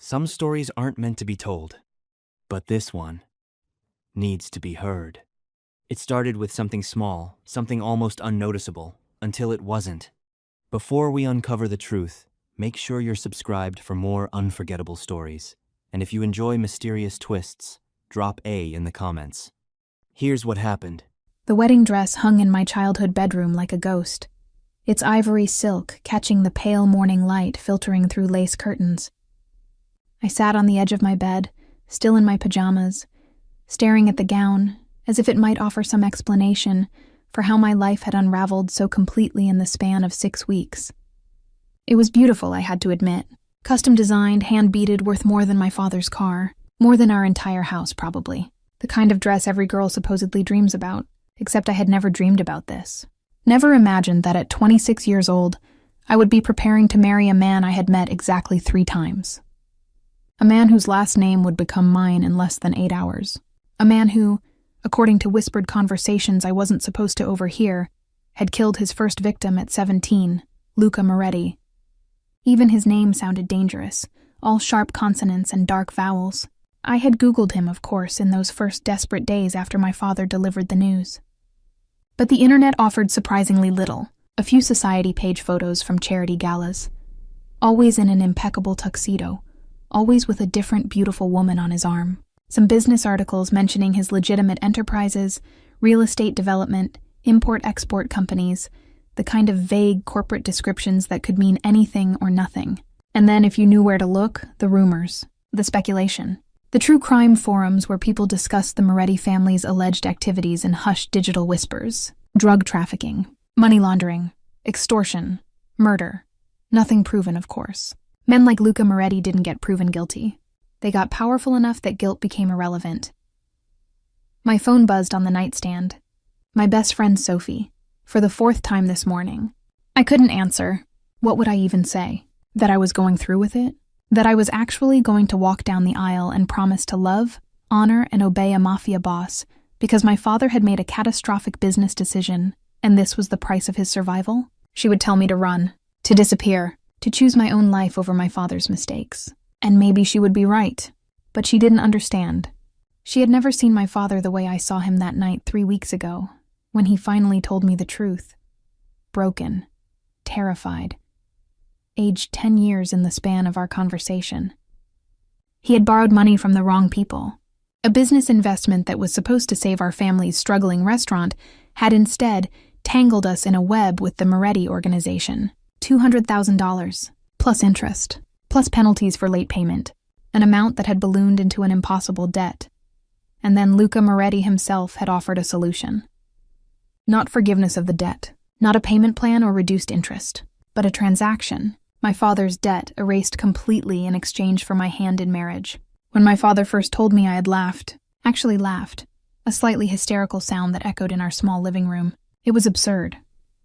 Some stories aren't meant to be told, but this one needs to be heard. It started with something small, something almost unnoticeable, until it wasn't. Before we uncover the truth, make sure you're subscribed for more unforgettable stories. And if you enjoy mysterious twists, drop A in the comments. Here's what happened. The wedding dress hung in my childhood bedroom like a ghost, its ivory silk catching the pale morning light filtering through lace curtains. I sat on the edge of my bed, still in my pajamas, staring at the gown, as if it might offer some explanation for how my life had unraveled so completely in the span of 6 weeks. It was beautiful, I had to admit. Custom designed, hand-beaded, worth more than my father's car. More than our entire house, probably. The kind of dress every girl supposedly dreams about. Except I had never dreamed about this. Never imagined that at 26 years old, I would be preparing to marry a man I had met exactly 3 times. A man whose last name would become mine in less than 8 hours. A man who, according to whispered conversations I wasn't supposed to overhear, had killed his first victim at 17, Luca Moretti. Even his name sounded dangerous, all sharp consonants and dark vowels. I had Googled him, of course, in those first desperate days after my father delivered the news. But the internet offered surprisingly little. A few society page photos from charity galas. Always in an impeccable tuxedo, always with a different beautiful woman on his arm. Some business articles mentioning his legitimate enterprises, real estate development, import-export companies, the kind of vague corporate descriptions that could mean anything or nothing. And then, if you knew where to look, the rumors, the speculation. The true crime forums where people discussed the Moretti family's alleged activities in hushed digital whispers. Drug trafficking, money laundering, extortion, murder. Nothing proven, of course. Men like Luca Moretti didn't get proven guilty. They got powerful enough that guilt became irrelevant. My phone buzzed on the nightstand. My best friend Sophie, for the 4th time this morning. I couldn't answer. What would I even say? That I was going through with it? That I was actually going to walk down the aisle and promise to love, honor, and obey a mafia boss because my father had made a catastrophic business decision, and this was the price of his survival? She would tell me to run, to disappear, to choose my own life over my father's mistakes. And maybe she would be right, but she didn't understand. She had never seen my father the way I saw him that night 3 weeks ago, when he finally told me the truth. Broken, terrified. Aged 10 years in the span of our conversation. He had borrowed money from the wrong people. A business investment that was supposed to save our family's struggling restaurant had instead tangled us in a web with the Moretti organization. $200,000, plus interest, plus penalties for late payment, an amount that had ballooned into an impossible debt. And then Luca Moretti himself had offered a solution. Not forgiveness of the debt, not a payment plan or reduced interest, but a transaction. My father's debt erased completely in exchange for my hand in marriage. When my father first told me, I had laughed, a slightly hysterical sound that echoed in our small living room. It was absurd,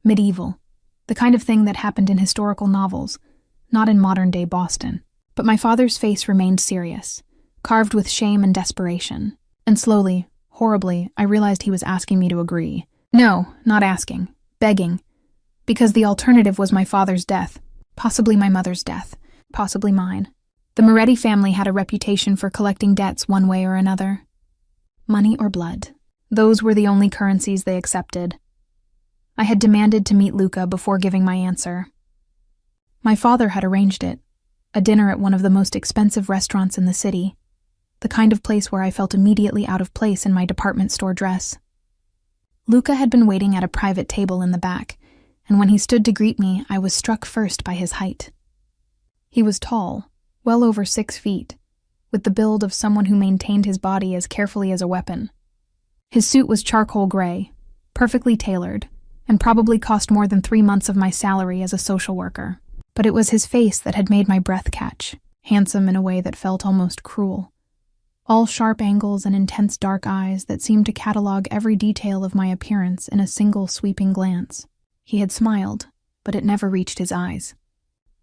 medieval, the kind of thing that happened in historical novels, not in modern-day Boston. But my father's face remained serious, carved with shame and desperation. And slowly, horribly, I realized he was asking me to agree. No, not asking, begging, because the alternative was my father's death. Possibly my mother's death, possibly mine. The Moretti family had a reputation for collecting debts one way or another. Money or blood. Those were the only currencies they accepted. I had demanded to meet Luca before giving my answer. My father had arranged it, a dinner at one of the most expensive restaurants in the city, the kind of place where I felt immediately out of place in my department store dress. Luca had been waiting at a private table in the back, and when he stood to greet me, I was struck first by his height. He was tall, well over 6 feet, with the build of someone who maintained his body as carefully as a weapon. His suit was charcoal gray, perfectly tailored, and probably cost more than 3 months of my salary as a social worker. But it was his face that had made my breath catch, handsome in a way that felt almost cruel. All sharp angles and intense dark eyes that seemed to catalog every detail of my appearance in a single sweeping glance. He had smiled, but it never reached his eyes.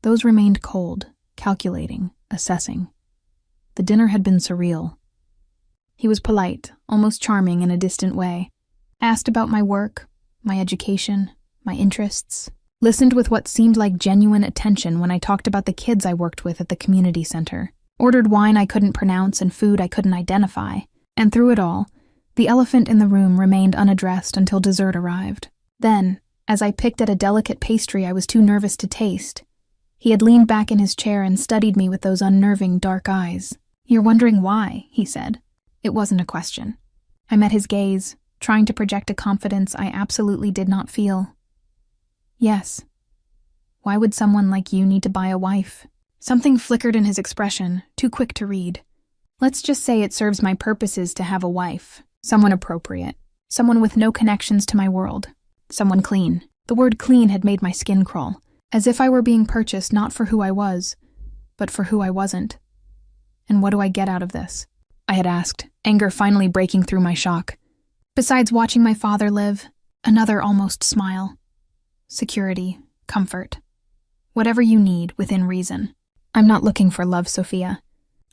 Those remained cold, calculating, assessing. The dinner had been surreal. He was polite, almost charming in a distant way. Asked about my work, my education, my interests. Listened with what seemed like genuine attention when I talked about the kids I worked with at the community center, ordered wine I couldn't pronounce and food I couldn't identify. And through it all, the elephant in the room remained unaddressed until dessert arrived. Then, as I picked at a delicate pastry I was too nervous to taste, he had leaned back in his chair and studied me with those unnerving dark eyes. "You're wondering why," he said. It wasn't a question. I met his gaze, trying to project a confidence I absolutely did not feel. "Yes. Why would someone like you need to buy a wife?" Something flickered in his expression, too quick to read. "Let's just say it serves my purposes to have a wife. Someone appropriate. Someone with no connections to my world. Someone clean." The word clean had made my skin crawl, as if I were being purchased not for who I was, but for who I wasn't. "And what do I get out of this?" I had asked, anger finally breaking through my shock. "Besides watching my father live," another almost smile. "Security, comfort. Whatever you need, within reason. I'm not looking for love, Sophia.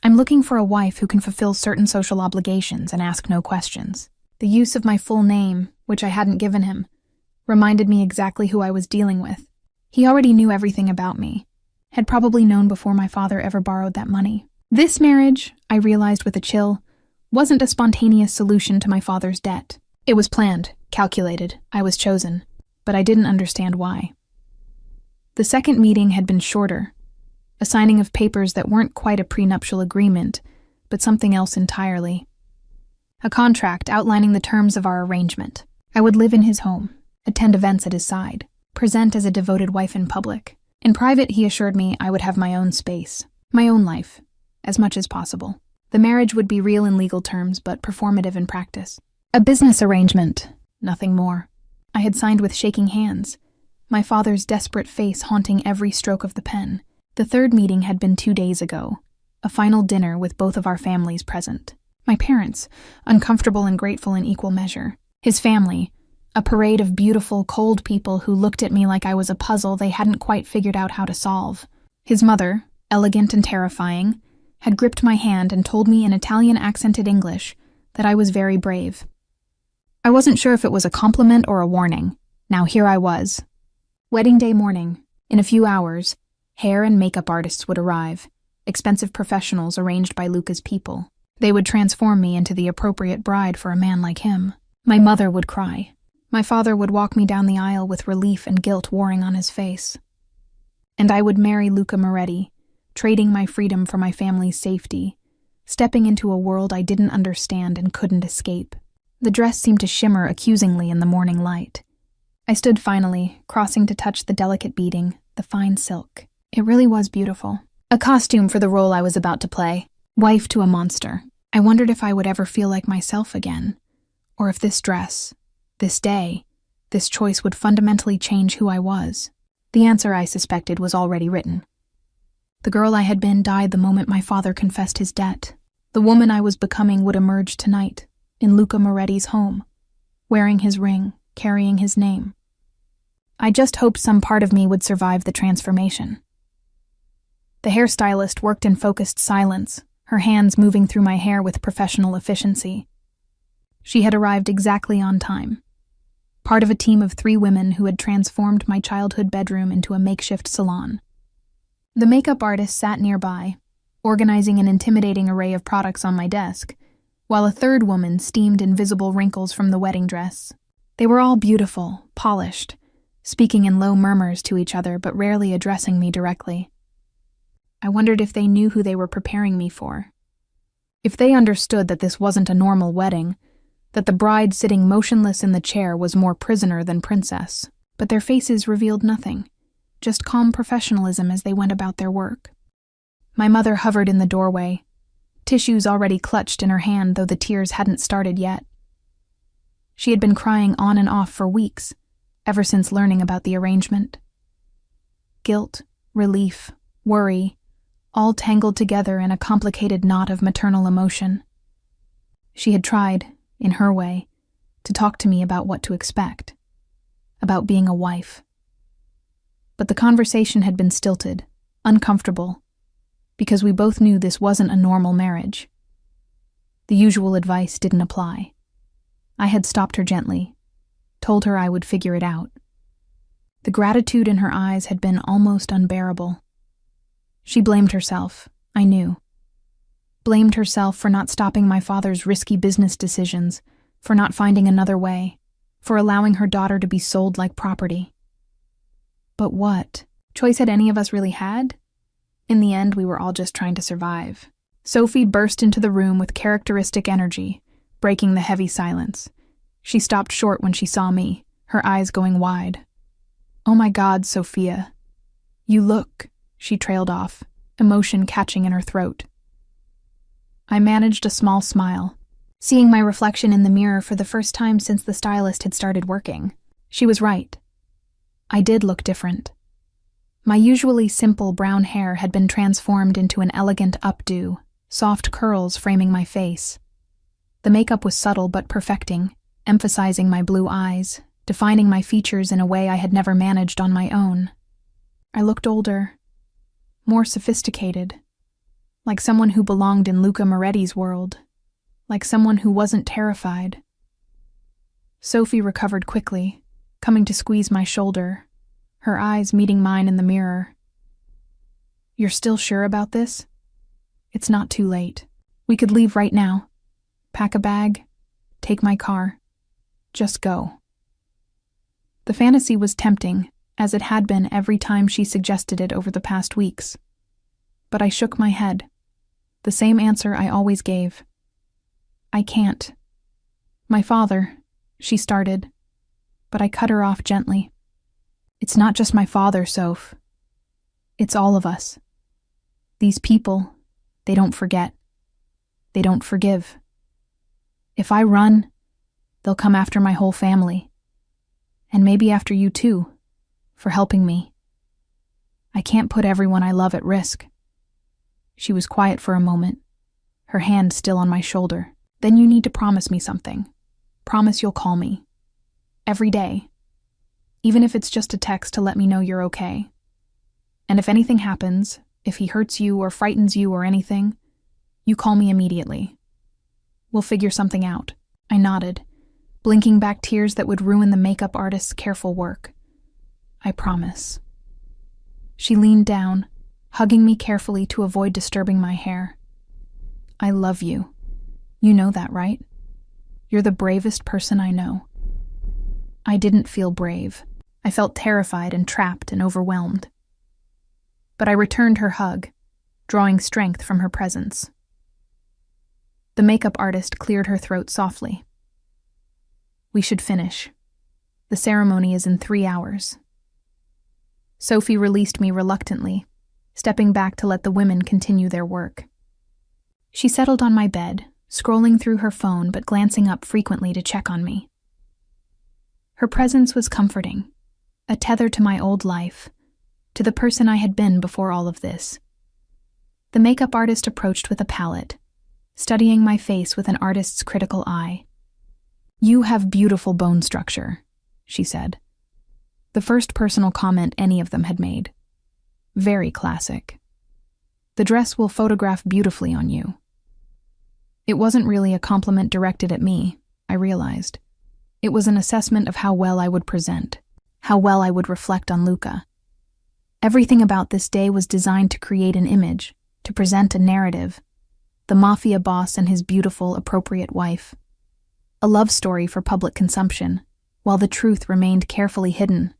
I'm looking for a wife who can fulfill certain social obligations and ask no questions." The use of my full name, which I hadn't given him, reminded me exactly who I was dealing with. He already knew everything about me, had probably known before my father ever borrowed that money. This marriage, I realized with a chill, wasn't a spontaneous solution to my father's debt. It was planned, calculated, I was chosen, but I didn't understand why. The second meeting had been shorter, a signing of papers that weren't quite a prenuptial agreement, but something else entirely. A contract outlining the terms of our arrangement. I would live in his home, attend events at his side, present as a devoted wife in public. In private, he assured me I would have my own space, my own life, as much as possible. The marriage would be real in legal terms, but performative in practice. A business arrangement, nothing more. I had signed with shaking hands, my father's desperate face haunting every stroke of the pen. The third meeting had been 2 days ago, a final dinner with both of our families present. My parents, uncomfortable and grateful in equal measure. His family, a parade of beautiful, cold people who looked at me like I was a puzzle they hadn't quite figured out how to solve. His mother, elegant and terrifying, had gripped my hand and told me in Italian-accented English that I was very brave. I wasn't sure if it was a compliment or a warning. Now here I was. Wedding day morning. In a few hours, hair and makeup artists would arrive, expensive professionals arranged by Luca's people. They would transform me into the appropriate bride for a man like him. My mother would cry. My father would walk me down the aisle with relief and guilt warring on his face. And I would marry Luca Moretti, trading my freedom for my family's safety, stepping into a world I didn't understand and couldn't escape. The dress seemed to shimmer accusingly in the morning light. I stood finally, crossing to touch the delicate beading, the fine silk. It really was beautiful. A costume for the role I was about to play, wife to a monster. I wondered if I would ever feel like myself again, or if this dress, this day, this choice would fundamentally change who I was. The answer, I suspected, was already written. The girl I had been died the moment my father confessed his debt. The woman I was becoming would emerge tonight, in Luca Moretti's home, wearing his ring, carrying his name. I just hoped some part of me would survive the transformation. The hairstylist worked in focused silence, her hands moving through my hair with professional efficiency. She had arrived exactly on time, part of a team of 3 women who had transformed my childhood bedroom into a makeshift salon. The makeup artist sat nearby, organizing an intimidating array of products on my desk, while a third woman steamed invisible wrinkles from the wedding dress. They were all beautiful, polished, speaking in low murmurs to each other but rarely addressing me directly. I wondered if they knew who they were preparing me for. If they understood that this wasn't a normal wedding, that the bride sitting motionless in the chair was more prisoner than princess. But their faces revealed nothing, just calm professionalism as they went about their work. My mother hovered in the doorway, tissues already clutched in her hand though the tears hadn't started yet. She had been crying on and off for weeks, ever since learning about the arrangement. Guilt, relief, worry, all tangled together in a complicated knot of maternal emotion. She had tried, in her way, to talk to me about what to expect, about being a wife. But the conversation had been stilted, uncomfortable, because we both knew this wasn't a normal marriage. The usual advice didn't apply. I had stopped her gently, told her I would figure it out. The gratitude in her eyes had been almost unbearable. She blamed herself, I knew, blamed herself for not stopping my father's risky business decisions, for not finding another way, for allowing her daughter to be sold like property. But what choice had any of us really had? In the end, we were all just trying to survive. Sophie burst into the room with characteristic energy, breaking the heavy silence. She stopped short when she saw me, her eyes going wide. "Oh my God, Sophia. You look," she trailed off, emotion catching in her throat. I managed a small smile, seeing my reflection in the mirror for the first time since the stylist had started working. She was right. I did look different. My usually simple brown hair had been transformed into an elegant updo, soft curls framing my face. The makeup was subtle but perfecting, emphasizing my blue eyes, defining my features in a way I had never managed on my own. I looked older, more sophisticated, like someone who belonged in Luca Moretti's world, like someone who wasn't terrified. Sophie recovered quickly, coming to squeeze my shoulder, her eyes meeting mine in the mirror. "You're still sure about this? It's not too late. We could leave right now. Pack a bag, take my car. Just go." The fantasy was tempting, as it had been every time she suggested it over the past weeks. But I shook my head. The same answer I always gave. "I can't. My father," she started, but I cut her off gently. "It's not just my father, Soph. It's all of us. These people, they don't forget. They don't forgive. If I run, they'll come after my whole family. And maybe after you too, for helping me. I can't put everyone I love at risk." She was quiet for a moment, her hand still on my shoulder. "Then you need to promise me something. Promise you'll call me. Every day. Even if it's just a text to let me know you're okay. And if anything happens, if he hurts you or frightens you or anything, you call me immediately. We'll figure something out." I nodded, blinking back tears that would ruin the makeup artist's careful work. "I promise." She leaned down, hugging me carefully to avoid disturbing my hair. "I love you. You know that, right? You're the bravest person I know." I didn't feel brave. I felt terrified and trapped and overwhelmed. But I returned her hug, drawing strength from her presence. The makeup artist cleared her throat softly. "We should finish. The ceremony is in 3 hours." Sophie released me reluctantly, stepping back to let the women continue their work. She settled on my bed, scrolling through her phone but glancing up frequently to check on me. Her presence was comforting, a tether to my old life, to the person I had been before all of this. The makeup artist approached with a palette, studying my face with an artist's critical eye. "You have beautiful bone structure," she said. The first personal comment any of them had made. "Very classic. The dress will photograph beautifully on you." It wasn't really a compliment directed at me, I realized. It was an assessment of how well I would present, how well I would reflect on Luca. Everything about this day was designed to create an image, to present a narrative. The Mafia boss and his beautiful, appropriate wife. A love story for public consumption, while the truth remained carefully hidden.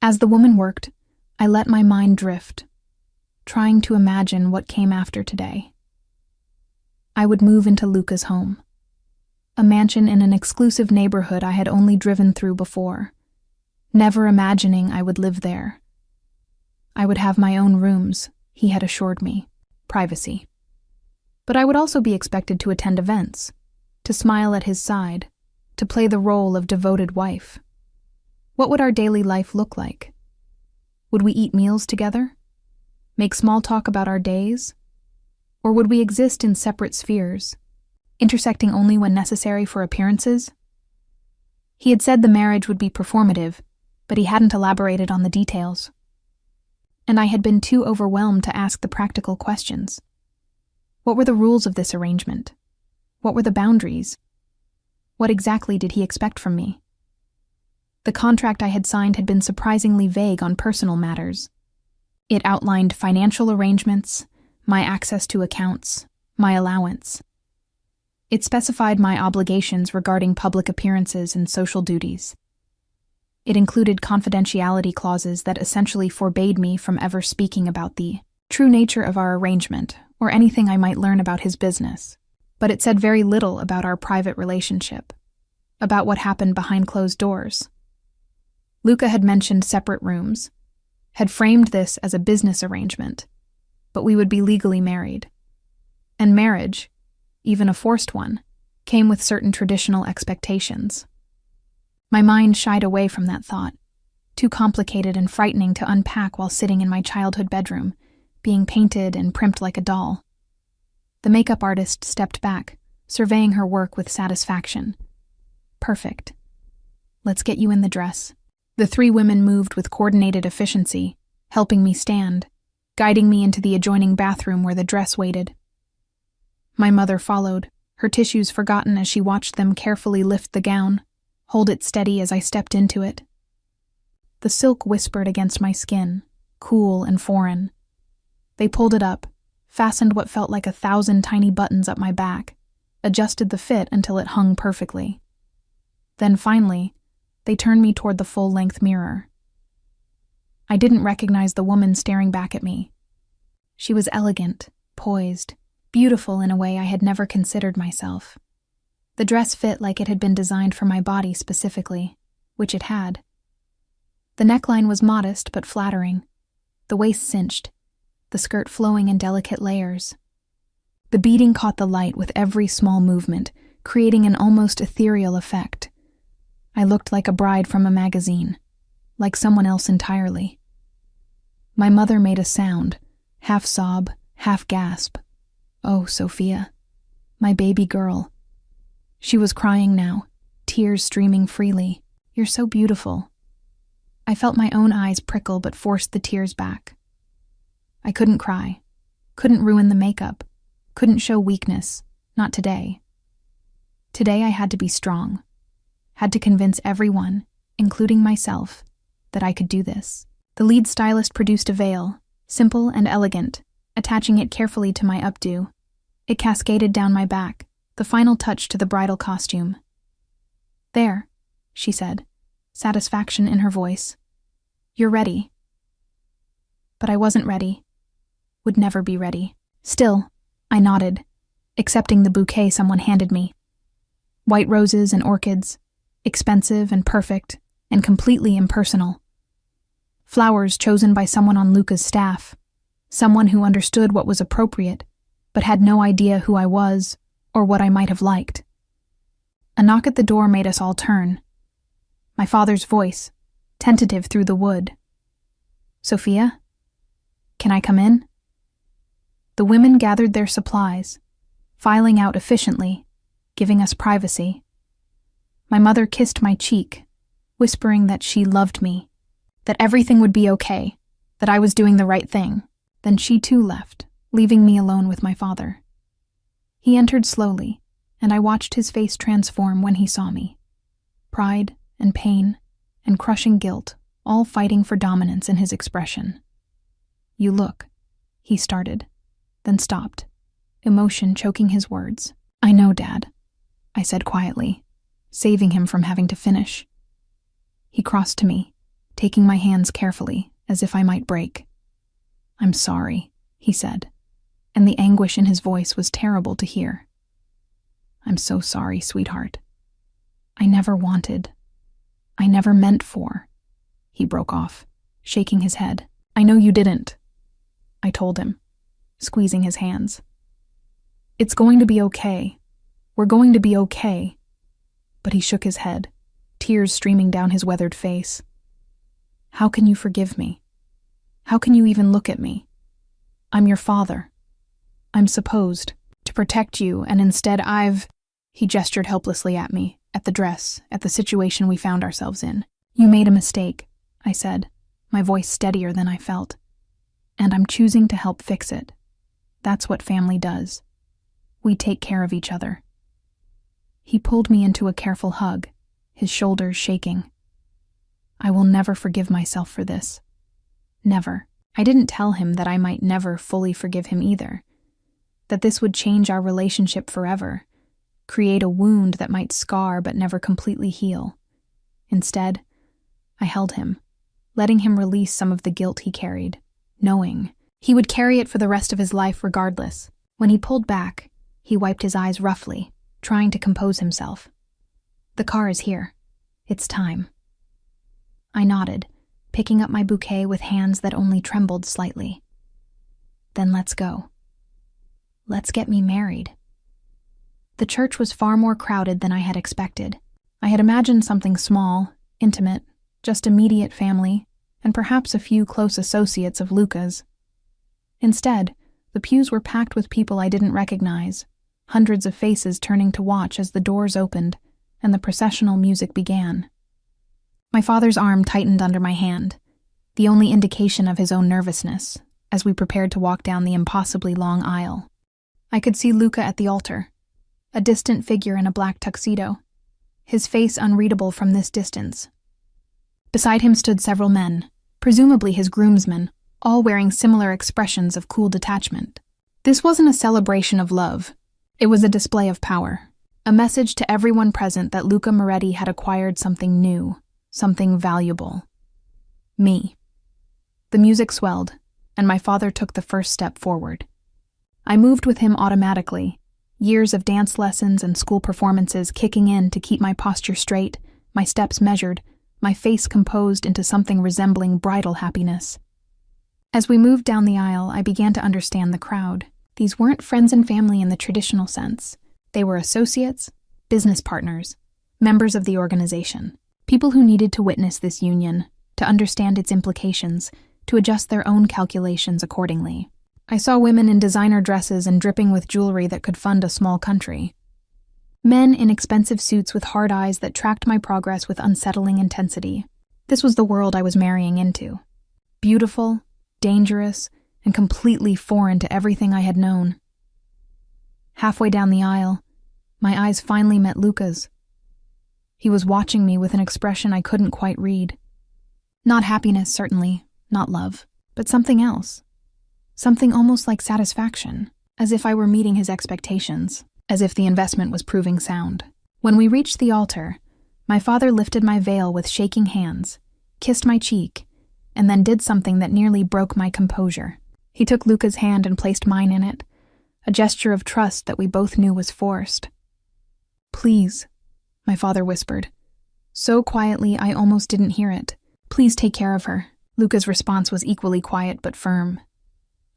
As the woman worked, I let my mind drift, trying to imagine what came after today. I would move into Luca's home. A mansion in an exclusive neighborhood I had only driven through before, never imagining I would live there. I would have my own rooms, he had assured me, privacy. But I would also be expected to attend events, to smile at his side, to play the role of devoted wife. What would our daily life look like? Would we eat meals together? Make small talk about our days? Or would we exist in separate spheres, intersecting only when necessary for appearances? He had said the marriage would be performative, but he hadn't elaborated on the details. And I had been too overwhelmed to ask the practical questions. What were the rules of this arrangement? What were the boundaries? What exactly did he expect from me? The contract I had signed had been surprisingly vague on personal matters. It outlined financial arrangements, my access to accounts, my allowance. It specified my obligations regarding public appearances and social duties. It included confidentiality clauses that essentially forbade me from ever speaking about the true nature of our arrangement or anything I might learn about his business. But it said very little about our private relationship, about what happened behind closed doors. Luca had mentioned separate rooms, had framed this as a business arrangement, but we would be legally married. And marriage, even a forced one, came with certain traditional expectations. My mind shied away from that thought, too complicated and frightening to unpack while sitting in my childhood bedroom, being painted and primped like a doll. The makeup artist stepped back, surveying her work with satisfaction. Perfect. Let's get you in the dress. The three women moved with coordinated efficiency, helping me stand, guiding me into the adjoining bathroom where the dress waited. My mother followed, her tissues forgotten as she watched them carefully lift the gown, hold it steady as I stepped into it. The silk whispered against my skin, cool and foreign. They pulled it up, fastened what felt like 1,000 tiny buttons up my back, adjusted the fit until it hung perfectly. Then finally, they turned me toward the full-length mirror. I didn't recognize the woman staring back at me. She was elegant, poised, beautiful in a way I had never considered myself. The dress fit like it had been designed for my body specifically, which it had. The neckline was modest but flattering, the waist cinched, the skirt flowing in delicate layers. The beading caught the light with every small movement, creating an almost ethereal effect. I looked like a bride from a magazine, like someone else entirely. My mother made a sound, half sob, half gasp. Oh, Sophia, my baby girl. She was crying now, tears streaming freely. You're so beautiful. I felt my own eyes prickle but forced the tears back. I couldn't cry, couldn't ruin the makeup, couldn't show weakness, not today. Today I had to be strong, had to convince everyone, including myself, that I could do this. The lead stylist produced a veil, simple and elegant, attaching it carefully to my updo. It cascaded down my back, the final touch to the bridal costume. There, she said, satisfaction in her voice. You're ready. But I wasn't ready. Would never be ready. Still, I nodded, accepting the bouquet someone handed me. White roses and orchids, expensive and perfect, and completely impersonal. Flowers chosen by someone on Luca's staff, someone who understood what was appropriate, but had no idea who I was or what I might have liked. A knock at the door made us all turn. My father's voice, tentative through the wood. Sophia? Can I come in? The women gathered their supplies, filing out efficiently, giving us privacy. My mother kissed my cheek, whispering that she loved me, that everything would be okay, that I was doing the right thing. Then she too left, leaving me alone with my father. He entered slowly, and I watched his face transform when he saw me. Pride and pain and crushing guilt, all fighting for dominance in his expression. You look, he started, then stopped, emotion choking his words. I know, Dad, I said quietly, saving him from having to finish. He crossed to me, taking my hands carefully, as if I might break. I'm sorry, he said, and the anguish in his voice was terrible to hear. I'm so sorry, sweetheart. I never wanted. I never meant for. He broke off, shaking his head. I know you didn't, I told him, squeezing his hands. It's going to be okay. We're going to be okay. But he shook his head, tears streaming down his weathered face. How can you forgive me? How can you even look at me? I'm your father. I'm supposed to protect you, and instead He gestured helplessly at me, at the dress, at the situation we found ourselves in. You made a mistake, I said, my voice steadier than I felt. And I'm choosing to help fix it. That's what family does. We take care of each other. He pulled me into a careful hug, his shoulders shaking. I will never forgive myself for this. Never. I didn't tell him that I might never fully forgive him either. that this would change our relationship forever, create a wound that might scar but never completely heal. Instead, I held him, letting him release some of the guilt he carried, knowing he would carry it for the rest of his life regardless. When he pulled back, he wiped his eyes roughly, trying to compose himself. "The car is here. It's time." I nodded, picking up my bouquet with hands that only trembled slightly. "Then let's go. Let's get me married." The church was far more crowded than I had expected. I had imagined something small, intimate, just immediate family, and perhaps a few close associates of Luca's. Instead, the pews were packed with people I didn't recognize, hundreds of faces turning to watch as the doors opened and the processional music began. My father's arm tightened under my hand, the only indication of his own nervousness, as we prepared to walk down the impossibly long aisle. I could see Luca at the altar, a distant figure in a black tuxedo, his face unreadable from this distance. Beside him stood several men, presumably his groomsmen, all wearing similar expressions of cool detachment. This wasn't a celebration of love. It was a display of power, a message to everyone present that Luca Moretti had acquired something new, something valuable. Me. The music swelled, and my father took the first step forward. I moved with him automatically, years of dance lessons and school performances kicking in to keep my posture straight, my steps measured, my face composed into something resembling bridal happiness. As we moved down the aisle, I began to understand the crowd. These weren't friends and family in the traditional sense. They were associates, business partners, members of the organization, people who needed to witness this union, to understand its implications, to adjust their own calculations accordingly. I saw women in designer dresses and dripping with jewelry that could fund a small country. Men in expensive suits with hard eyes that tracked my progress with unsettling intensity. This was the world I was marrying into. Beautiful, dangerous, and completely foreign to everything I had known. Halfway down the aisle, my eyes finally met Luca's. He was watching me with an expression I couldn't quite read. Not happiness, certainly, not love, but something else. Something almost like satisfaction, as if I were meeting his expectations, as if the investment was proving sound. When we reached the altar, my father lifted my veil with shaking hands, kissed my cheek, and then did something that nearly broke my composure. He took Luca's hand and placed mine in it, a gesture of trust that we both knew was forced. "Please," my father whispered, so quietly I almost didn't hear it. "Please take care of her." Luca's response was equally quiet but firm.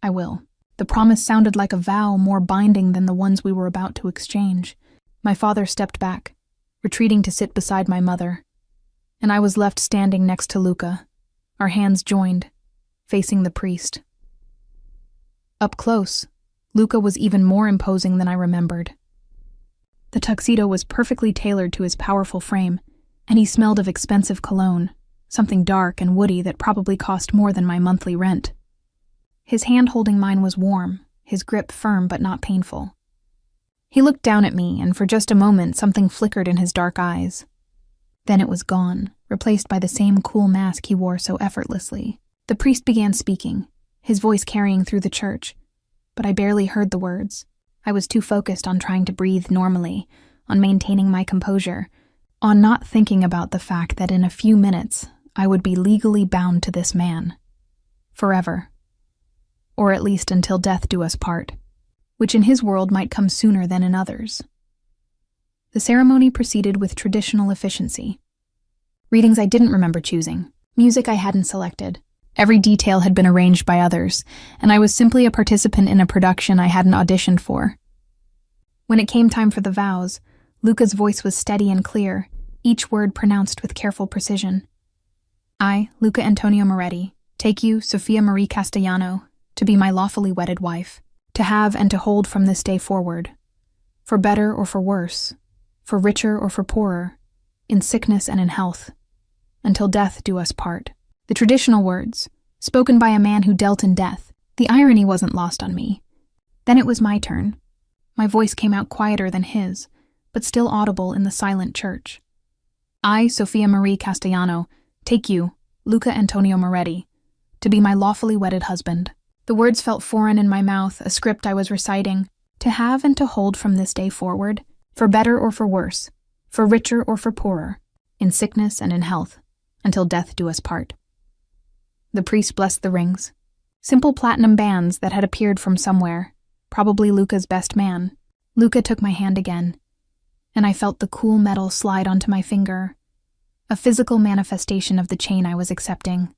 "I will." The promise sounded like a vow more binding than the ones we were about to exchange. My father stepped back, retreating to sit beside my mother, and I was left standing next to Luca, our hands joined, facing the priest. Up close, Luca was even more imposing than I remembered. The tuxedo was perfectly tailored to his powerful frame, and he smelled of expensive cologne, something dark and woody that probably cost more than my monthly rent. His hand holding mine was warm, his grip firm but not painful. He looked down at me, and for just a moment something flickered in his dark eyes. Then it was gone, replaced by the same cool mask he wore so effortlessly. The priest began speaking, his voice carrying through the church, but I barely heard the words. I was too focused on trying to breathe normally, on maintaining my composure, on not thinking about the fact that in a few minutes I would be legally bound to this man. Forever. Or at least until death do us part, which in his world might come sooner than in others. The ceremony proceeded with traditional efficiency. Readings I didn't remember choosing, music I hadn't selected. Every detail had been arranged by others, and I was simply a participant in a production I hadn't auditioned for. When it came time for the vows, Luca's voice was steady and clear, each word pronounced with careful precision. "I, Luca Antonio Moretti, take you, Sofia Marie Castellano, to be my lawfully wedded wife, to have and to hold from this day forward, for better or for worse, for richer or for poorer, in sickness and in health, until death do us part." The traditional words, spoken by a man who dealt in death. The irony wasn't lost on me. Then it was my turn. My voice came out quieter than his, but still audible in the silent church. "I, Sofia Marie Castellano, take you, Luca Antonio Moretti, to be my lawfully wedded husband." The words felt foreign in my mouth, a script I was reciting, To have and to hold from this day forward, for better or for worse, for richer or for poorer, in sickness and in health, until death do us part. The priest blessed the rings, simple platinum bands that had appeared from somewhere, probably Luca's best man. Luca took my hand again, and I felt the cool metal slide onto my finger, a physical manifestation of the chain I was accepting.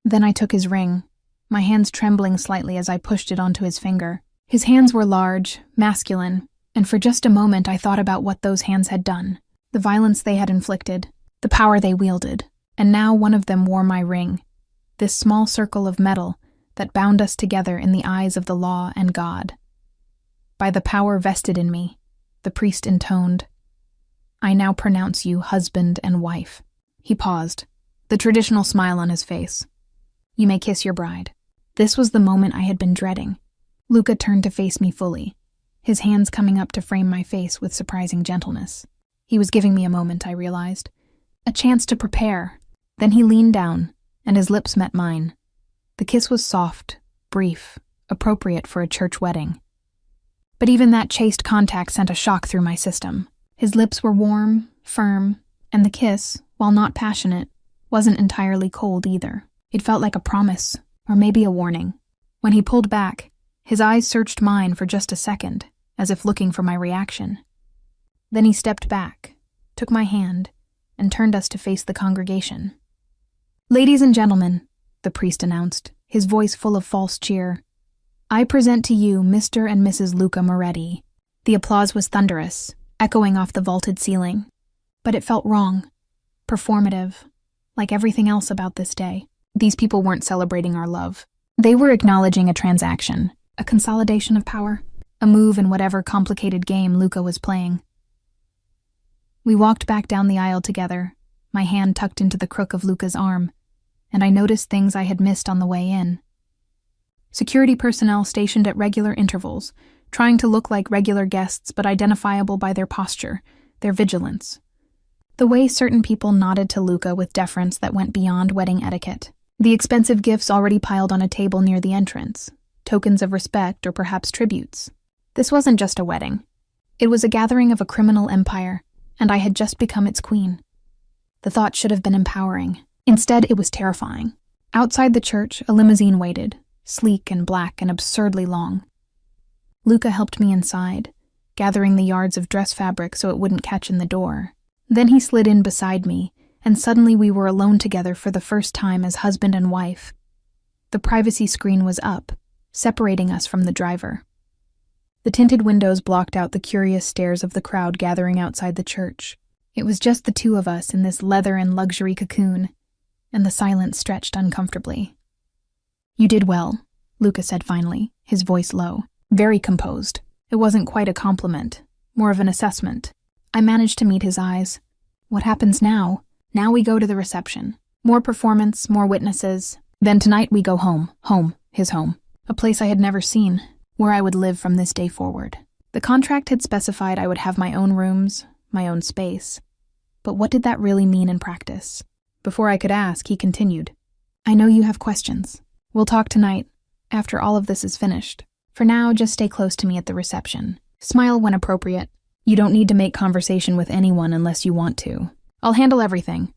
Then I took his ring, my hands trembling slightly as I pushed it onto his finger. His hands were large, masculine, and for just a moment I thought about what those hands had done, the violence they had inflicted, the power they wielded, and now one of them wore my ring, this small circle of metal that bound us together in the eyes of the law and God. By the power vested in me, the priest intoned, "I now pronounce you husband and wife." He paused, the traditional smile on his face. "You may kiss your bride." This was the moment I had been dreading. Luca turned to face me fully, his hands coming up to frame my face with surprising gentleness. He was giving me a moment, I realized, a chance to prepare. Then he leaned down, and his lips met mine. The kiss was soft, brief, appropriate for a church wedding. But even that chaste contact sent a shock through my system. His lips were warm, firm, and the kiss, while not passionate, wasn't entirely cold either. It felt like a promise, or maybe a warning. When he pulled back, his eyes searched mine for just a second, as if looking for my reaction. Then he stepped back, took my hand, and turned us to face the congregation. "Ladies and gentlemen," the priest announced, his voice full of false cheer, "I present to you Mr. and Mrs. Luca Moretti." The applause was thunderous, echoing off the vaulted ceiling. But it felt wrong, performative, like everything else about this day. These people weren't celebrating our love. They were acknowledging a transaction, a consolidation of power, a move in whatever complicated game Luca was playing. We walked back down the aisle together, my hand tucked into the crook of Luca's arm, and I noticed things I had missed on the way in. Security personnel stationed at regular intervals, trying to look like regular guests but identifiable by their posture, their vigilance. The way certain people nodded to Luca with deference that went beyond wedding etiquette. The expensive gifts already piled on a table near the entrance, tokens of respect or perhaps tributes. This wasn't just a wedding. It was a gathering of a criminal empire, and I had just become its queen. The thought should have been empowering. Instead, it was terrifying. Outside the church, a limousine waited, sleek and black and absurdly long. Luca helped me inside, gathering the yards of dress fabric so it wouldn't catch in the door. Then he slid in beside me, and suddenly we were alone together for the first time as husband and wife. The privacy screen was up, separating us from the driver. The tinted windows blocked out the curious stares of the crowd gathering outside the church. It was just the two of us in this leather and luxury cocoon, and the silence stretched uncomfortably. "You did well," Luca said finally, his voice low, very composed. It wasn't quite a compliment, more of an assessment. I managed to meet his eyes. "What happens now? Now we go to the reception. More performance, more witnesses. Then tonight we go home, his home. A place I had never seen, where I would live from this day forward." The contract had specified I would have my own rooms, my own space. But what did that really mean in practice? Before I could ask, he continued, "I know you have questions. We'll talk tonight, after all of this is finished. For now, just stay close to me at the reception. Smile when appropriate. You don't need to make conversation with anyone unless you want to. I'll handle everything."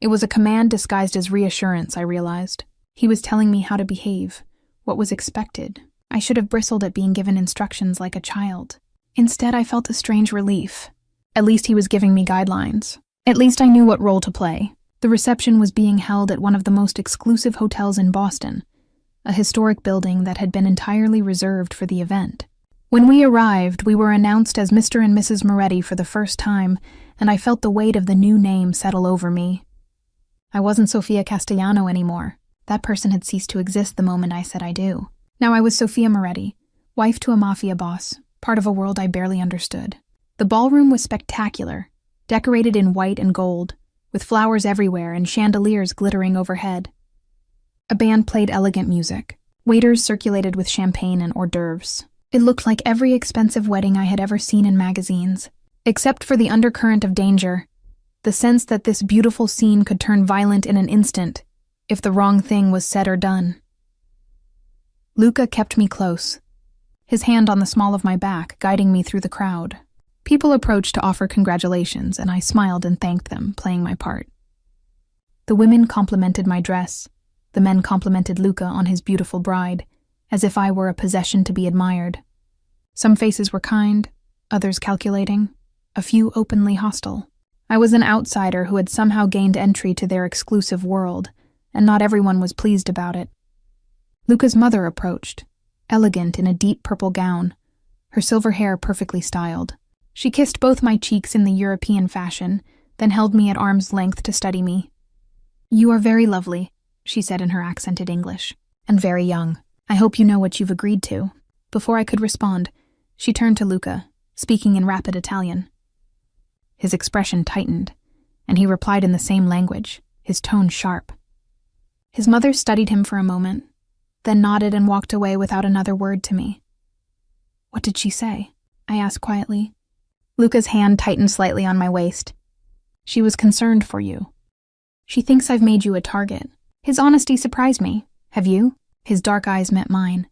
It was a command disguised as reassurance, I realized. He was telling me how to behave, what was expected. I should have bristled at being given instructions like a child. Instead, I felt a strange relief. At least he was giving me guidelines. At least I knew what role to play. The reception was being held at one of the most exclusive hotels in Boston, a historic building that had been entirely reserved for the event. When we arrived, we were announced as Mr. and Mrs. Moretti for the first time, and I felt the weight of the new name settle over me. I wasn't Sofia Castellano anymore. That person had ceased to exist the moment I said I do. Now I was Sofia Moretti, wife to a Mafia boss, part of a world I barely understood. The ballroom was spectacular, decorated in white and gold, with flowers everywhere and chandeliers glittering overhead. A band played elegant music. Waiters circulated with champagne and hors d'oeuvres. It looked like every expensive wedding I had ever seen in magazines, except for the undercurrent of danger, the sense that this beautiful scene could turn violent in an instant if the wrong thing was said or done. Luca kept me close, his hand on the small of my back, guiding me through the crowd. People approached to offer congratulations, and I smiled and thanked them, playing my part. The women complimented my dress. The men complimented Luca on his beautiful bride, as if I were a possession to be admired. Some faces were kind, others calculating, a few openly hostile. I was an outsider who had somehow gained entry to their exclusive world, and not everyone was pleased about it. Luca's mother approached, elegant in a deep purple gown, her silver hair perfectly styled. She kissed both my cheeks in the European fashion, then held me at arm's length to study me. "You are very lovely," she said in her accented English, "and very young. I hope you know what you've agreed to." Before I could respond, she turned to Luca, speaking in rapid Italian. His expression tightened, and he replied in the same language, his tone sharp. His mother studied him for a moment, then nodded and walked away without another word to me. "What did she say?" I asked quietly. Luca's hand tightened slightly on my waist. "She was concerned for you. She thinks I've made you a target." His honesty surprised me. "Have you?" His dark eyes met mine,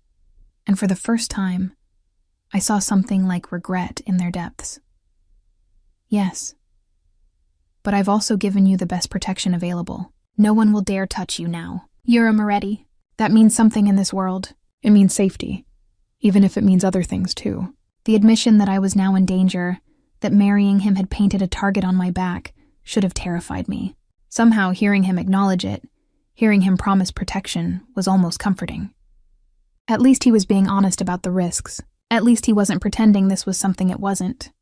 and for the first time, I saw something like regret in their depths. "Yes. But I've also given you the best protection available. No one will dare touch you now. You're a Moretti. That means something in this world. It means safety, even if it means other things too." The admission that I was now in danger, that marrying him had painted a target on my back, should have terrified me. Somehow, hearing him acknowledge it, hearing him promise protection, was almost comforting. At least he was being honest about the risks. At least he wasn't pretending this was something it wasn't.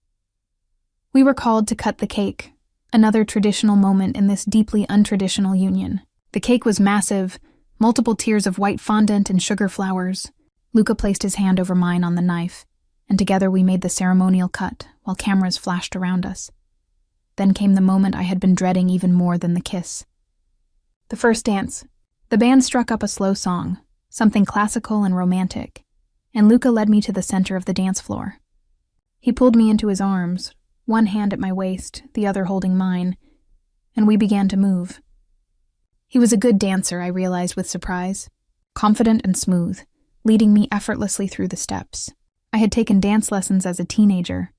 We were called to cut the cake, another traditional moment in this deeply untraditional union. The cake was massive, multiple tiers of white fondant and sugar flowers. Luca placed his hand over mine on the knife, and together we made the ceremonial cut while cameras flashed around us. Then came the moment I had been dreading even more than the kiss. The first dance. The band struck up a slow song, something classical and romantic, and Luca led me to the center of the dance floor. He pulled me into his arms, one hand at my waist, the other holding mine, and we began to move. He was a good dancer, I realized with surprise, confident and smooth, leading me effortlessly through the steps. I had taken dance lessons as a teenager,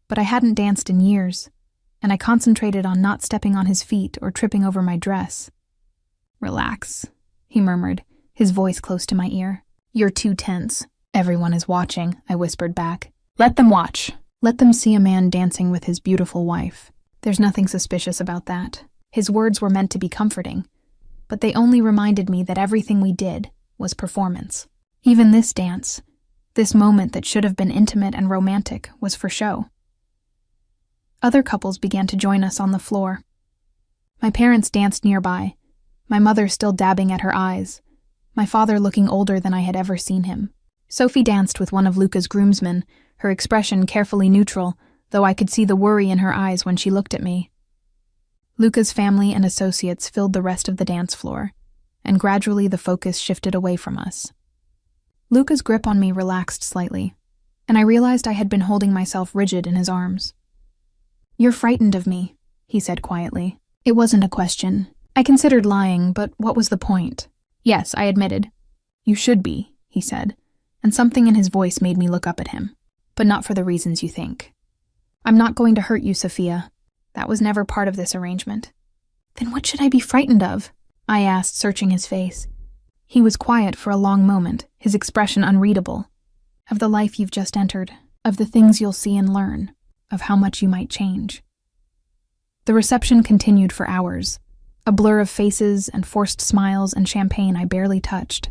but I hadn't danced in years, and I concentrated on not stepping on his feet or tripping over my dress. "Relax," he murmured, his voice close to my ear. "You're too tense. Everyone is watching," I whispered back. "Let them watch. Let them see a man dancing with his beautiful wife. There's nothing suspicious about that." His words were meant to be comforting, but they only reminded me that everything we did was performance. Even this dance, this moment that should have been intimate and romantic, was for show. Other couples began to join us on the floor. My parents danced nearby, my mother still dabbing at her eyes, my father looking older than I had ever seen him. Sophie danced with one of Luca's groomsmen, her expression carefully neutral, though I could see the worry in her eyes when she looked at me. Luca's family and associates filled the rest of the dance floor, and gradually the focus shifted away from us. Luca's grip on me relaxed slightly, and I realized I had been holding myself rigid in his arms. "You're frightened of me," he said quietly. It wasn't a question. I considered lying, but what was the point? "Yes," I admitted. "You should be," he said, and something in his voice made me look up at him. "But not for the reasons you think. I'm not going to hurt you, Sophia. That was never part of this arrangement." "Then what should I be frightened of?" I asked, searching his face. He was quiet for a long moment, his expression unreadable. "Of the life you've just entered, of the things you'll see and learn, of how much you might change." The reception continued for hours, a blur of faces and forced smiles and champagne I barely touched.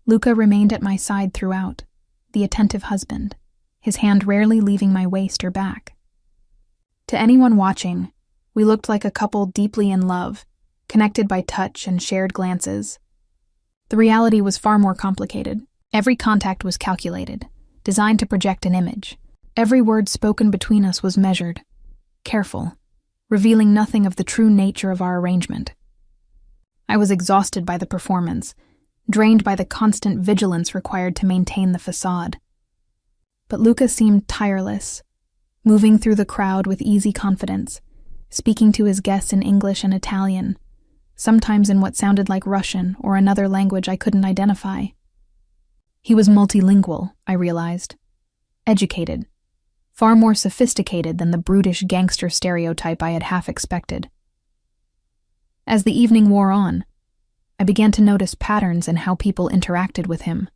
Luca remained at my side throughout, the attentive husband, his hand rarely leaving my waist or back. To anyone watching, we looked like a couple deeply in love, connected by touch and shared glances. The reality was far more complicated. Every contact was calculated, designed to project an image. Every word spoken between us was measured, careful, revealing nothing of the true nature of our arrangement. I was exhausted by the performance, drained by the constant vigilance required to maintain the facade. But Luca seemed tireless, moving through the crowd with easy confidence, speaking to his guests in English and Italian, sometimes in what sounded like Russian or another language I couldn't identify. He was multilingual, I realized. Educated. Far more sophisticated than the brutish gangster stereotype I had half expected. As the evening wore on, I began to notice patterns in how people interacted with him.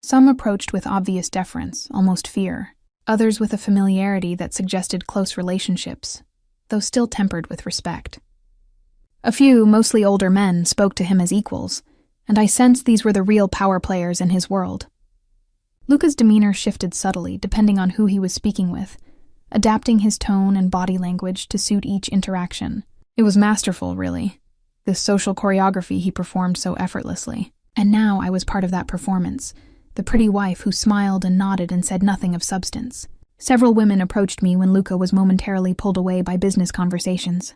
Some approached with obvious deference, almost fear. Others with a familiarity that suggested close relationships, though still tempered with respect. A few, mostly older men, spoke to him as equals, and I sensed these were the real power players in his world. Luca's demeanor shifted subtly depending on who he was speaking with, adapting his tone and body language to suit each interaction. It was masterful, really, this social choreography he performed so effortlessly. And now I was part of that performance, the pretty wife who smiled and nodded and said nothing of substance. Several women approached me when Luca was momentarily pulled away by business conversations.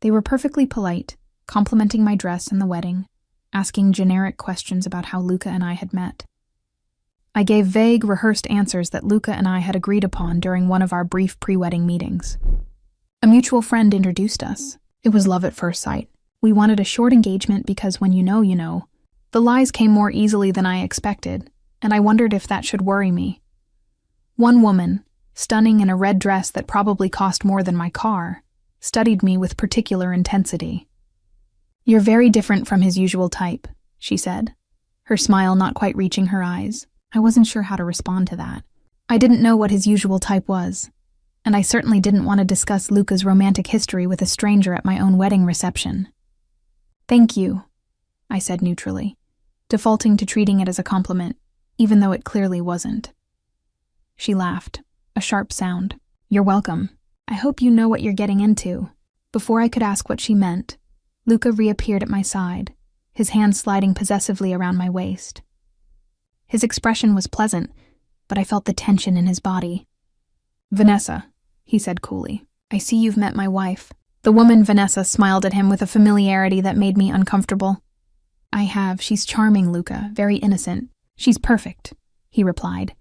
They were perfectly polite, complimenting my dress and the wedding, asking generic questions about how Luca and I had met. I gave vague, rehearsed answers that Luca and I had agreed upon during one of our brief pre-wedding meetings. A mutual friend introduced us. It was love at first sight. We wanted a short engagement because when you know, you know. The lies came more easily than I expected, and I wondered if that should worry me. One woman, stunning in a red dress that probably cost more than my car, studied me with particular intensity. "You're very different from his usual type," she said, her smile not quite reaching her eyes. I wasn't sure how to respond to that. I didn't know what his usual type was, and I certainly didn't want to discuss Luca's romantic history with a stranger at my own wedding reception. "Thank you," I said neutrally, defaulting to treating it as a compliment, even though it clearly wasn't. She laughed, a sharp sound. "You're welcome. I hope you know what you're getting into." Before I could ask what she meant, Luca reappeared at my side, his hand sliding possessively around my waist. His expression was pleasant, but I felt the tension in his body. "Vanessa," he said coolly, "I see you've met my wife." The woman Vanessa smiled at him with a familiarity that made me uncomfortable. "I have. She's charming, Luca, very innocent. She's perfect," he replied,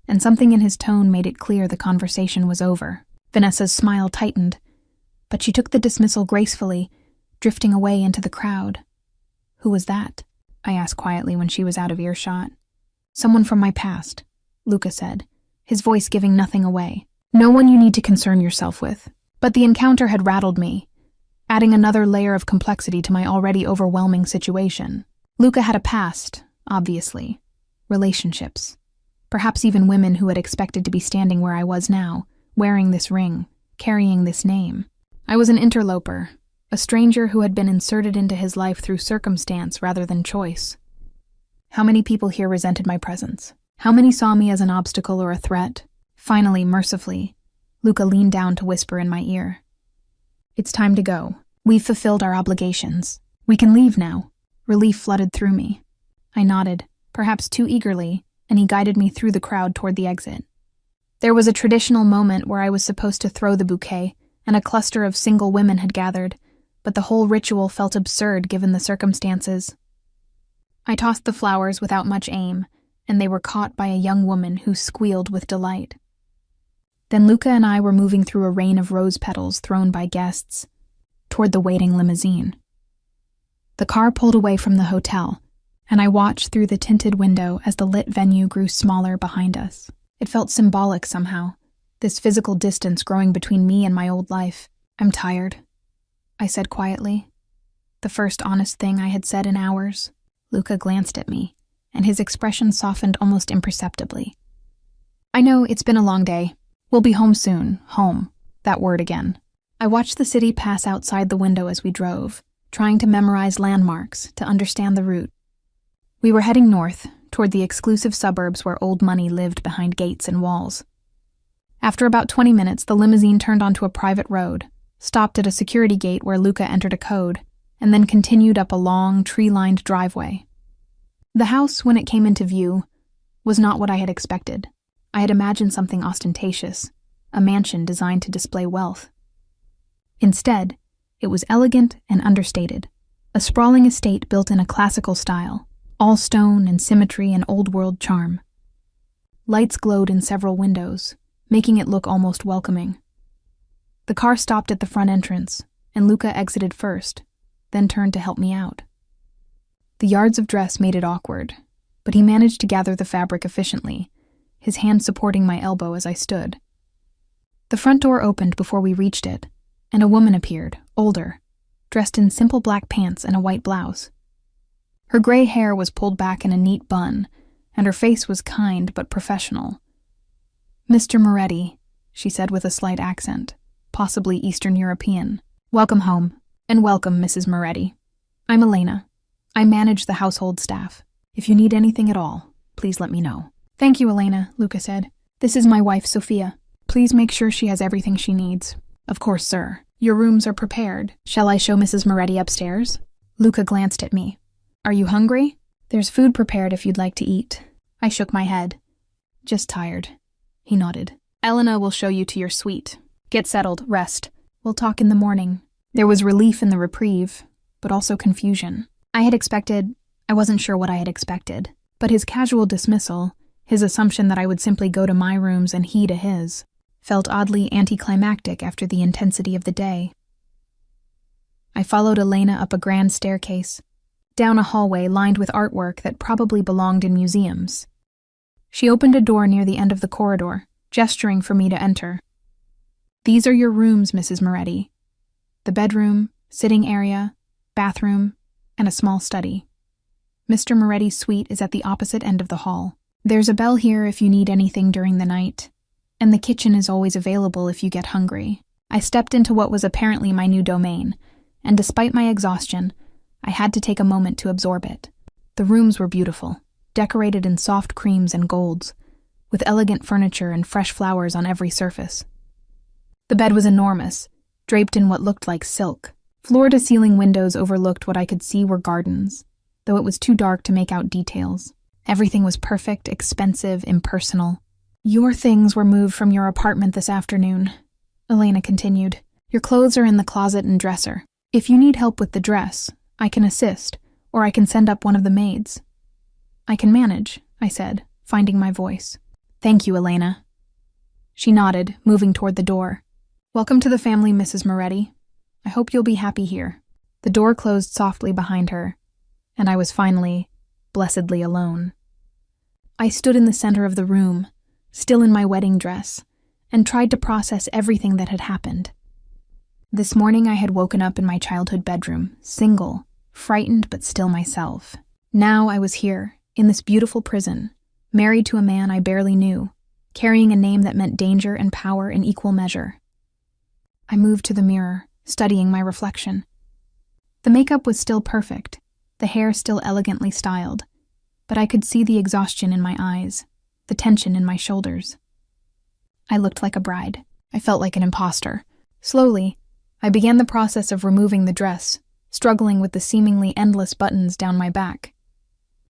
and something in his tone made it clear the conversation was over. Vanessa's smile tightened, but she took the dismissal gracefully, drifting away into the crowd. "Who was that?" I asked quietly when she was out of earshot. "Someone from my past," Luca said, his voice giving nothing away. "No one you need to concern yourself with." But the encounter had rattled me, adding another layer of complexity to my already overwhelming situation. Luca had a past, obviously. Relationships. Perhaps even women who had expected to be standing where I was now, wearing this ring, carrying this name. I was an interloper, a stranger who had been inserted into his life through circumstance rather than choice. How many people here resented my presence? How many saw me as an obstacle or a threat? Finally, mercifully, Luca leaned down to whisper in my ear. "It's time to go. We've fulfilled our obligations. We can leave now." Relief flooded through me. I nodded, perhaps too eagerly, and he guided me through the crowd toward the exit. There was a traditional moment where I was supposed to throw the bouquet, and a cluster of single women had gathered, but the whole ritual felt absurd given the circumstances. I tossed the flowers without much aim, and they were caught by a young woman who squealed with delight. Then Luca and I were moving through a rain of rose petals thrown by guests, toward the waiting limousine. The car pulled away from the hotel, and I watched through the tinted window as the lit venue grew smaller behind us. It felt symbolic somehow, this physical distance growing between me and my old life. "I'm tired," I said quietly, the first honest thing I had said in hours. Luca glanced at me, and his expression softened almost imperceptibly. "I know, it's been a long day. We'll be home soon. Home. That word again." I watched the city pass outside the window as we drove, trying to memorize landmarks, to understand the route. We were heading north, toward the exclusive suburbs where old money lived behind gates and walls. After about 20 minutes, the limousine turned onto a private road, stopped at a security gate where Luca entered a code, and then continued up a long, tree-lined driveway. The house, when it came into view, was not what I had expected. I had imagined something ostentatious, a mansion designed to display wealth. Instead, it was elegant and understated, a sprawling estate built in a classical style, all stone and symmetry and old-world charm. Lights glowed in several windows, making it look almost welcoming. The car stopped at the front entrance, and Luca exited first, then turned to help me out. The yards of dress made it awkward, but he managed to gather the fabric efficiently, his hand supporting my elbow as I stood. The front door opened before we reached it, and a woman appeared, older, dressed in simple black pants and a white blouse. Her gray hair was pulled back in a neat bun, and her face was kind but professional. "Mr. Moretti," she said with a slight accent, possibly Eastern European. "Welcome home, and welcome, Mrs. Moretti. I'm Elena. I manage the household staff. If you need anything at all, please let me know." "Thank you, Elena," Luca said. "This is my wife, Sophia. Please make sure she has everything she needs." "Of course, sir. Your rooms are prepared. Shall I show Mrs. Moretti upstairs?" Luca glanced at me. "Are you hungry? There's food prepared if you'd like to eat." I shook my head. "Just tired." He nodded. "Elena will show you to your suite. Get settled, rest. We'll talk in the morning." There was relief in the reprieve, but also confusion. I wasn't sure what I had expected, but his casual dismissal, his assumption that I would simply go to my rooms and he to his, felt oddly anticlimactic after the intensity of the day. I followed Elena up a grand staircase, down a hallway lined with artwork that probably belonged in museums. She opened a door near the end of the corridor, gesturing for me to enter. "These are your rooms, Mrs. Moretti. The bedroom, sitting area, bathroom, and a small study. Mr. Moretti's suite is at the opposite end of the hall. There's a bell here if you need anything during the night, and the kitchen is always available if you get hungry." I stepped into what was apparently my new domain, and despite my exhaustion, I had to take a moment to absorb it. The rooms were beautiful, decorated in soft creams and golds, with elegant furniture and fresh flowers on every surface. The bed was enormous, draped in what looked like silk. Floor-to-ceiling windows overlooked what I could see were gardens, though it was too dark to make out details. Everything was perfect, expensive, impersonal. "Your things were moved from your apartment this afternoon," Elena continued. "Your clothes are in the closet and dresser. If you need help with the dress, I can assist, or I can send up one of the maids." "I can manage," I said, finding my voice. "Thank you, Elena." She nodded, moving toward the door. "Welcome to the family, Mrs. Moretti. I hope you'll be happy here." The door closed softly behind her, and I was finally, blessedly alone. I stood in the center of the room, still in my wedding dress, and tried to process everything that had happened. This morning I had woken up in my childhood bedroom, single, frightened but still myself. Now I was here, in this beautiful prison, married to a man I barely knew, carrying a name that meant danger and power in equal measure. I moved to the mirror, studying my reflection. The makeup was still perfect, the hair still elegantly styled, but I could see the exhaustion in my eyes, the tension in my shoulders. I looked like a bride. I felt like an imposter. Slowly, I began the process of removing the dress, struggling with the seemingly endless buttons down my back.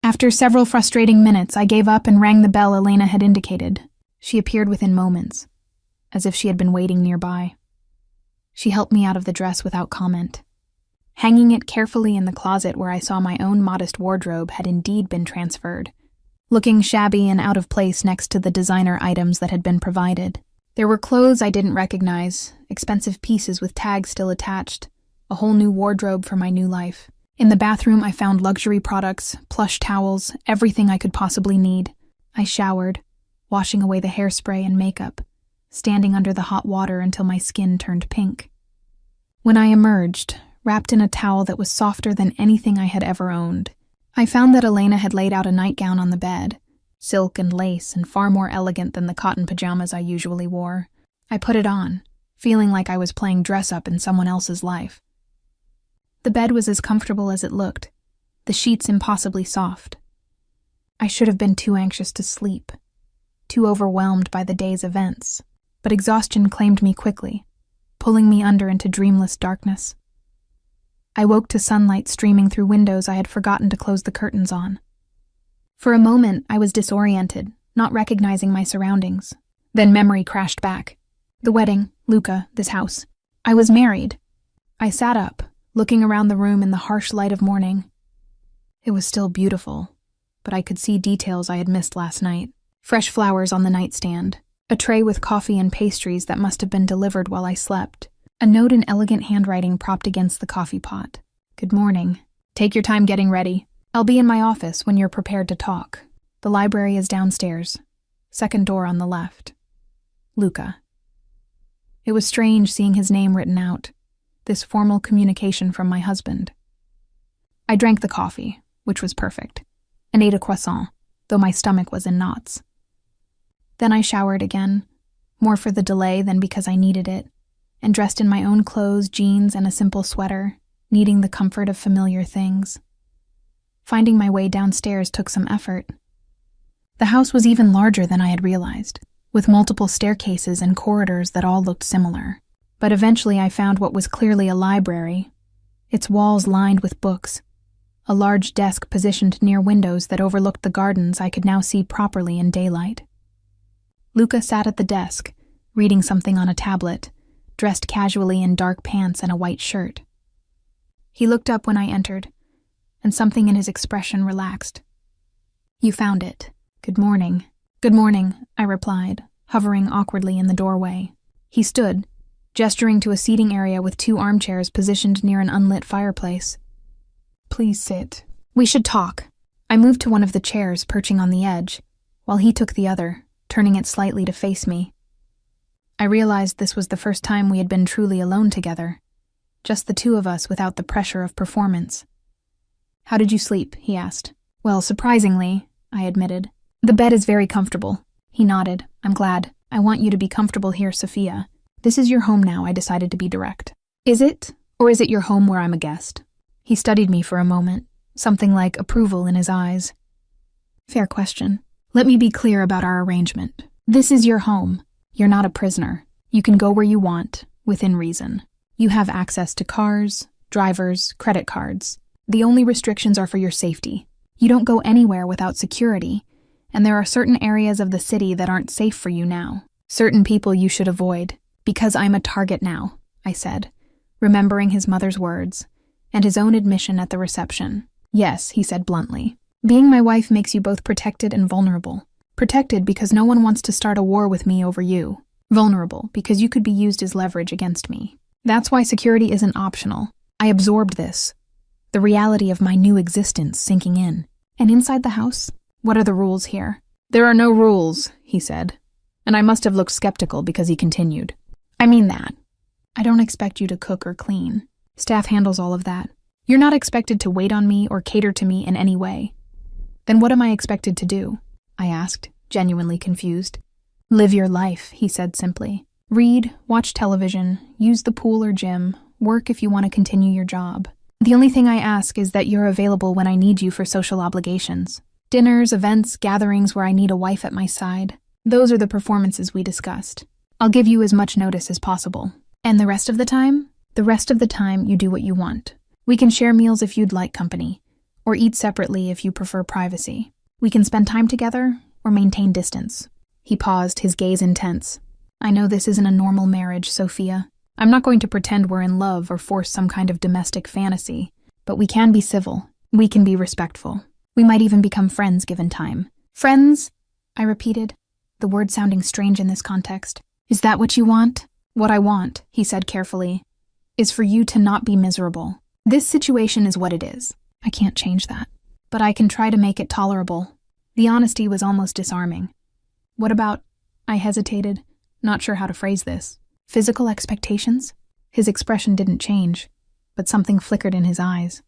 After several frustrating minutes, I gave up and rang the bell Elena had indicated. She appeared within moments, as if she had been waiting nearby. She helped me out of the dress without comment. Hanging it carefully in the closet where I saw my own modest wardrobe had indeed been transferred, looking shabby and out of place next to the designer items that had been provided. There were clothes I didn't recognize, expensive pieces with tags still attached, a whole new wardrobe for my new life. In the bathroom, I found luxury products, plush towels, everything I could possibly need. I showered, washing away the hairspray and makeup, standing under the hot water until my skin turned pink. When I emerged, wrapped in a towel that was softer than anything I had ever owned, I found that Elena had laid out a nightgown on the bed, silk and lace and far more elegant than the cotton pajamas I usually wore. I put it on, feeling like I was playing dress-up in someone else's life. The bed was as comfortable as it looked, the sheets impossibly soft. I should have been too anxious to sleep, too overwhelmed by the day's events, but exhaustion claimed me quickly, pulling me under into dreamless darkness. I woke to sunlight streaming through windows I had forgotten to close the curtains on. For a moment, I was disoriented, not recognizing my surroundings. Then memory crashed back. The wedding, Luca, this house. I was married. I sat up, looking around the room in the harsh light of morning. It was still beautiful, but I could see details I had missed last night. Fresh flowers on the nightstand, a tray with coffee and pastries that must have been delivered while I slept, a note in elegant handwriting propped against the coffee pot. "Good morning. Take your time getting ready. I'll be in my office when you're prepared to talk." The library is downstairs. Second door on the left. Luca. It was strange seeing his name written out, this formal communication from my husband. I drank the coffee, which was perfect, and ate a croissant, though my stomach was in knots. Then I showered again, more for the delay than because I needed it, and dressed in my own clothes, jeans, and a simple sweater, needing the comfort of familiar things. Finding my way downstairs took some effort. The house was even larger than I had realized, with multiple staircases and corridors that all looked similar. But eventually I found what was clearly a library, its walls lined with books. A large desk positioned near windows that overlooked the gardens I could now see properly in daylight. Luca sat at the desk, reading something on a tablet, dressed casually in dark pants and a white shirt. He looked up when I entered, and something in his expression relaxed. "You found it. Good morning." "Good morning," I replied, hovering awkwardly in the doorway. He stood, gesturing to a seating area with 2 armchairs positioned near an unlit fireplace. "Please sit. We should talk." I moved to one of the chairs perching on the edge, while he took the other, turning it slightly to face me. I realized this was the first time we had been truly alone together, just the 2 of us without the pressure of performance. "How did you sleep?" he asked. "Well, surprisingly," I admitted. "The bed is very comfortable." He nodded. "I'm glad. I want you to be comfortable here, Sophia. This is your home now," I decided to be direct. "Is it? Or is it your home where I'm a guest?" He studied me for a moment, something like approval in his eyes. "Fair question. Let me be clear about our arrangement. This is your home. You're not a prisoner. You can go where you want, within reason. You have access to cars, drivers, credit cards. The only restrictions are for your safety. You don't go anywhere without security, and there are certain areas of the city that aren't safe for you now. Certain people you should avoid, because I'm a target now," I said, remembering his mother's words, and his own admission at the reception. "Yes," he said bluntly. "Being my wife makes you both protected and vulnerable. Protected because no one wants to start a war with me over you. Vulnerable because you could be used as leverage against me. That's why security isn't optional. I absorbed this. The reality of my new existence sinking in. And inside the house? What are the rules here?" "There are no rules," he said, and I must have looked skeptical because he continued. "I mean that. I don't expect you to cook or clean. Staff handles all of that. You're not expected to wait on me or cater to me in any way. Then what am I expected to do?" I asked, genuinely confused. "Live your life," he said simply. "Read, watch television, use the pool or gym, work if you want to continue your job. The only thing I ask is that you're available when I need you for social obligations. Dinners, events, gatherings where I need a wife at my side. Those are the performances we discussed. I'll give you as much notice as possible. And the rest of the time? The rest of the time, you do what you want. We can share meals if you'd like company, or eat separately if you prefer privacy. We can spend time together, or maintain distance." He paused, his gaze intense. "I know this isn't a normal marriage, Sophia. I'm not going to pretend we're in love or force some kind of domestic fantasy, but we can be civil. We can be respectful. We might even become friends given time." "Friends?" I repeated, the word sounding strange in this context. "Is that what you want?" "What I want," he said carefully, "is for you to not be miserable. This situation is what it is. I can't change that, but I can try to make it tolerable." The honesty was almost disarming. "What about," I hesitated, not sure how to phrase this, "physical expectations?" His expression didn't change, but something flickered in his eyes.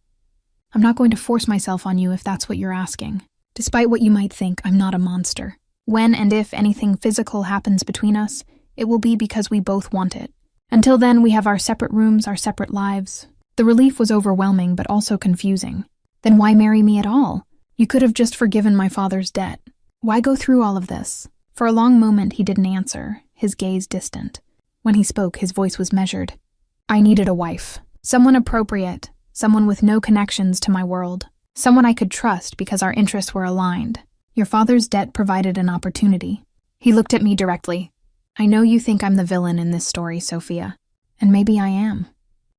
"I'm not going to force myself on you if that's what you're asking. Despite what you might think, I'm not a monster. When and if anything physical happens between us, it will be because we both want it. Until then, we have our separate rooms, our separate lives." The relief was overwhelming but also confusing. "Then why marry me at all? You could have just forgiven my father's debt. Why go through all of this?" For a long moment he didn't answer, his gaze distant. When he spoke, his voice was measured. "I needed a wife. Someone appropriate, someone with no connections to my world. Someone I could trust because our interests were aligned. Your father's debt provided an opportunity." He looked at me directly. "I know you think I'm the villain in this story, Sophia, and maybe I am.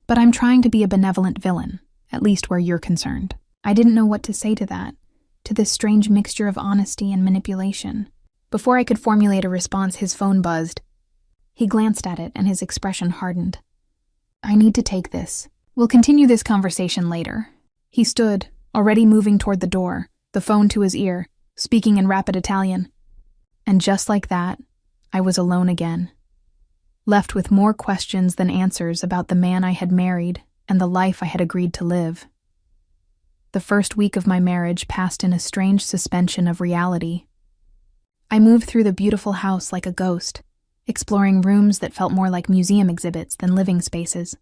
But I'm trying to be a benevolent villain, at least where you're concerned." I didn't know what to say to that, to this strange mixture of honesty and manipulation. Before I could formulate a response, his phone buzzed. He glanced at it and his expression hardened. "I need to take this. We'll continue this conversation later." He stood, already moving toward the door, the phone to his ear, speaking in rapid Italian. And just like that, I was alone again, left with more questions than answers about the man I had married and the life I had agreed to live. The first week of my marriage passed in a strange suspension of reality. I moved through the beautiful house like a ghost, exploring rooms that felt more like museum exhibits than living spaces.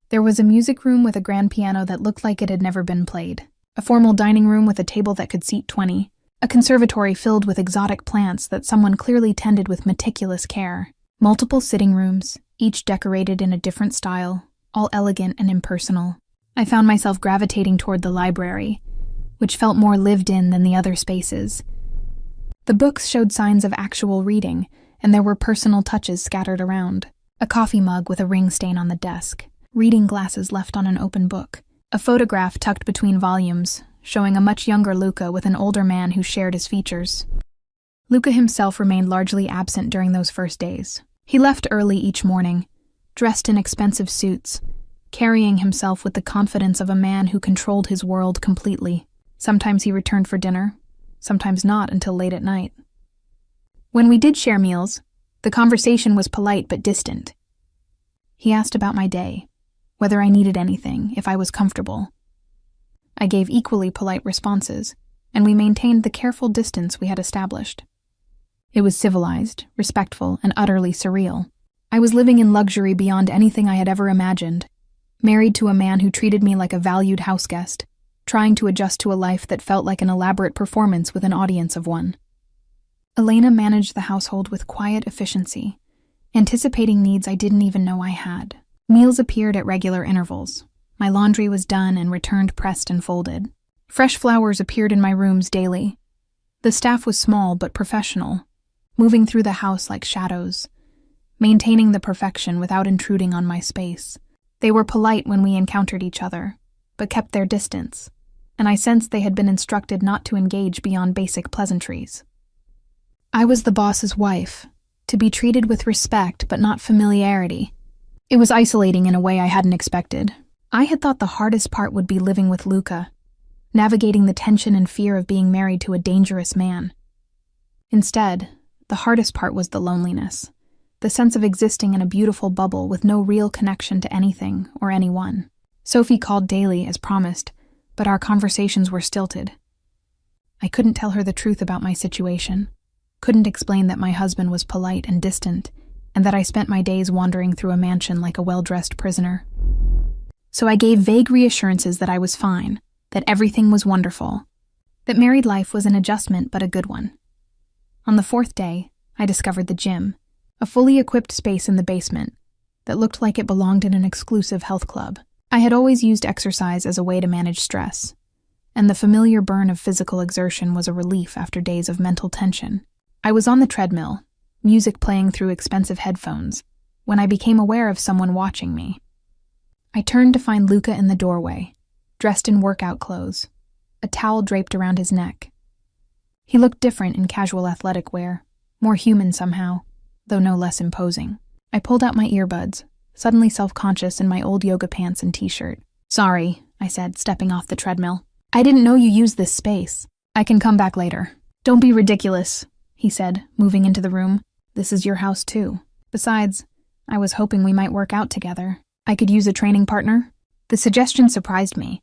There was a music room with a grand piano that looked like it had never been played, a formal dining room with a table that could seat 20, a conservatory filled with exotic plants that someone clearly tended with meticulous care, multiple sitting rooms, each decorated in a different style, all elegant and impersonal. I found myself gravitating toward the library, which felt more lived in than the other spaces. The books showed signs of actual reading, and there were personal touches scattered around. A coffee mug with a ring stain on the desk, reading glasses left on an open book, a photograph tucked between volumes, showing a much younger Luca with an older man who shared his features. Luca himself remained largely absent during those first days. He left early each morning, dressed in expensive suits, carrying himself with the confidence of a man who controlled his world completely. Sometimes he returned for dinner, sometimes not until late at night. When we did share meals, the conversation was polite but distant. He asked about my day, whether I needed anything, if I was comfortable. I gave equally polite responses, and we maintained the careful distance we had established. It was civilized, respectful, and utterly surreal. I was living in luxury beyond anything I had ever imagined, married to a man who treated me like a valued houseguest, trying to adjust to a life that felt like an elaborate performance with an audience of one. Elena managed the household with quiet efficiency, anticipating needs I didn't even know I had. Meals appeared at regular intervals. My laundry was done and returned pressed and folded. Fresh flowers appeared in my rooms daily. The staff was small but professional, moving through the house like shadows, maintaining the perfection without intruding on my space. They were polite when we encountered each other, but kept their distance, and I sensed they had been instructed not to engage beyond basic pleasantries. I was the boss's wife, to be treated with respect but not familiarity. It was isolating in a way I hadn't expected. I had thought the hardest part would be living with Luca, navigating the tension and fear of being married to a dangerous man. Instead, the hardest part was the loneliness, the sense of existing in a beautiful bubble with no real connection to anything or anyone. Sophie called daily as promised, but our conversations were stilted. I couldn't tell her the truth about my situation, couldn't explain that my husband was polite and distant, and that I spent my days wandering through a mansion like a well-dressed prisoner. So I gave vague reassurances that I was fine, that everything was wonderful, that married life was an adjustment but a good one. On the fourth day, I discovered the gym, a fully equipped space in the basement that looked like it belonged in an exclusive health club. I had always used exercise as a way to manage stress, and the familiar burn of physical exertion was a relief after days of mental tension. I was on the treadmill, music playing through expensive headphones, when I became aware of someone watching me. I turned to find Luca in the doorway, dressed in workout clothes, a towel draped around his neck. He looked different in casual athletic wear, more human somehow, though no less imposing. I pulled out my earbuds, suddenly self-conscious in my old yoga pants and t-shirt. "Sorry," I said, stepping off the treadmill. "I didn't know you used this space. I can come back later." "Don't be ridiculous," he said, moving into the room. "This is your house too. Besides, I was hoping we might work out together. I could use a training partner." The suggestion surprised me.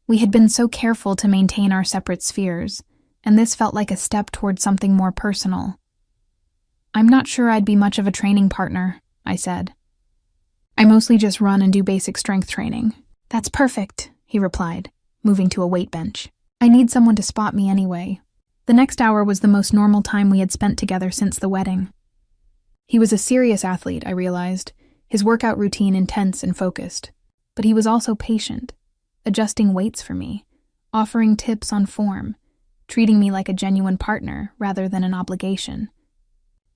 We had been so careful to maintain our separate spheres, and this felt like a step toward something more personal. "I'm not sure I'd be much of a training partner," I said. "I mostly just run and do basic strength training." "That's perfect," he replied, moving to a weight bench. "I need someone to spot me anyway." The next hour was the most normal time we had spent together since the wedding. He was a serious athlete, I realized, his workout routine intense and focused. But he was also patient, adjusting weights for me, offering tips on form, treating me like a genuine partner rather than an obligation.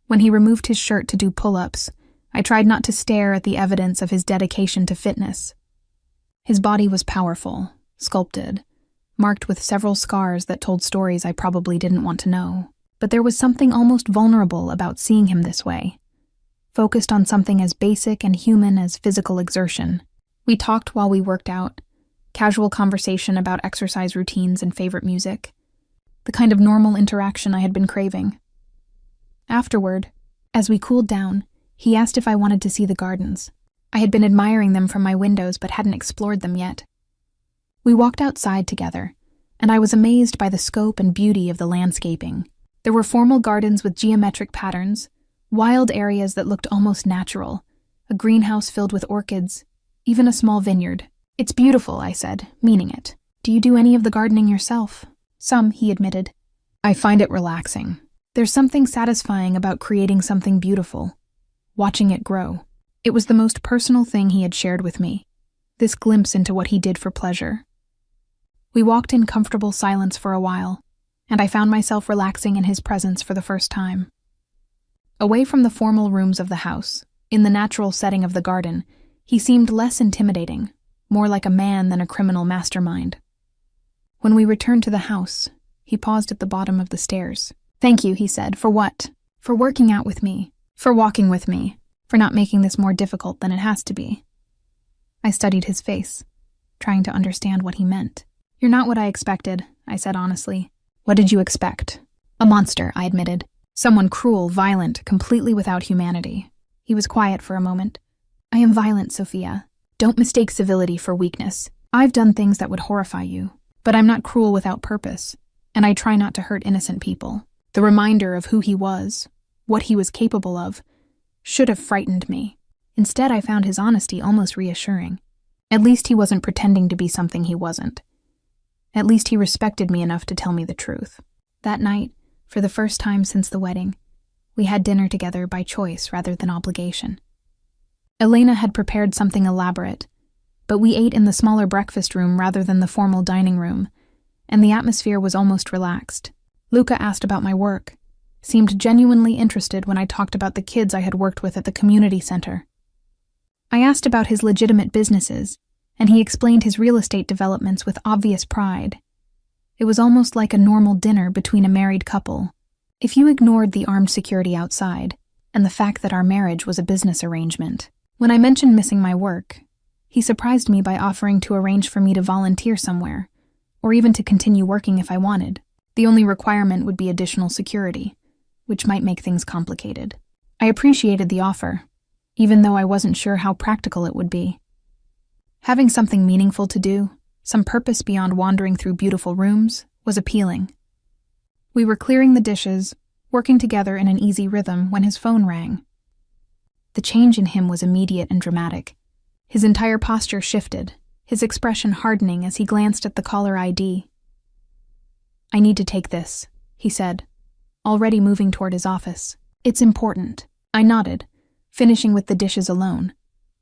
When he removed his shirt to do pull-ups, I tried not to stare at the evidence of his dedication to fitness. His body was powerful, sculpted, marked with several scars that told stories I probably didn't want to know. But there was something almost vulnerable about seeing him this way, focused on something as basic and human as physical exertion. We talked while we worked out, casual conversation about exercise routines and favorite music. the kind of normal interaction I had been craving. Afterward, as we cooled down, he asked if I wanted to see the gardens. I had been admiring them from my windows but hadn't explored them yet. We walked outside together, and I was amazed by the scope and beauty of the landscaping. There were formal gardens with geometric patterns, wild areas that looked almost natural, a greenhouse filled with orchids, even a small vineyard. "It's beautiful," I said, meaning it. "Do you do any of the gardening yourself?" "Some," he admitted. "I find it relaxing. There's something satisfying about creating something beautiful, watching it grow." It was the most personal thing he had shared with me, this glimpse into what he did for pleasure. We walked in comfortable silence for a while, and I found myself relaxing in his presence for the first time. Away from the formal rooms of the house, in the natural setting of the garden, he seemed less intimidating, more like a man than a criminal mastermind. When we returned to the house, he paused at the bottom of the stairs. "Thank you," he said. "For what?" "For working out with me, for walking with me, for not making this more difficult than it has to be." I studied his face, trying to understand what he meant. "You're not what I expected," I said honestly. "What did you expect?" "A monster," I admitted. "Someone cruel, violent, completely without humanity." He was quiet for a moment. "I am violent, Sophia. Don't mistake civility for weakness. I've done things that would horrify you, but I'm not cruel without purpose, and I try not to hurt innocent people." The reminder of who he was, what he was capable of, should have frightened me. Instead, I found his honesty almost reassuring. At least he wasn't pretending to be something he wasn't. At least he respected me enough to tell me the truth. That night, for the first time since the wedding, we had dinner together by choice rather than obligation. Elena had prepared something elaborate, but we ate in the smaller breakfast room rather than the formal dining room, and the atmosphere was almost relaxed. Luca asked about my work, seemed genuinely interested when I talked about the kids I had worked with at the community center. I asked about his legitimate businesses, and he explained his real estate developments with obvious pride. It was almost like a normal dinner between a married couple, if you ignored the armed security outside and the fact that our marriage was a business arrangement. When I mentioned missing my work, he surprised me by offering to arrange for me to volunteer somewhere, or even to continue working if I wanted. The only requirement would be additional security, which might make things complicated. I appreciated the offer, even though I wasn't sure how practical it would be. Having something meaningful to do, some purpose beyond wandering through beautiful rooms, was appealing. We were clearing the dishes, working together in an easy rhythm when his phone rang. The change in him was immediate and dramatic. His entire posture shifted, his expression hardening as he glanced at the caller ID. "I need to take this," he said, already moving toward his office. "It's important." I nodded, finishing with the dishes alone,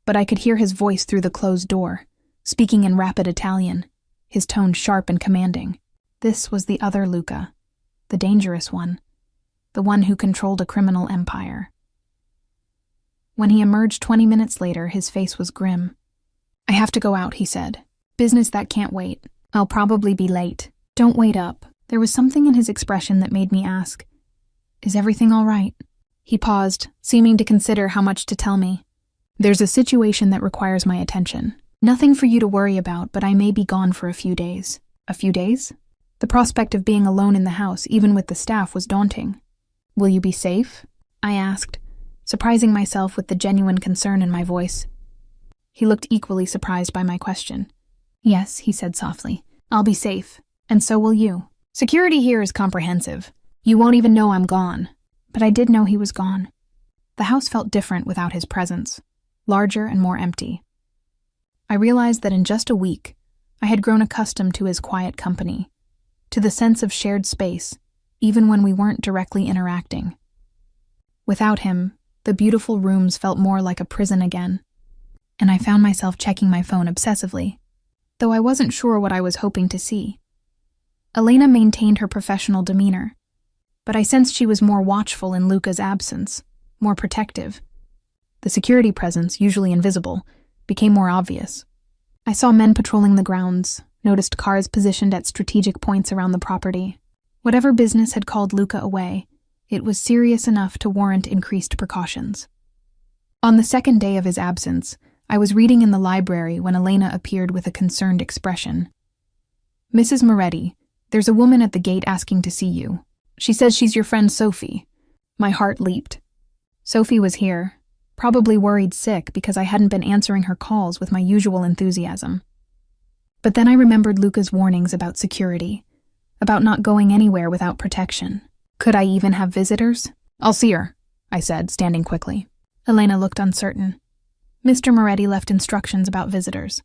but I could hear his voice through the closed door, speaking in rapid Italian, his tone sharp and commanding. This was the other Luca, the dangerous one, the one who controlled a criminal empire. When he emerged 20 minutes later, his face was grim. "I have to go out," he said. "Business that can't wait. I'll probably be late. Don't wait up." There was something in his expression that made me ask, "Is everything all right?" He paused, seeming to consider how much to tell me. "There's a situation that requires my attention. Nothing for you to worry about, but I may be gone for a few days." "A few days?" The prospect of being alone in the house, even with the staff, was daunting. "Will you be safe?" I asked, surprising myself with the genuine concern in my voice. He looked equally surprised by my question. "Yes," he said softly. "I'll be safe, and so will you. Security here is comprehensive. You won't even know I'm gone." But I did know he was gone. The house felt different without his presence, larger and more empty. I realized that in just a week, I had grown accustomed to his quiet company, to the sense of shared space, even when we weren't directly interacting. Without him, the beautiful rooms felt more like a prison again, and I found myself checking my phone obsessively, though I wasn't sure what I was hoping to see. Elena maintained her professional demeanor, but I sensed she was more watchful in Luca's absence, more protective. The security presence, usually invisible, became more obvious. I saw men patrolling the grounds, noticed cars positioned at strategic points around the property. Whatever business had called Luca away, it was serious enough to warrant increased precautions. On the second day of his absence, I was reading in the library when Elena appeared with a concerned expression. Mrs. Moretti, There's a woman at the gate asking to see you. She says she's your friend Sophie. My heart leaped. Sophie was here, probably worried sick because I hadn't been answering her calls with my usual enthusiasm. But then I remembered Luca's warnings about security, about not going anywhere without protection. Could I even have visitors? I'll see her, I said, standing quickly. Elena looked uncertain. Mr. Moretti left instructions about visitors.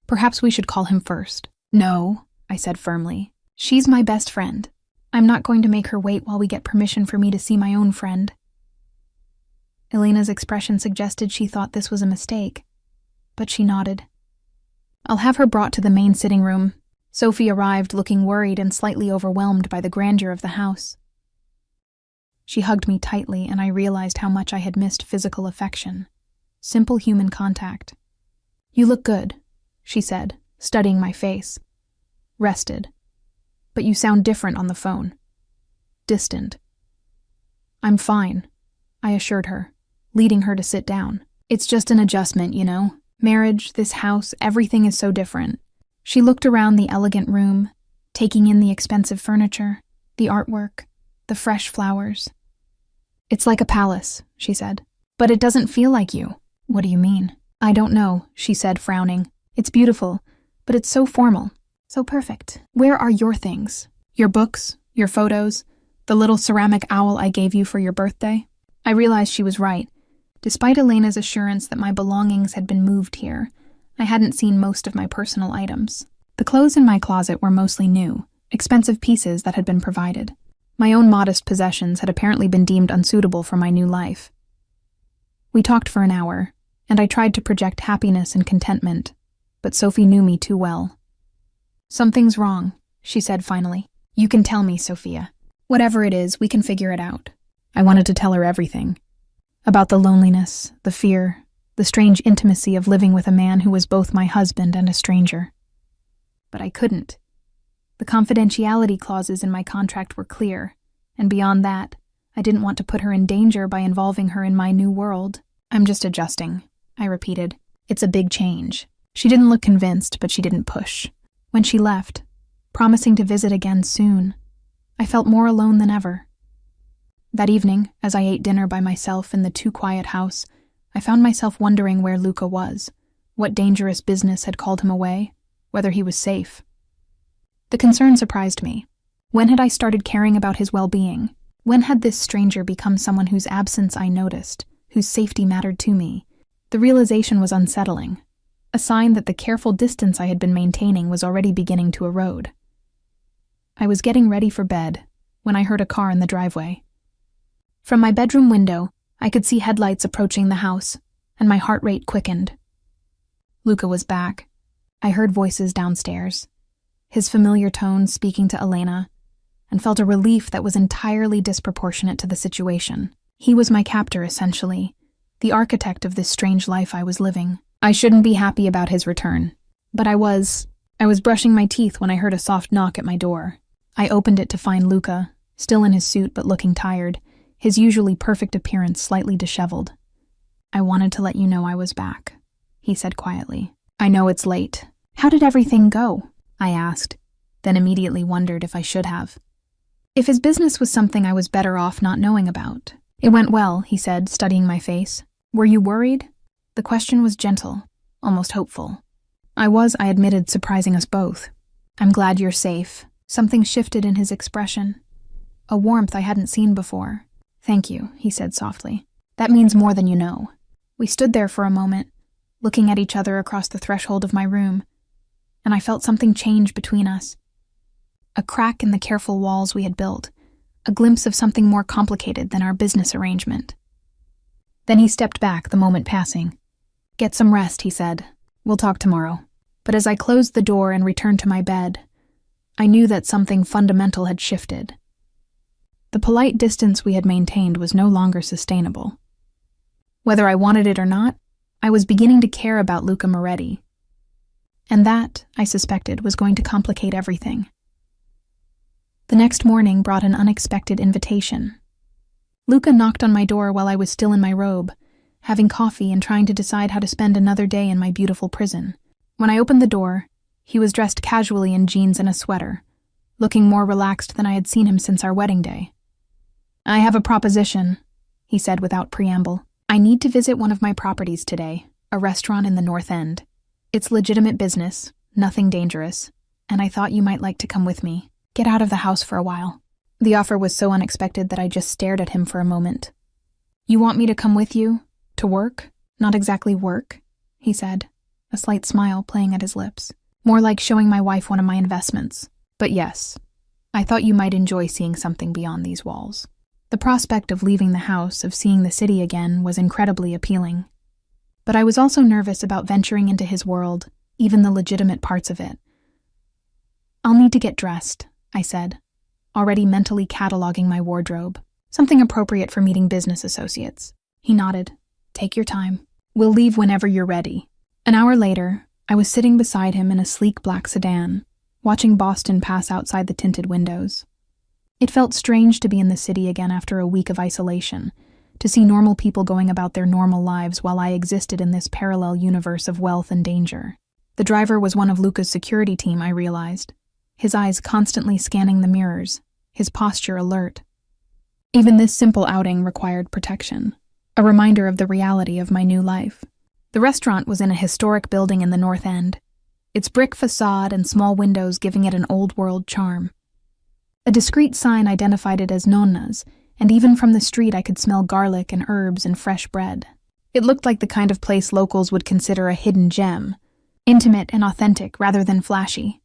Perhaps we should call him first. No, I said firmly. She's my best friend. I'm not going to make her wait while we get permission for me to see my own friend. Elena's expression suggested she thought this was a mistake, but she nodded. I'll have her brought to the main sitting room. Sophie arrived looking worried and slightly overwhelmed by the grandeur of the house. She hugged me tightly, and I realized how much I had missed physical affection. Simple human contact. You look good, she said, studying my face. Rested. But you sound different on the phone. Distant. I'm fine, I assured her, leading her to sit down. It's just an adjustment, you know. Marriage, this house, everything is so different. She looked around the elegant room, taking in the expensive furniture, the artwork, the fresh flowers. It's like a palace, she said. But it doesn't feel like you. What do you mean? I don't know, she said, frowning. It's beautiful, but it's so formal, so perfect. Where are your things? Your books, your photos, the little ceramic owl I gave you for your birthday? I realized she was right. Despite Elena's assurance that my belongings had been moved here, I hadn't seen most of my personal items. The clothes in my closet were mostly new, expensive pieces that had been provided. My own modest possessions had apparently been deemed unsuitable for my new life. We talked for an hour, and I tried to project happiness and contentment, but Sophie knew me too well. Something's wrong, she said finally. You can tell me, Sophia. Whatever it is, we can figure it out. I wanted to tell her everything. About the loneliness, the fear, the strange intimacy of living with a man who was both my husband and a stranger. But I couldn't. The confidentiality clauses in my contract were clear, and beyond that, I didn't want to put her in danger by involving her in my new world. I'm just adjusting, I repeated. It's a big change. She didn't look convinced, but she didn't push. When she left, promising to visit again soon, I felt more alone than ever. That evening, as I ate dinner by myself in the too-quiet house, I found myself wondering where Luca was, what dangerous business had called him away, whether he was safe. The concern surprised me. When had I started caring about his well-being? When had this stranger become someone whose absence I noticed, whose safety mattered to me? The realization was unsettling, a sign that the careful distance I had been maintaining was already beginning to erode. I was getting ready for bed when I heard a car in the driveway. From my bedroom window, I could see headlights approaching the house, and my heart rate quickened. Luca was back. I heard voices downstairs, his familiar tones speaking to Elena, and felt a relief that was entirely disproportionate to the situation. He was my captor, essentially, the architect of this strange life I was living. I shouldn't be happy about his return, but I was brushing my teeth when I heard a soft knock at my door. I opened it to find Luca, still in his suit but looking tired, his usually perfect appearance slightly disheveled. I wanted to let you know I was back, he said quietly. I know it's late. How did everything go? I asked, then immediately wondered if I should have. If his business was something I was better off not knowing about. It went well, he said, studying my face. Were you worried? The question was gentle, almost hopeful. I admitted, surprising us both. I'm glad you're safe. Something shifted in his expression. A warmth I hadn't seen before. Thank you, he said softly. That means more than you know. We stood there for a moment, looking at each other across the threshold of my room, and I felt something change between us. A crack in the careful walls we had built, a glimpse of something more complicated than our business arrangement. Then he stepped back, the moment passing. Get some rest, he said. We'll talk tomorrow. But as I closed the door and returned to my bed, I knew that something fundamental had shifted. The polite distance we had maintained was no longer sustainable. Whether I wanted it or not, I was beginning to care about Luca Moretti. And that, I suspected, was going to complicate everything. The next morning brought an unexpected invitation. Luca knocked on my door while I was still in my robe, having coffee and trying to decide how to spend another day in my beautiful prison. When I opened the door, he was dressed casually in jeans and a sweater, looking more relaxed than I had seen him since our wedding day. "I have a proposition," he said without preamble. "I need to visit one of my properties today, a restaurant in the North End. It's legitimate business, nothing dangerous, and I thought you might like to come with me. Get out of the house for a while." The offer was so unexpected that I just stared at him for a moment. "You want me to come with you? To work?" "Not exactly work," he said, a slight smile playing at his lips. "More like showing my wife one of my investments. But yes, I thought you might enjoy seeing something beyond these walls." The prospect of leaving the house, of seeing the city again, was incredibly appealing. But I was also nervous about venturing into his world, even the legitimate parts of it. "I'll need to get dressed," I said, already mentally cataloging my wardrobe. "Something appropriate for meeting business associates." He nodded. "Take your time. We'll leave whenever you're ready." An hour later, I was sitting beside him in a sleek black sedan, watching Boston pass outside the tinted windows. It felt strange to be in the city again after a week of isolation, to see normal people going about their normal lives while I existed in this parallel universe of wealth and danger. The driver was one of Luca's security team, I realized, his eyes constantly scanning the mirrors, his posture alert. Even this simple outing required protection, a reminder of the reality of my new life. The restaurant was in a historic building in the North End, its brick facade and small windows giving it an old-world charm. A discreet sign identified it as Nonna's, and even from the street I could smell garlic and herbs and fresh bread. It looked like the kind of place locals would consider a hidden gem, intimate and authentic rather than flashy.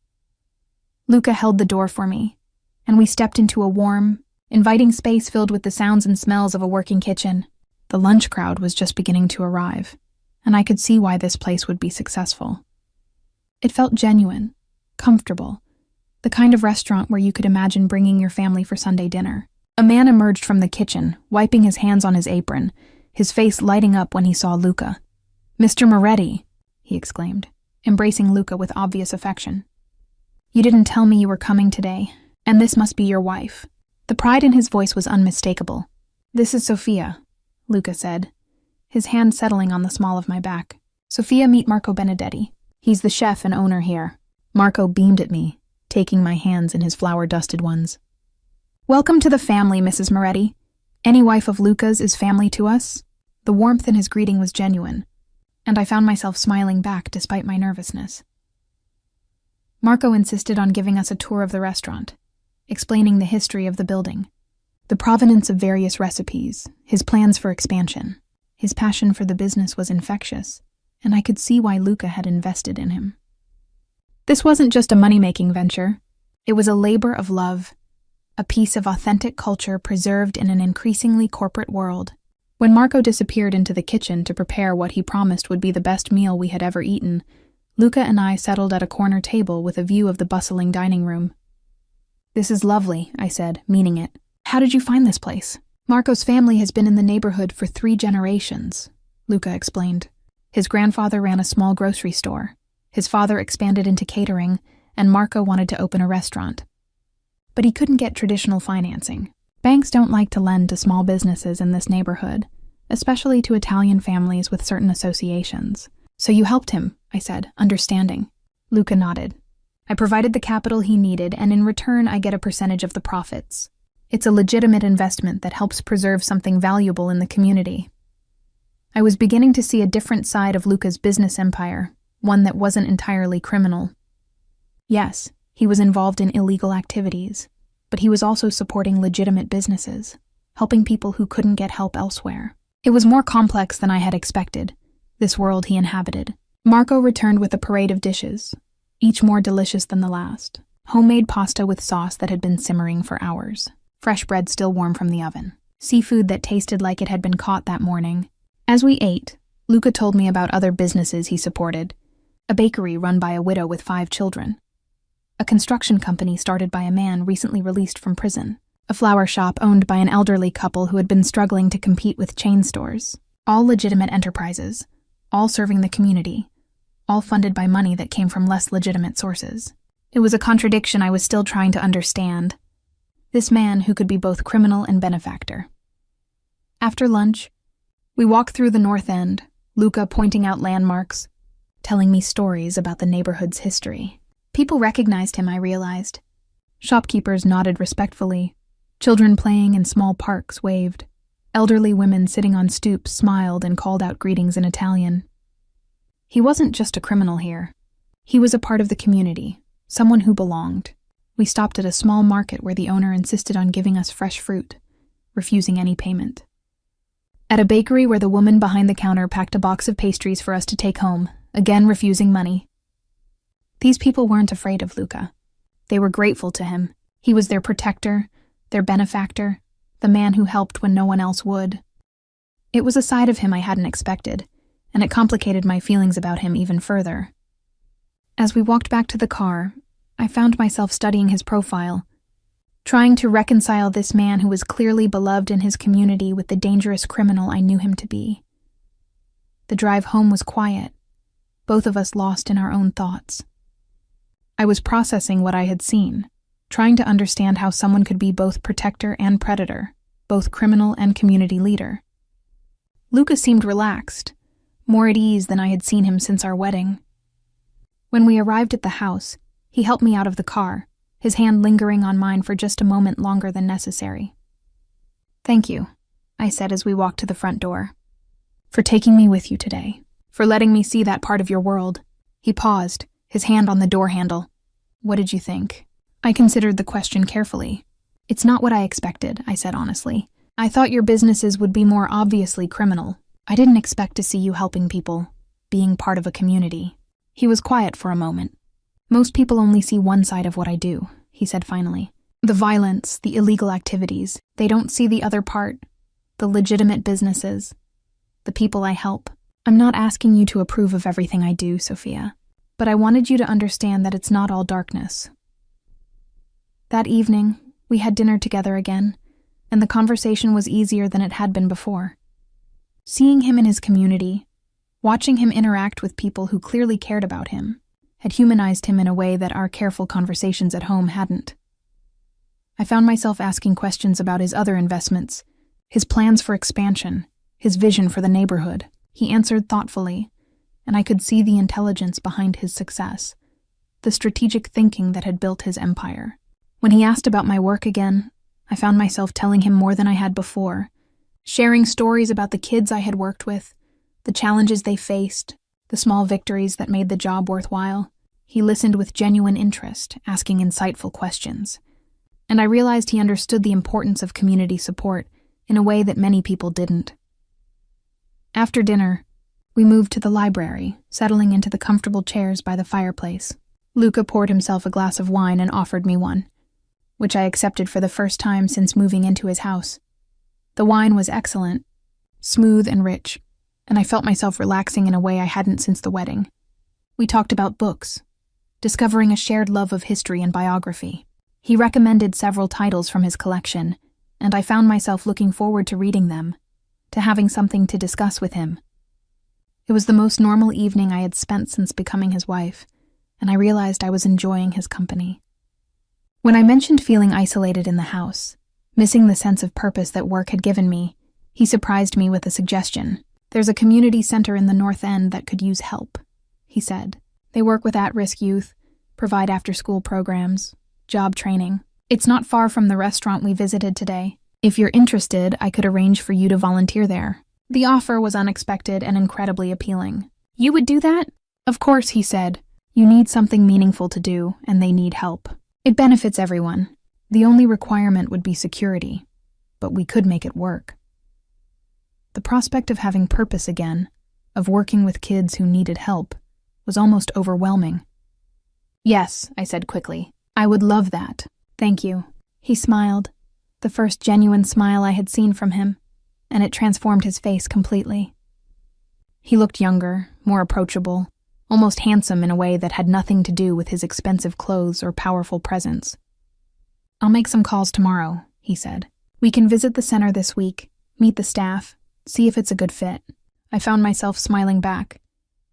Luca held the door for me, and we stepped into a warm, inviting space filled with the sounds and smells of a working kitchen. The lunch crowd was just beginning to arrive, and I could see why this place would be successful. It felt genuine, comfortable, the kind of restaurant where you could imagine bringing your family for Sunday dinner. A man emerged from the kitchen, wiping his hands on his apron, his face lighting up when he saw Luca. "Mr. Moretti," he exclaimed, embracing Luca with obvious affection. "You didn't tell me you were coming today, and this must be your wife." The pride in his voice was unmistakable. "This is Sofia," Luca said, his hand settling on the small of my back. "Sofia, meet Marco Benedetti. He's the chef and owner here." Marco beamed at me, taking my hands in his flour-dusted ones. "Welcome to the family, Mrs. Moretti. Any wife of Luca's is family to us." The warmth in his greeting was genuine, and I found myself smiling back despite my nervousness. Marco insisted on giving us a tour of the restaurant, explaining the history of the building, the provenance of various recipes, his plans for expansion. His passion for the business was infectious, and I could see why Luca had invested in him. This wasn't just a money-making venture. It was a labor of love, a piece of authentic culture preserved in an increasingly corporate world. When Marco disappeared into the kitchen to prepare what he promised would be the best meal we had ever eaten, Luca and I settled at a corner table with a view of the bustling dining room. "This is lovely," I said, meaning it. "How did you find this place?" "Marco's family has been in the neighborhood for 3 generations, Luca explained. His grandfather ran a small grocery store. His father expanded into catering, and Marco wanted to open a restaurant. But he couldn't get traditional financing. Banks don't like to lend to small businesses in this neighborhood, especially to Italian families with certain associations. So you helped him," I said, understanding. Luca nodded. "I provided the capital he needed, and in return I get a percentage of the profits. It's a legitimate investment that helps preserve something valuable in the community." I was beginning to see a different side of Luca's business empire, one that wasn't entirely criminal. Yes, he was involved in illegal activities, but he was also supporting legitimate businesses, helping people who couldn't get help elsewhere. It was more complex than I had expected, this world he inhabited. Marco returned with a parade of dishes, each more delicious than the last. Homemade pasta with sauce that had been simmering for hours. Fresh bread still warm from the oven. Seafood that tasted like it had been caught that morning. As we ate, Luca told me about other businesses he supported. A bakery run by a widow with 5 children. A construction company started by a man recently released from prison. A flower shop owned by an elderly couple who had been struggling to compete with chain stores. All legitimate enterprises, all serving the community, all funded by money that came from less legitimate sources. It was a contradiction I was still trying to understand. This man who could be both criminal and benefactor. After lunch, we walked through the North End, Luca pointing out landmarks, telling me stories about the neighborhood's history. People recognized him, I realized. Shopkeepers nodded respectfully. Children playing in small parks waved. Elderly women sitting on stoops smiled and called out greetings in Italian. He wasn't just a criminal here. He was a part of the community, someone who belonged. We stopped at a small market where the owner insisted on giving us fresh fruit, refusing any payment. At a bakery where the woman behind the counter packed a box of pastries for us to take home, again refusing money. These people weren't afraid of Luca. They were grateful to him. He was their protector, their benefactor, the man who helped when no one else would. It was a side of him I hadn't expected, and it complicated my feelings about him even further. As we walked back to the car, I found myself studying his profile, trying to reconcile this man who was clearly beloved in his community with the dangerous criminal I knew him to be. The drive home was quiet, both of us lost in our own thoughts. I was processing what I had seen, trying to understand how someone could be both protector and predator, both criminal and community leader. Luca seemed relaxed, more at ease than I had seen him since our wedding. When we arrived at the house, he helped me out of the car, his hand lingering on mine for just a moment longer than necessary. "Thank you," I said as we walked to the front door, "for taking me with you today, for letting me see that part of your world." He paused, his hand on the door handle. "What did you think?" I considered the question carefully. "It's not what I expected," I said honestly. "I thought your businesses would be more obviously criminal. I didn't expect to see you helping people, being part of a community." He was quiet for a moment. "Most people only see one side of what I do," he said finally. "The violence, the illegal activities. They don't see the other part, the legitimate businesses, the people I help. I'm not asking you to approve of everything I do, Sophia, but I wanted you to understand that it's not all darkness." That evening, we had dinner together again, and the conversation was easier than it had been before. Seeing him in his community, watching him interact with people who clearly cared about him, had humanized him in a way that our careful conversations at home hadn't. I found myself asking questions about his other investments, his plans for expansion, his vision for the neighborhood. He answered thoughtfully, and I could see the intelligence behind his success, the strategic thinking that had built his empire. When he asked about my work again, I found myself telling him more than I had before, sharing stories about the kids I had worked with, the challenges they faced, the small victories that made the job worthwhile. He listened with genuine interest, asking insightful questions. And I realized he understood the importance of community support in a way that many people didn't. After dinner, we moved to the library, settling into the comfortable chairs by the fireplace. Luca poured himself a glass of wine and offered me one, which I accepted for the first time since moving into his house. The wine was excellent, smooth and rich, and I felt myself relaxing in a way I hadn't since the wedding. We talked about books, discovering a shared love of history and biography. He recommended several titles from his collection, and I found myself looking forward to reading them, to having something to discuss with him. It was the most normal evening I had spent since becoming his wife, and I realized I was enjoying his company. When I mentioned feeling isolated in the house, missing the sense of purpose that work had given me, he surprised me with a suggestion. "There's a community center in the North End that could use help," he said. "They work with at-risk youth, provide after-school programs, job training. It's not far from the restaurant we visited today. If you're interested, I could arrange for you to volunteer there." The offer was unexpected and incredibly appealing. "You would do that?" "Of course," he said. "You need something meaningful to do, and they need help. It benefits everyone. The only requirement would be security, but we could make it work." The prospect of having purpose again, of working with kids who needed help, was almost overwhelming. "Yes," I said quickly. "I would love that. Thank you." He smiled, the first genuine smile I had seen from him, and it transformed his face completely. He looked younger, more approachable, almost handsome in a way that had nothing to do with his expensive clothes or powerful presence. "I'll make some calls tomorrow," he said. "We can visit the center this week, meet the staff, see if it's a good fit." I found myself smiling back,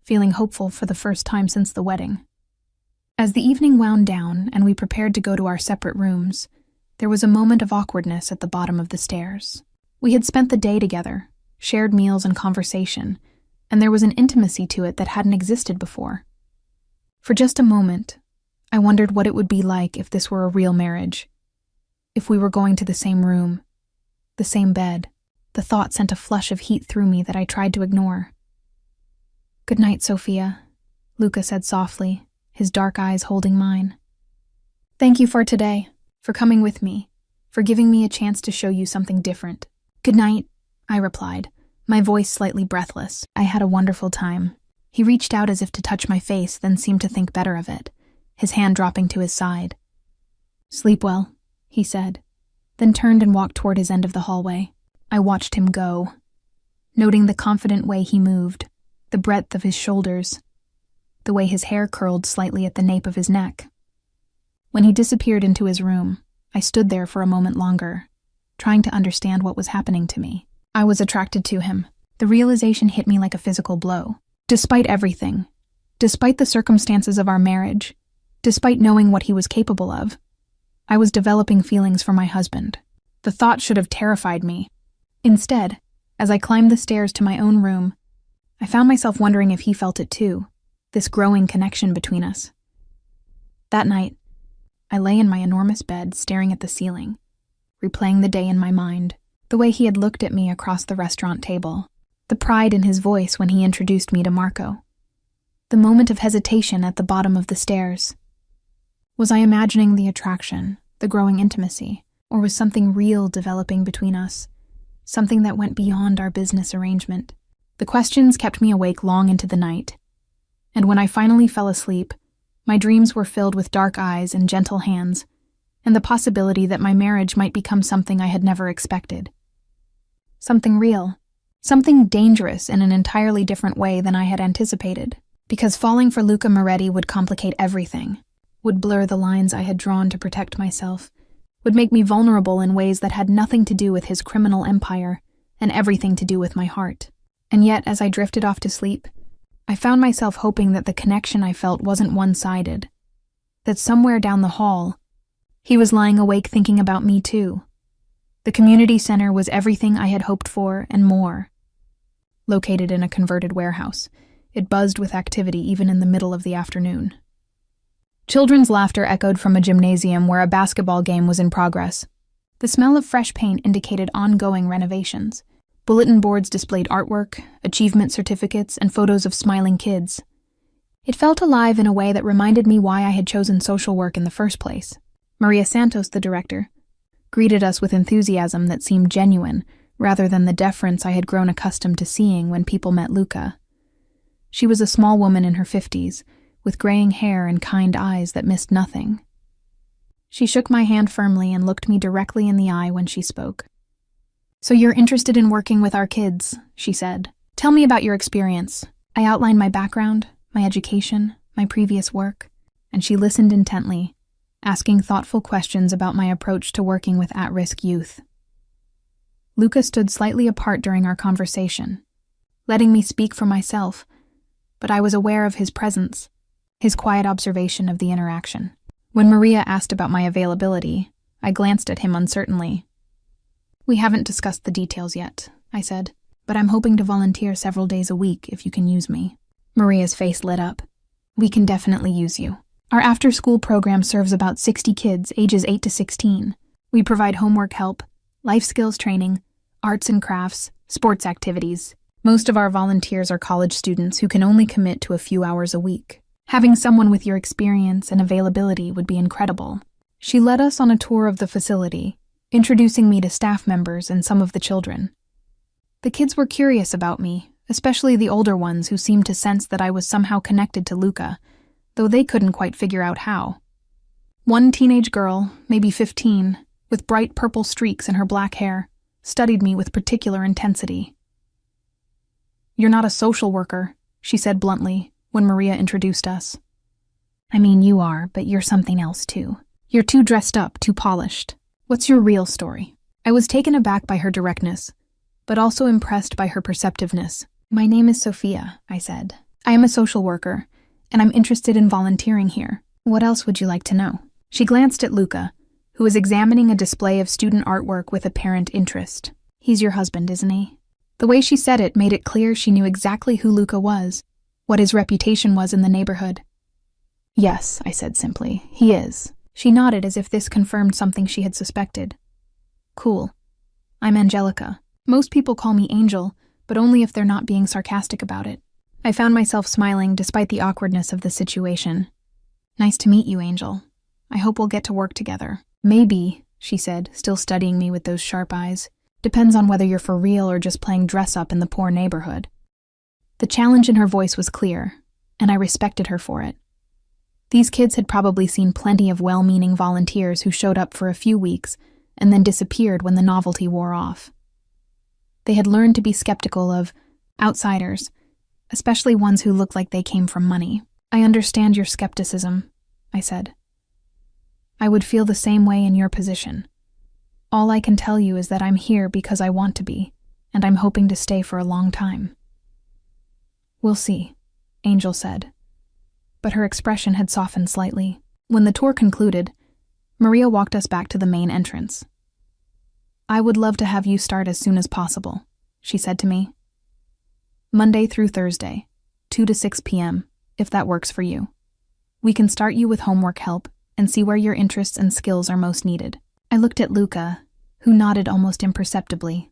feeling hopeful for the first time since the wedding. As the evening wound down and we prepared to go to our separate rooms, there was a moment of awkwardness at the bottom of the stairs. We had spent the day together, shared meals and conversation, and there was an intimacy to it that hadn't existed before. For just a moment, I wondered what it would be like if this were a real marriage. If we were going to the same room, the same bed. The thought sent a flush of heat through me that I tried to ignore. "Good night, Sophia," Luca said softly, his dark eyes holding mine. "Thank you for today, for coming with me, for giving me a chance to show you something different." "Good night," I replied, my voice slightly breathless. I had a wonderful time. He reached out as if to touch my face, then seemed to think better of it, his hand dropping to his side. "Sleep well," he said, then turned and walked toward his end of the hallway. I watched him go, noting the confident way he moved, the breadth of his shoulders, the way his hair curled slightly at the nape of his neck. When he disappeared into his room, I stood there for a moment longer, trying to understand what was happening to me. I was attracted to him. The realization hit me like a physical blow. Despite everything, despite the circumstances of our marriage, despite knowing what he was capable of, I was developing feelings for my husband. The thought should have terrified me. Instead, as I climbed the stairs to my own room, I found myself wondering if he felt it too, this growing connection between us. That night, I lay in my enormous bed staring at the ceiling, replaying the day in my mind, the way he had looked at me across the restaurant table, the pride in his voice when he introduced me to Marco, the moment of hesitation at the bottom of the stairs. Was I imagining the attraction, the growing intimacy, or was something real developing between us, something that went beyond our business arrangement? The questions kept me awake long into the night, and when I finally fell asleep, my dreams were filled with dark eyes and gentle hands, and the possibility that my marriage might become something I had never expected. Something real, something dangerous in an entirely different way than I had anticipated, because falling for Luca Moretti would complicate everything, would blur the lines I had drawn to protect myself, would make me vulnerable in ways that had nothing to do with his criminal empire and everything to do with my heart. And yet, as I drifted off to sleep, I found myself hoping that the connection I felt wasn't one-sided, that somewhere down the hall, he was lying awake thinking about me too. The community center was everything I had hoped for and more. Located in a converted warehouse, it buzzed with activity even in the middle of the afternoon. Children's laughter echoed from a gymnasium where a basketball game was in progress. The smell of fresh paint indicated ongoing renovations. Bulletin boards displayed artwork, achievement certificates, and photos of smiling kids. It felt alive in a way that reminded me why I had chosen social work in the first place. Maria Santos, the director, greeted us with enthusiasm that seemed genuine, rather than the deference I had grown accustomed to seeing when people met Luca. She was a small woman in her 50s, with graying hair and kind eyes that missed nothing. She shook my hand firmly and looked me directly in the eye when she spoke. "So you're interested in working with our kids," she said. "Tell me about your experience." I outlined my background, my education, my previous work, and she listened intently, asking thoughtful questions about my approach to working with at-risk youth. Luca stood slightly apart during our conversation, letting me speak for myself, but I was aware of his presence, his quiet observation of the interaction. When Maria asked about my availability, I glanced at him uncertainly. "We haven't discussed the details yet," I said, "but I'm hoping to volunteer several days a week if you can use me." Maria's face lit up. "We can definitely use you. Our after-school program serves about 60 kids ages 8 to 16. We provide homework help, life skills training, arts and crafts, sports activities. Most of our volunteers are college students who can only commit to a few hours a week. Having someone with your experience and availability would be incredible." She led us on a tour of the facility, introducing me to staff members and some of the children. The kids were curious about me, especially the older ones who seemed to sense that I was somehow connected to Luca, though they couldn't quite figure out how. One teenage girl, maybe 15, with bright purple streaks in her black hair, studied me with particular intensity. "You're not a social worker," she said bluntly when Maria introduced us. "I mean, you are, but you're something else too. You're too dressed up, too polished. What's your real story?" I was taken aback by her directness, but also impressed by her perceptiveness. "My name is Sophia," I said. "I am a social worker, and I'm interested in volunteering here. What else would you like to know?" She glanced at Luca, who was examining a display of student artwork with apparent interest. "He's your husband, isn't he?" The way she said it made it clear she knew exactly who Luca was, what his reputation was in the neighborhood. Yes, I said simply. He is. She nodded as if this confirmed something she had suspected. Cool. I'm Angelica. Most people call me Angel, but only if they're not being sarcastic about it. I found myself smiling despite the awkwardness of the situation. Nice to meet you, Angel. I hope we'll get to work together. Maybe, she said, still studying me with those sharp eyes. Depends on whether you're for real or just playing dress-up in the poor neighborhood. The challenge in her voice was clear, and I respected her for it. These kids had probably seen plenty of well-meaning volunteers who showed up for a few weeks and then disappeared when the novelty wore off. They had learned to be skeptical of outsiders, especially ones who looked like they came from money. I understand your skepticism, I said. I would feel the same way in your position. All I can tell you is that I'm here because I want to be, and I'm hoping to stay for a long time. We'll see, Angel said. But her expression had softened slightly. When the tour concluded, Maria walked us back to the main entrance. I would love to have you start as soon as possible, she said to me. Monday through Thursday, 2 to 6 p.m., if that works for you. We can start you with homework help and see where your interests and skills are most needed. I looked at Luca, who nodded almost imperceptibly.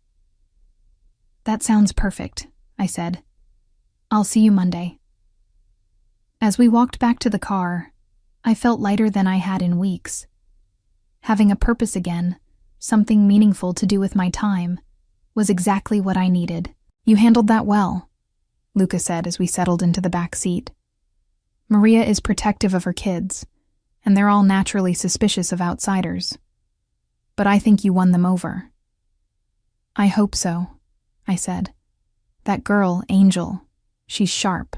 That sounds perfect, I said. I'll see you Monday. As we walked back to the car, I felt lighter than I had in weeks. Having a purpose again, something meaningful to do with my time, was exactly what I needed. You handled that well, Luca said as we settled into the back seat. Maria is protective of her kids, and they're all naturally suspicious of outsiders. But I think you won them over. I hope so, I said. That girl, Angel, she's sharp.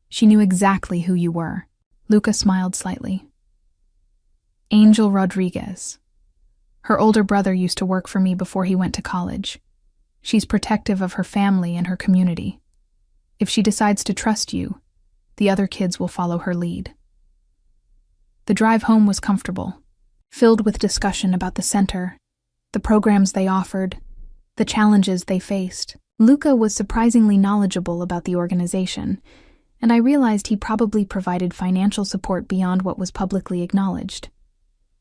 She knew exactly who you were. Luca smiled slightly. Angel Rodriguez. Her older brother used to work for me before he went to college. She's protective of her family and her community. If she decides to trust you, the other kids will follow her lead. The drive home was comfortable, filled with discussion about the center, the programs they offered, the challenges they faced. Luca was surprisingly knowledgeable about the organization, and I realized he probably provided financial support beyond what was publicly acknowledged.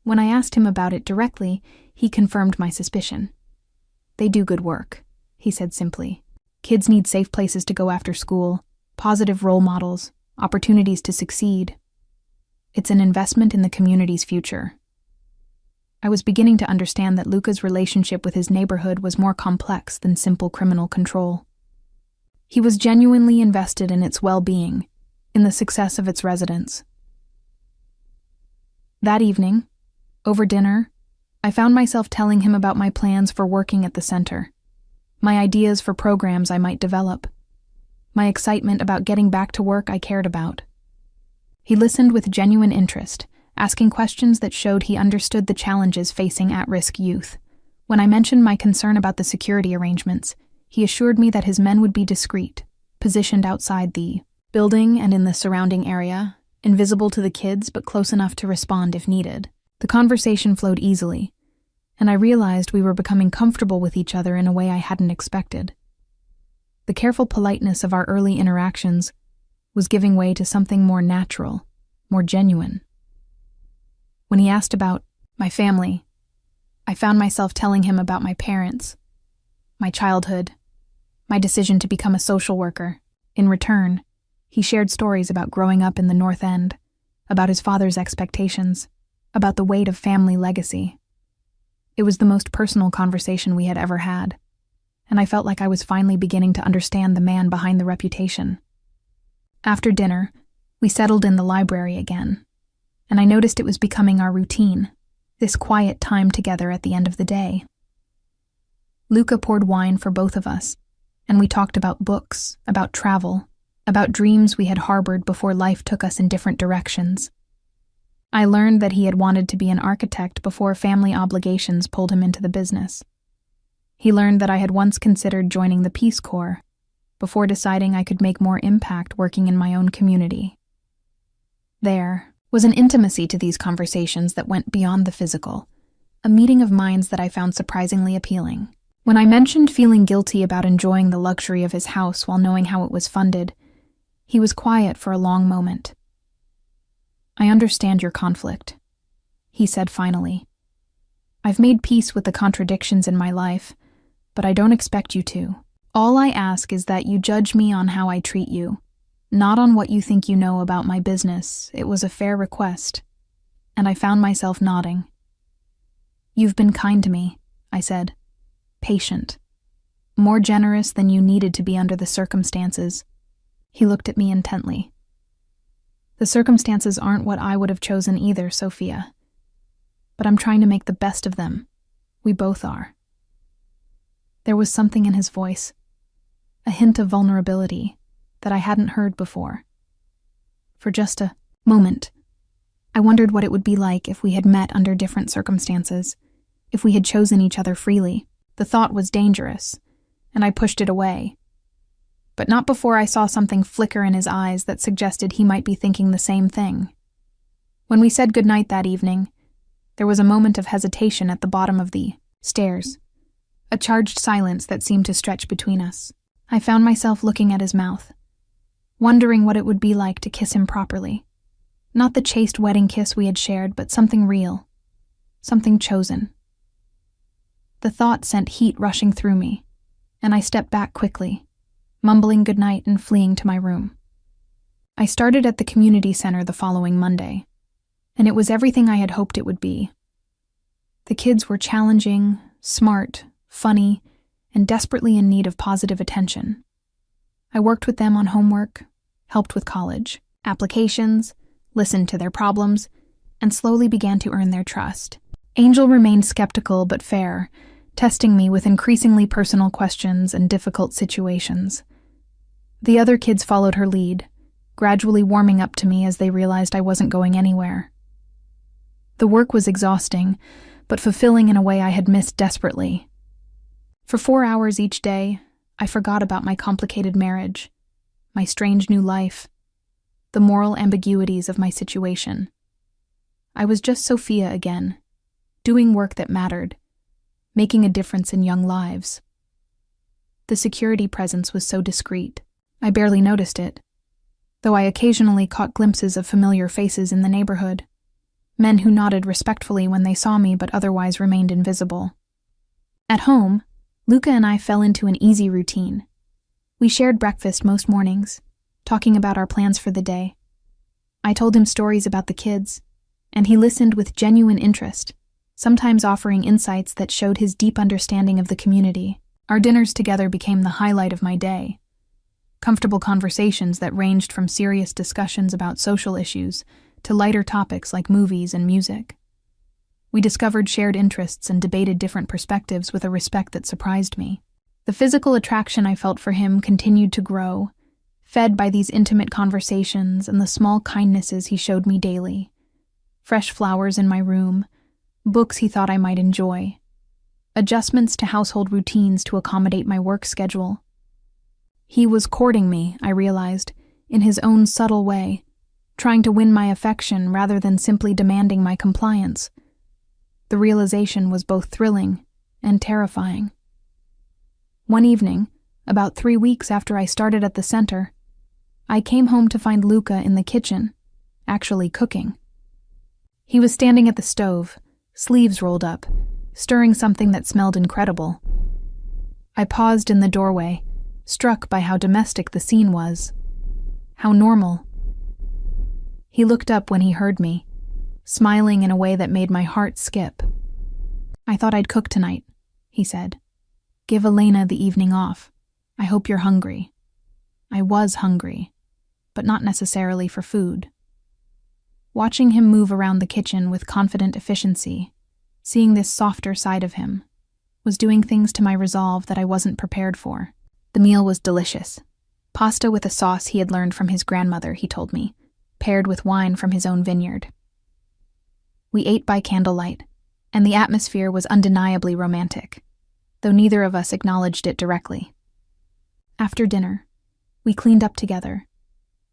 When I asked him about it directly, he confirmed my suspicion. They do good work, he said simply. Kids need safe places to go after school, positive role models, opportunities to succeed. It's an investment in the community's future. I was beginning to understand that Luca's relationship with his neighborhood was more complex than simple criminal control. He was genuinely invested in its well-being, in the success of its residents. That evening, over dinner, I found myself telling him about my plans for working at the center, my ideas for programs I might develop, my excitement about getting back to work I cared about. He listened with genuine interest, asking questions that showed he understood the challenges facing at-risk youth. When I mentioned my concern about the security arrangements, he assured me that his men would be discreet, positioned outside the building and in the surrounding area, invisible to the kids but close enough to respond if needed. The conversation flowed easily, and I realized we were becoming comfortable with each other in a way I hadn't expected. The careful politeness of our early interactions was giving way to something more natural, more genuine. When he asked about my family, I found myself telling him about my parents, my childhood, my decision to become a social worker. In return, he shared stories about growing up in the North End, about his father's expectations, about the weight of family legacy. It was the most personal conversation we had ever had, and I felt like I was finally beginning to understand the man behind the reputation. After dinner, we settled in the library again, and I noticed it was becoming our routine, this quiet time together at the end of the day. Luca poured wine for both of us, and we talked about books, about travel, about dreams we had harbored before life took us in different directions. I learned that he had wanted to be an architect before family obligations pulled him into the business. He learned that I had once considered joining the Peace Corps, before deciding I could make more impact working in my own community. There was an intimacy to these conversations that went beyond the physical, a meeting of minds that I found surprisingly appealing. When I mentioned feeling guilty about enjoying the luxury of his house while knowing how it was funded, he was quiet for a long moment. I understand your conflict, he said finally. I've made peace with the contradictions in my life, but I don't expect you to. All I ask is that you judge me on how I treat you, not on what you think you know about my business. It was a fair request, and I found myself nodding. You've been kind to me, I said. Patient. More generous than you needed to be under the circumstances. He looked at me intently. The circumstances aren't what I would have chosen either, Sophia. But I'm trying to make the best of them. We both are. There was something in his voice, a hint of vulnerability that I hadn't heard before. For just a moment, I wondered what it would be like if we had met under different circumstances, if we had chosen each other freely. The thought was dangerous, and I pushed it away. But not before I saw something flicker in his eyes that suggested he might be thinking the same thing. When we said goodnight that evening, there was a moment of hesitation at the bottom of the stairs, a charged silence that seemed to stretch between us. I found myself looking at his mouth, wondering what it would be like to kiss him properly. Not the chaste wedding kiss we had shared, but something real, something chosen. The thought sent heat rushing through me, and I stepped back quickly, mumbling goodnight and fleeing to my room. I started at the community center the following Monday, and it was everything I had hoped it would be. The kids were challenging, smart, funny, and desperately in need of positive attention. I worked with them on homework, helped with college, applications, listened to their problems, and slowly began to earn their trust. Angel remained skeptical but fair, testing me with increasingly personal questions and difficult situations. The other kids followed her lead, gradually warming up to me as they realized I wasn't going anywhere. The work was exhausting, but fulfilling in a way I had missed desperately. For 4 hours each day, I forgot about my complicated marriage, my strange new life, the moral ambiguities of my situation. I was just Sophia again, doing work that mattered, making a difference in young lives. The security presence was so discreet, I barely noticed it, though I occasionally caught glimpses of familiar faces in the neighborhood, men who nodded respectfully when they saw me but otherwise remained invisible. At home, Luca and I fell into an easy routine. We shared breakfast most mornings, talking about our plans for the day. I told him stories about the kids, and he listened with genuine interest, sometimes offering insights that showed his deep understanding of the community. Our dinners together became the highlight of my day. Comfortable conversations that ranged from serious discussions about social issues to lighter topics like movies and music. We discovered shared interests and debated different perspectives with a respect that surprised me. The physical attraction I felt for him continued to grow, fed by these intimate conversations and the small kindnesses he showed me daily. Fresh flowers in my room, books he thought I might enjoy, adjustments to household routines to accommodate my work schedule. He was courting me, I realized, in his own subtle way, trying to win my affection rather than simply demanding my compliance. The realization was both thrilling and terrifying. One evening, about 3 weeks after I started at the center, I came home to find Luca in the kitchen, actually cooking. He was standing at the stove, sleeves rolled up, stirring something that smelled incredible. I paused in the doorway, struck by how domestic the scene was, how normal. He looked up when he heard me, smiling in a way that made my heart skip. I thought I'd cook tonight, he said. Give Elena the evening off. I hope you're hungry. I was hungry, but not necessarily for food. Watching him move around the kitchen with confident efficiency, seeing this softer side of him, was doing things to my resolve that I wasn't prepared for. The meal was delicious. Pasta with a sauce he had learned from his grandmother, he told me, paired with wine from his own vineyard. We ate by candlelight, and the atmosphere was undeniably romantic, though neither of us acknowledged it directly. After dinner, we cleaned up together,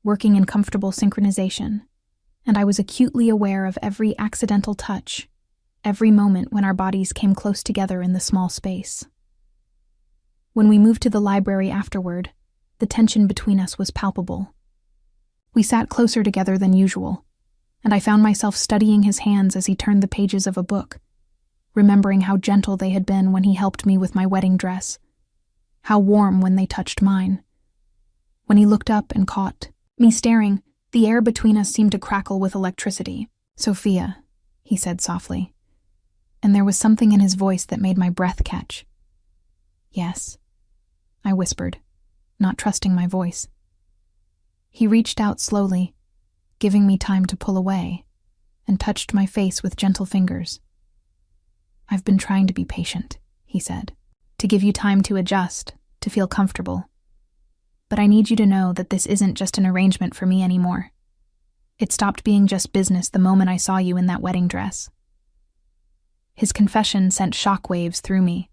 working in comfortable synchronization, and I was acutely aware of every accidental touch, every moment when our bodies came close together in the small space. When we moved to the library afterward, the tension between us was palpable. We sat closer together than usual, and I found myself studying his hands as he turned the pages of a book, remembering how gentle they had been when he helped me with my wedding dress, how warm when they touched mine. When he looked up and caught me staring, the air between us seemed to crackle with electricity. "Sophia," he said softly, and there was something in his voice that made my breath catch. "Yes," I whispered, not trusting my voice. He reached out slowly, giving me time to pull away, and touched my face with gentle fingers. "I've been trying to be patient," he said, "to give you time to adjust, to feel comfortable. But I need you to know that this isn't just an arrangement for me anymore. It stopped being just business the moment I saw you in that wedding dress." His confession sent shockwaves through me.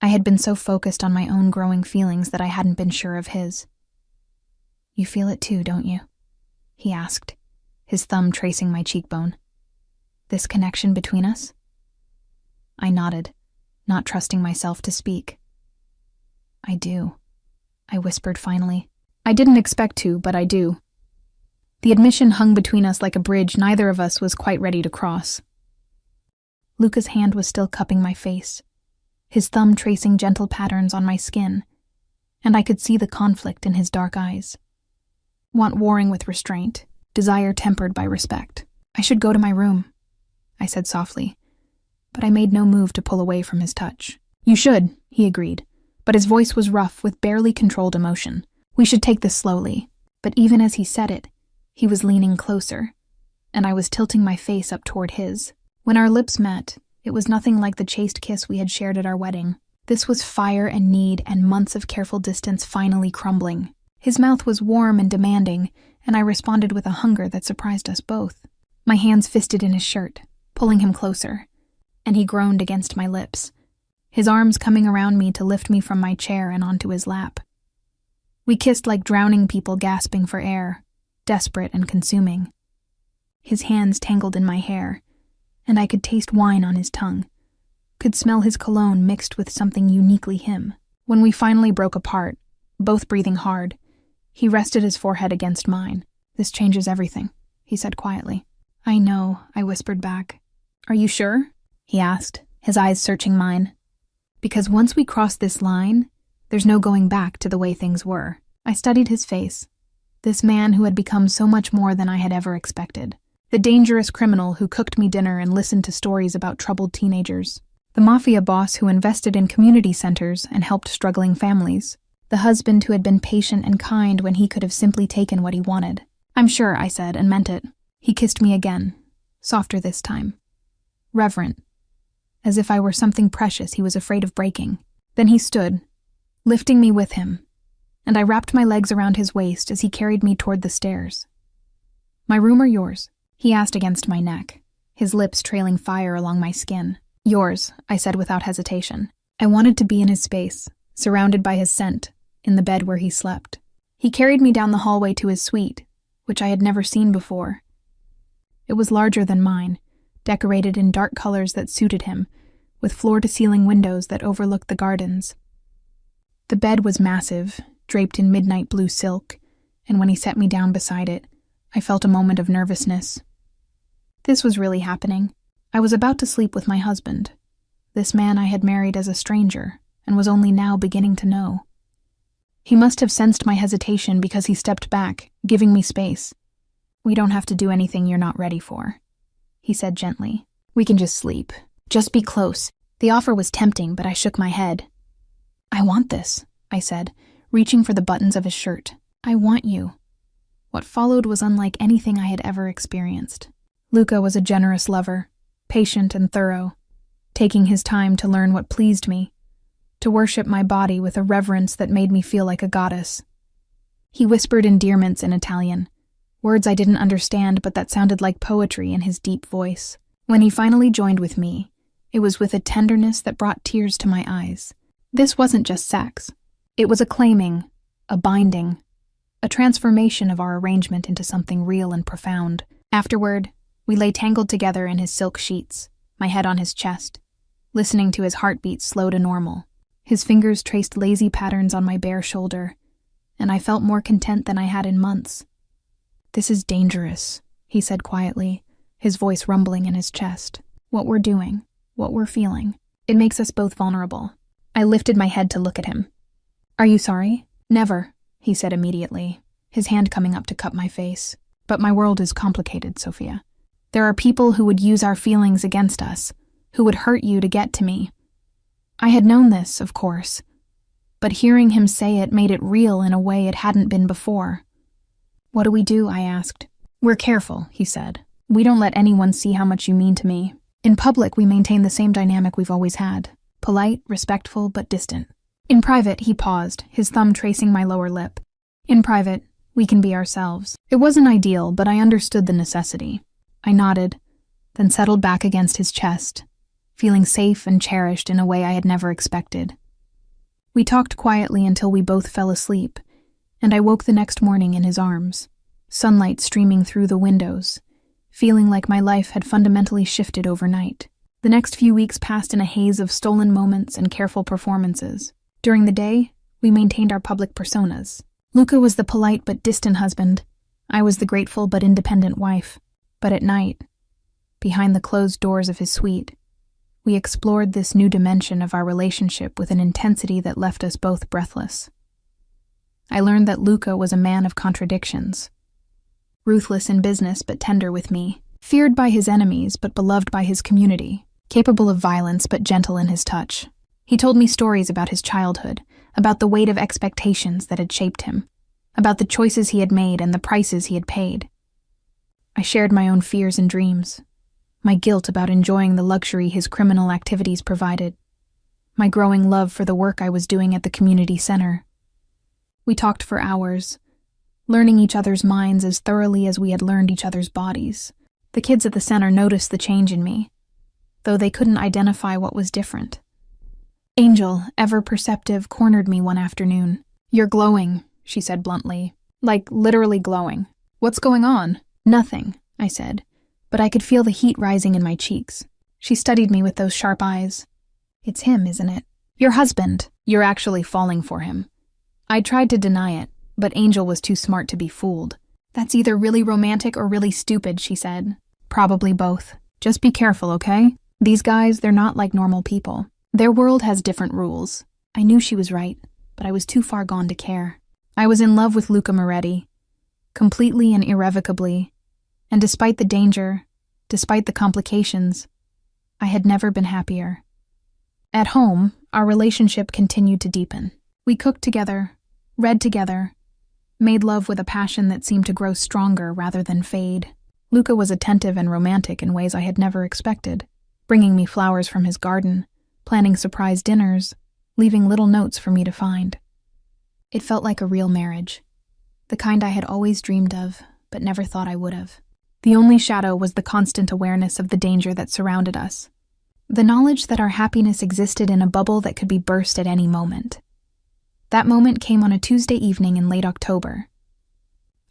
I had been so focused on my own growing feelings that I hadn't been sure of his. "You feel it too, don't you?" he asked, his thumb tracing my cheekbone. "This connection between us?" I nodded, not trusting myself to speak. "I do," I whispered finally. "I didn't expect to, but I do." The admission hung between us like a bridge neither of us was quite ready to cross. Luca's hand was still cupping my face, his thumb tracing gentle patterns on my skin, and I could see the conflict in his dark eyes. Want warring with restraint, desire tempered by respect. "I should go to my room," I said softly, but I made no move to pull away from his touch. "You should," he agreed, but his voice was rough with barely controlled emotion. "We should take this slowly." But even as he said it, he was leaning closer, and I was tilting my face up toward his. When our lips met, it was nothing like the chaste kiss we had shared at our wedding. This was fire and need and months of careful distance finally crumbling. His mouth was warm and demanding, and I responded with a hunger that surprised us both. My hands fisted in his shirt, pulling him closer, and he groaned against my lips, his arms coming around me to lift me from my chair and onto his lap. We kissed like drowning people gasping for air, desperate and consuming. His hands tangled in my hair, and I could taste wine on his tongue, could smell his cologne mixed with something uniquely him. When we finally broke apart, both breathing hard, he rested his forehead against mine. "This changes everything," he said quietly. "I know," I whispered back. "Are you sure?" he asked, his eyes searching mine. "Because once we cross this line, there's no going back to the way things were." I studied his face, this man who had become so much more than I had ever expected. The dangerous criminal who cooked me dinner and listened to stories about troubled teenagers. The Mafia boss who invested in community centers and helped struggling families. The husband who had been patient and kind when he could have simply taken what he wanted. "I'm sure," I said, and meant it. He kissed me again, softer this time. Reverent, as if I were something precious he was afraid of breaking. Then he stood, lifting me with him, and I wrapped my legs around his waist as he carried me toward the stairs. "My room or yours?" he asked against my neck, his lips trailing fire along my skin. "Yours," I said without hesitation. I wanted to be in his space, surrounded by his scent, in the bed where he slept. He carried me down the hallway to his suite, which I had never seen before. It was larger than mine, decorated in dark colors that suited him, with floor-to-ceiling windows that overlooked the gardens. The bed was massive, draped in midnight blue silk, and when he set me down beside it, I felt a moment of nervousness. This was really happening. I was about to sleep with my husband, this man I had married as a stranger, and was only now beginning to know. He must have sensed my hesitation because he stepped back, giving me space. "We don't have to do anything you're not ready for," he said gently. "We can just sleep. Just be close." The offer was tempting, but I shook my head. "I want this," I said, reaching for the buttons of his shirt. "I want you." What followed was unlike anything I had ever experienced. Luca was a generous lover, patient and thorough, taking his time to learn what pleased me, to worship my body with a reverence that made me feel like a goddess. He whispered endearments in Italian, words I didn't understand but that sounded like poetry in his deep voice. When he finally joined with me, it was with a tenderness that brought tears to my eyes. This wasn't just sex. It was a claiming, a binding, a transformation of our arrangement into something real and profound. Afterward, we lay tangled together in his silk sheets, my head on his chest, listening to his heartbeat slow to normal. His fingers traced lazy patterns on my bare shoulder, and I felt more content than I had in months. "This is dangerous," he said quietly, his voice rumbling in his chest. What we're doing, what we're feeling, it makes us both vulnerable. I lifted my head to look at him. Are you sorry? Never, he said immediately, his hand coming up to cup my face. But my world is complicated, Sophia. There are people who would use our feelings against us, who would hurt you to get to me. I had known this, of course, but hearing him say it made it real in a way it hadn't been before. What do we do? I asked. We're careful, he said. We don't let anyone see how much you mean to me. In public, we maintain the same dynamic we've always had. Polite, respectful, but distant. In private, he paused, his thumb tracing my lower lip. In private, we can be ourselves. It wasn't ideal, but I understood the necessity. I nodded, then settled back against his chest, feeling safe and cherished in a way I had never expected. We talked quietly until we both fell asleep, and I woke the next morning in his arms, sunlight streaming through the windows, feeling like my life had fundamentally shifted overnight. The next few weeks passed in a haze of stolen moments and careful performances. During the day, we maintained our public personas. Luca was the polite but distant husband. I was the grateful but independent wife. But at night, behind the closed doors of his suite, we explored this new dimension of our relationship with an intensity that left us both breathless. I learned that Luca was a man of contradictions. Ruthless in business but tender with me, feared by his enemies but beloved by his community, capable of violence but gentle in his touch. He told me stories about his childhood, about the weight of expectations that had shaped him, about the choices he had made and the prices he had paid. I shared my own fears and dreams, my guilt about enjoying the luxury his criminal activities provided, my growing love for the work I was doing at the community center. We talked for hours, learning each other's minds as thoroughly as we had learned each other's bodies. The kids at the center noticed the change in me, though they couldn't identify what was different. Angel, ever perceptive, cornered me one afternoon. You're glowing, she said bluntly. Like, literally glowing. What's going on? Nothing, I said, but I could feel the heat rising in my cheeks. She studied me with those sharp eyes. It's him, isn't it? Your husband. You're actually falling for him. I tried to deny it, but Angel was too smart to be fooled. That's either really romantic or really stupid, she said. Probably both. Just be careful, okay? These guys, they're not like normal people. Their world has different rules. I knew she was right, but I was too far gone to care. I was in love with Luca Moretti, completely and irrevocably, and despite the danger, despite the complications, I had never been happier. At home, our relationship continued to deepen. We cooked together, read together, made love with a passion that seemed to grow stronger rather than fade. Luca was attentive and romantic in ways I had never expected, bringing me flowers from his garden, planning surprise dinners, leaving little notes for me to find. It felt like a real marriage, the kind I had always dreamed of, but never thought I would have. The only shadow was the constant awareness of the danger that surrounded us, the knowledge that our happiness existed in a bubble that could be burst at any moment. That moment came on a Tuesday evening in late October.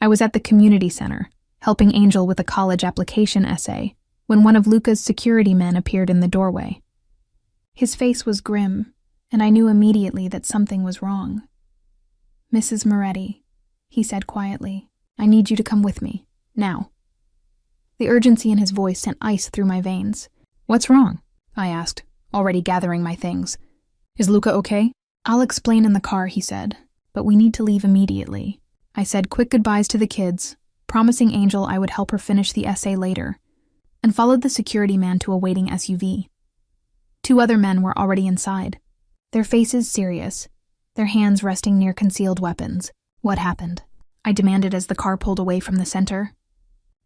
I was at the community center, helping Angel with a college application essay, when one of Luca's security men appeared in the doorway. His face was grim, and I knew immediately that something was wrong. Mrs. Moretti, he said quietly, I need you to come with me, now. The urgency in his voice sent ice through my veins. What's wrong? I asked, already gathering my things. Is Luca okay? I'll explain in the car, he said, but we need to leave immediately. I said quick goodbyes to the kids, promising Angel I would help her finish the essay later, and followed the security man to a waiting SUV. 2 other men were already inside, their faces serious, their hands resting near concealed weapons. What happened? I demanded as the car pulled away from the center.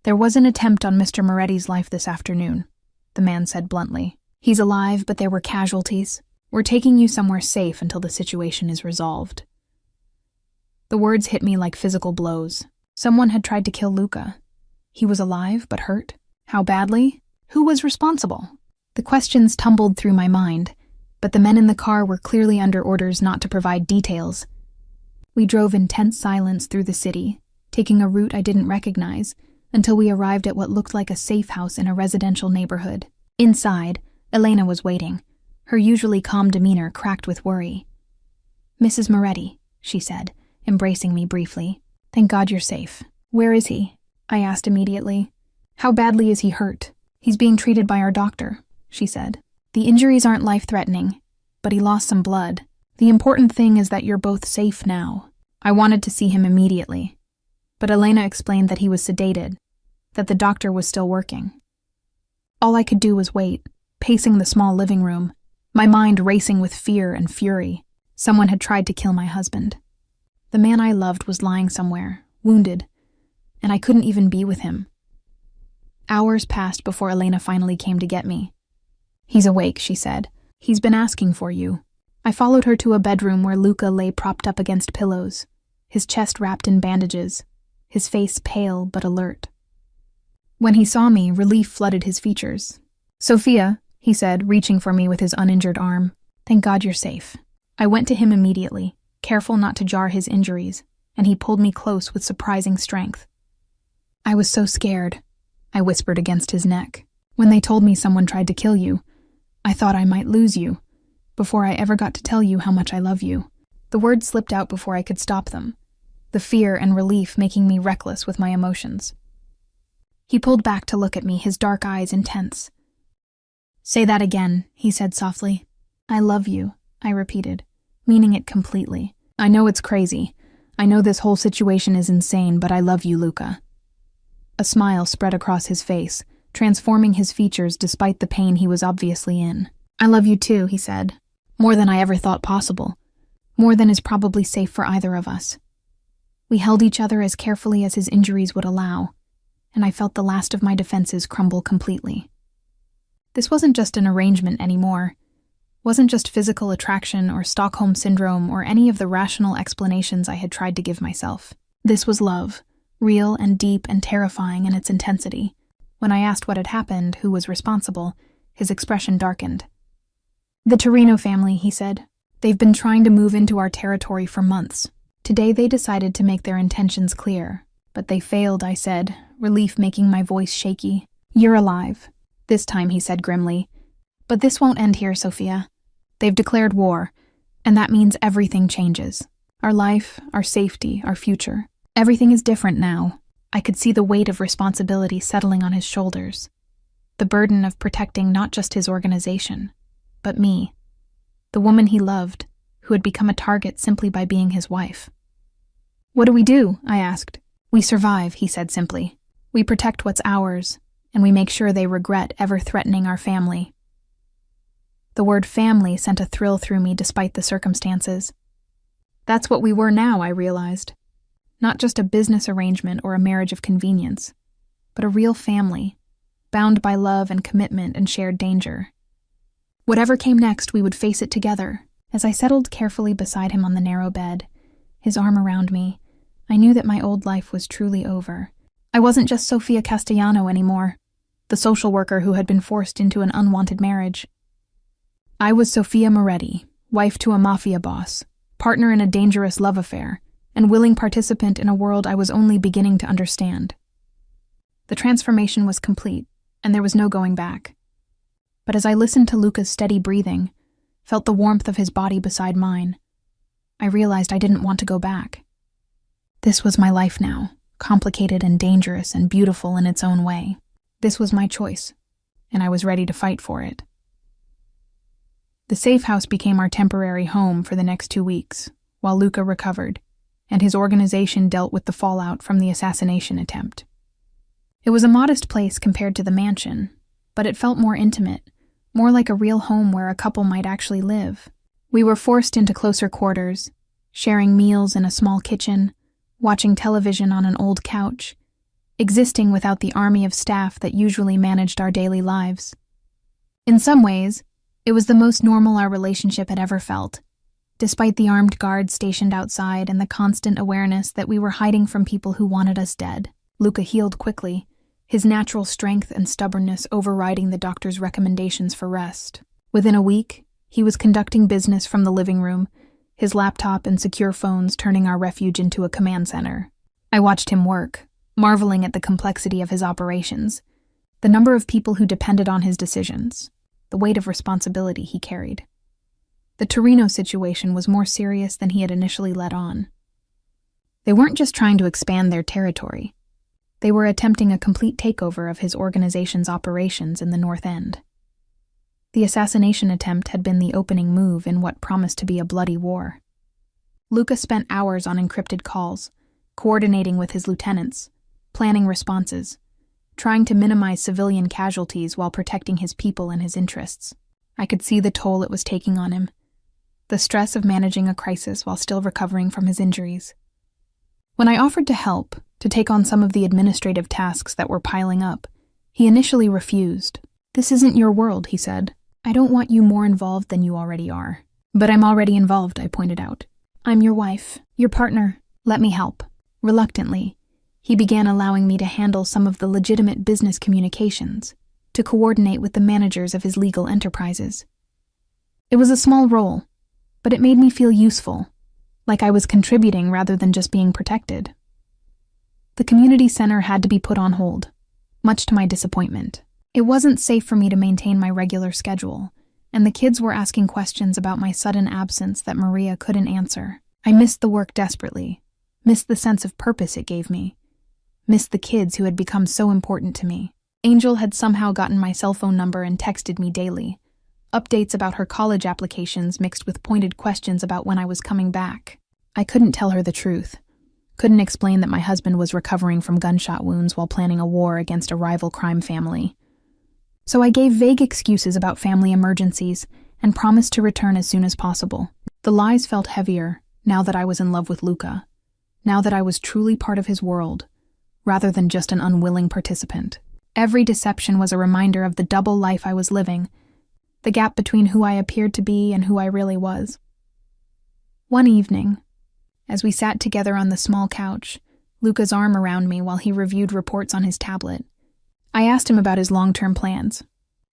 There was an attempt on Mr. Moretti's life this afternoon, the man said bluntly. He's alive, but there were casualties. We're taking you somewhere safe until the situation is resolved. The words hit me like physical blows. Someone had tried to kill Luca. He was alive, but hurt. How badly? Who was responsible? The questions tumbled through my mind, but the men in the car were clearly under orders not to provide details. We drove in tense silence through the city, taking a route I didn't recognize, until we arrived at what looked like a safe house in a residential neighborhood. Inside, Elena was waiting, her usually calm demeanor cracked with worry. Mrs. Moretti, she said, embracing me briefly. Thank God you're safe. Where is he? I asked immediately. How badly is he hurt? He's being treated by our doctor, she said. The injuries aren't life-threatening, but he lost some blood. The important thing is that you're both safe now. I wanted to see him immediately, but Elena explained that he was sedated, that the doctor was still working. All I could do was wait, pacing the small living room, my mind racing with fear and fury. Someone had tried to kill my husband. The man I loved was lying somewhere, wounded, and I couldn't even be with him. Hours passed before Elena finally came to get me. He's awake, she said. He's been asking for you. I followed her to a bedroom where Luca lay propped up against pillows, his chest wrapped in bandages, his face pale but alert. When he saw me, relief flooded his features. Sophia, he said, reaching for me with his uninjured arm. Thank God you're safe. I went to him immediately, careful not to jar his injuries, and he pulled me close with surprising strength. I was so scared, I whispered against his neck. When they told me someone tried to kill you, I thought I might lose you, before I ever got to tell you how much I love you. The words slipped out before I could stop them, the fear and relief making me reckless with my emotions. He pulled back to look at me, his dark eyes intense. Say that again, he said softly. I love you, I repeated, meaning it completely. I know it's crazy. I know this whole situation is insane, but I love you, Luca. A smile spread across his face, transforming his features despite the pain he was obviously in. I love you too, he said. More than I ever thought possible. More than is probably safe for either of us. We held each other as carefully as his injuries would allow, and I felt the last of my defenses crumble completely. This wasn't just an arrangement anymore. Wasn't just physical attraction or Stockholm Syndrome or any of the rational explanations I had tried to give myself. This was love, real and deep and terrifying in its intensity. When I asked what had happened, who was responsible, his expression darkened. The Torino family, he said. They've been trying to move into our territory for months. Today they decided to make their intentions clear. But they failed, I said, relief making my voice shaky. You're alive. This time, he said grimly. But this won't end here, Sophia. They've declared war, and that means everything changes. Our life, our safety, our future. Everything is different now. I could see the weight of responsibility settling on his shoulders. The burden of protecting not just his organization, but me. The woman he loved, who had become a target simply by being his wife. What do we do? I asked. We survive, he said simply. We protect what's ours, and we make sure they regret ever threatening our family. The word family sent a thrill through me despite the circumstances. That's what we were now, I realized. Not just a business arrangement or a marriage of convenience, but a real family, bound by love and commitment and shared danger. Whatever came next, we would face it together. As I settled carefully beside him on the narrow bed, his arm around me, I knew that my old life was truly over. I wasn't just Sofia Castellano anymore, the social worker who had been forced into an unwanted marriage. I was Sofia Moretti, wife to a Mafia boss, partner in a dangerous love affair, and willing participant in a world I was only beginning to understand. The transformation was complete, and there was no going back. But as I listened to Luca's steady breathing, felt the warmth of his body beside mine, I realized I didn't want to go back. This was my life now, complicated and dangerous and beautiful in its own way. This was my choice, and I was ready to fight for it. The safe house became our temporary home for the next 2 weeks, while Luca recovered, and his organization dealt with the fallout from the assassination attempt. It was a modest place compared to the mansion, but it felt more intimate, more like a real home where a couple might actually live. We were forced into closer quarters, sharing meals in a small kitchen, watching television on an old couch, existing without the army of staff that usually managed our daily lives. In some ways, it was the most normal our relationship had ever felt, despite the armed guards stationed outside and the constant awareness that we were hiding from people who wanted us dead. Luca healed quickly, his natural strength and stubbornness overriding the doctor's recommendations for rest. Within a week, he was conducting business from the living room, his laptop and secure phones turning our refuge into a command center. I watched him work, marveling at the complexity of his operations, the number of people who depended on his decisions, the weight of responsibility he carried. The Torino situation was more serious than he had initially let on. They weren't just trying to expand their territory. They were attempting a complete takeover of his organization's operations in the North End. The assassination attempt had been the opening move in what promised to be a bloody war. Luca spent hours on encrypted calls, coordinating with his lieutenants, planning responses, trying to minimize civilian casualties while protecting his people and his interests. I could see the toll it was taking on him, the stress of managing a crisis while still recovering from his injuries. When I offered to help, to take on some of the administrative tasks that were piling up, he initially refused. "This isn't your world," he said. "I don't want you more involved than you already are." "But I'm already involved," I pointed out. "I'm your wife, your partner. Let me help." Reluctantly, he began allowing me to handle some of the legitimate business communications, to coordinate with the managers of his legal enterprises. It was a small role, but it made me feel useful, like I was contributing rather than just being protected. The community center had to be put on hold, much to my disappointment. It wasn't safe for me to maintain my regular schedule, and the kids were asking questions about my sudden absence that Maria couldn't answer. I missed the work desperately, missed the sense of purpose it gave me, missed the kids who had become so important to me. Angel had somehow gotten my cell phone number and texted me daily, updates about her college applications mixed with pointed questions about when I was coming back. I couldn't tell her the truth, couldn't explain that my husband was recovering from gunshot wounds while planning a war against a rival crime family. So I gave vague excuses about family emergencies and promised to return as soon as possible. The lies felt heavier now that I was in love with Luca, now that I was truly part of his world, rather than just an unwilling participant. Every deception was a reminder of the double life I was living, the gap between who I appeared to be and who I really was. One evening, as we sat together on the small couch, Luca's arm around me while he reviewed reports on his tablet, I asked him about his long-term plans.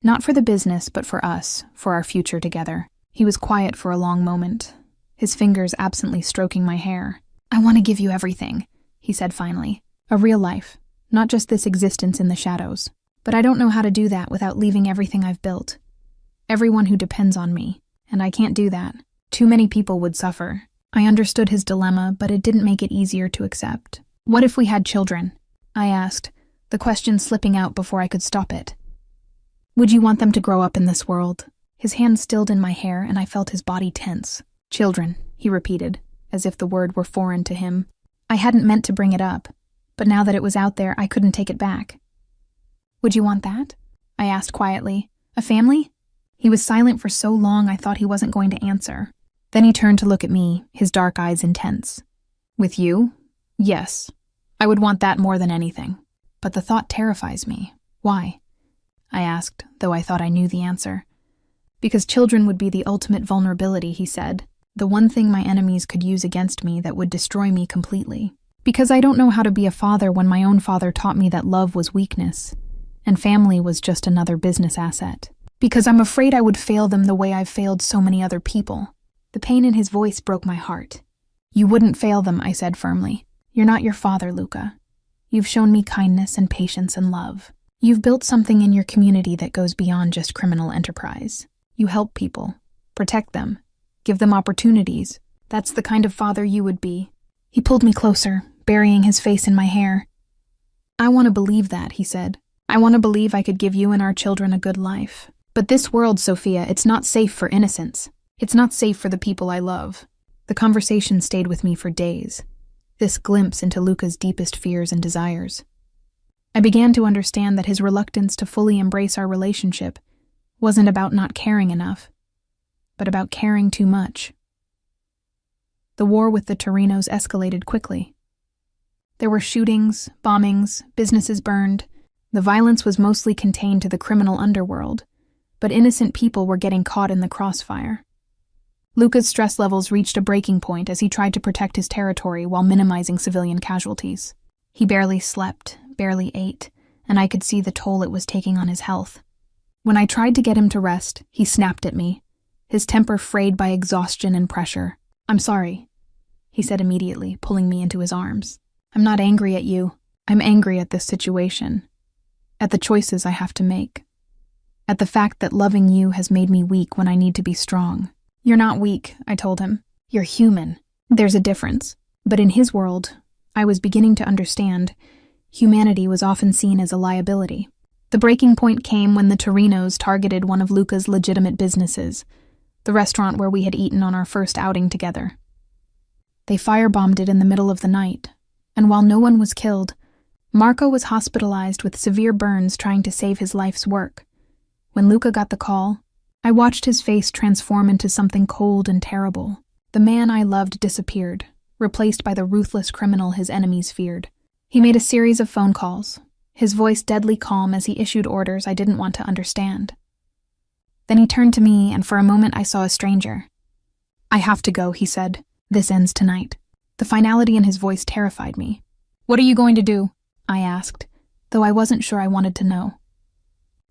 Not for the business, but for us, for our future together. He was quiet for a long moment, his fingers absently stroking my hair. "I want to give you everything," he said finally. "A real life, not just this existence in the shadows. But I don't know how to do that without leaving everything I've built. Everyone who depends on me, and I can't do that. Too many people would suffer." I understood his dilemma, but it didn't make it easier to accept. "What if we had children?" I asked, the question slipping out before I could stop it. "Would you want them to grow up in this world?" His hand stilled in my hair, and I felt his body tense. "Children," he repeated, as if the word were foreign to him. I hadn't meant to bring it up, but now that it was out there, I couldn't take it back. "Would you want that?" I asked quietly. "A family?" He was silent for so long I thought he wasn't going to answer. Then he turned to look at me, his dark eyes intense. "With you? Yes. I would want that more than anything. But the thought terrifies me. Why?" I asked, though I thought I knew the answer. "Because children would be the ultimate vulnerability," he said. "The one thing my enemies could use against me that would destroy me completely. Because I don't know how to be a father when my own father taught me that love was weakness, and family was just another business asset. Because I'm afraid I would fail them the way I've failed so many other people." The pain in his voice broke my heart. "You wouldn't fail them," I said firmly. "You're not your father, Luca. You've shown me kindness and patience and love. You've built something in your community that goes beyond just criminal enterprise. You help people, protect them, give them opportunities. That's the kind of father you would be." He pulled me closer, burying his face in my hair. "I want to believe that," he said. "I want to believe I could give you and our children a good life. But this world, Sophia, it's not safe for innocents. It's not safe for the people I love." The conversation stayed with me for days. This glimpse into Luca's deepest fears and desires. I began to understand that his reluctance to fully embrace our relationship wasn't about not caring enough, but about caring too much. The war with the Torinos escalated quickly. There were shootings, bombings, businesses burned. The violence was mostly contained to the criminal underworld, but innocent people were getting caught in the crossfire. Luca's stress levels reached a breaking point as he tried to protect his territory while minimizing civilian casualties. He barely slept, barely ate, and I could see the toll it was taking on his health. When I tried to get him to rest, he snapped at me, his temper frayed by exhaustion and pressure. "I'm sorry," he said immediately, pulling me into his arms. "I'm not angry at you. I'm angry at this situation, at the choices I have to make, at the fact that loving you has made me weak when I need to be strong." "You're not weak," I told him. "You're human. There's a difference." But in his world, I was beginning to understand, Humanity was often seen as a liability. The breaking point came when the Torinos targeted one of Luca's legitimate businesses, the restaurant where we had eaten on our first outing together. They firebombed it in the middle of the night, and while no one was killed, Marco was hospitalized with severe burns trying to save his life's work. When Luca got the call, I watched his face transform into something cold and terrible. The man I loved disappeared, replaced by the ruthless criminal his enemies feared. He made a series of phone calls, his voice deadly calm as he issued orders I didn't want to understand. Then he turned to me, and for a moment I saw a stranger. "I have to go," he said. "This ends tonight." The finality in his voice terrified me. "What are you going to do?" I asked, though I wasn't sure I wanted to know.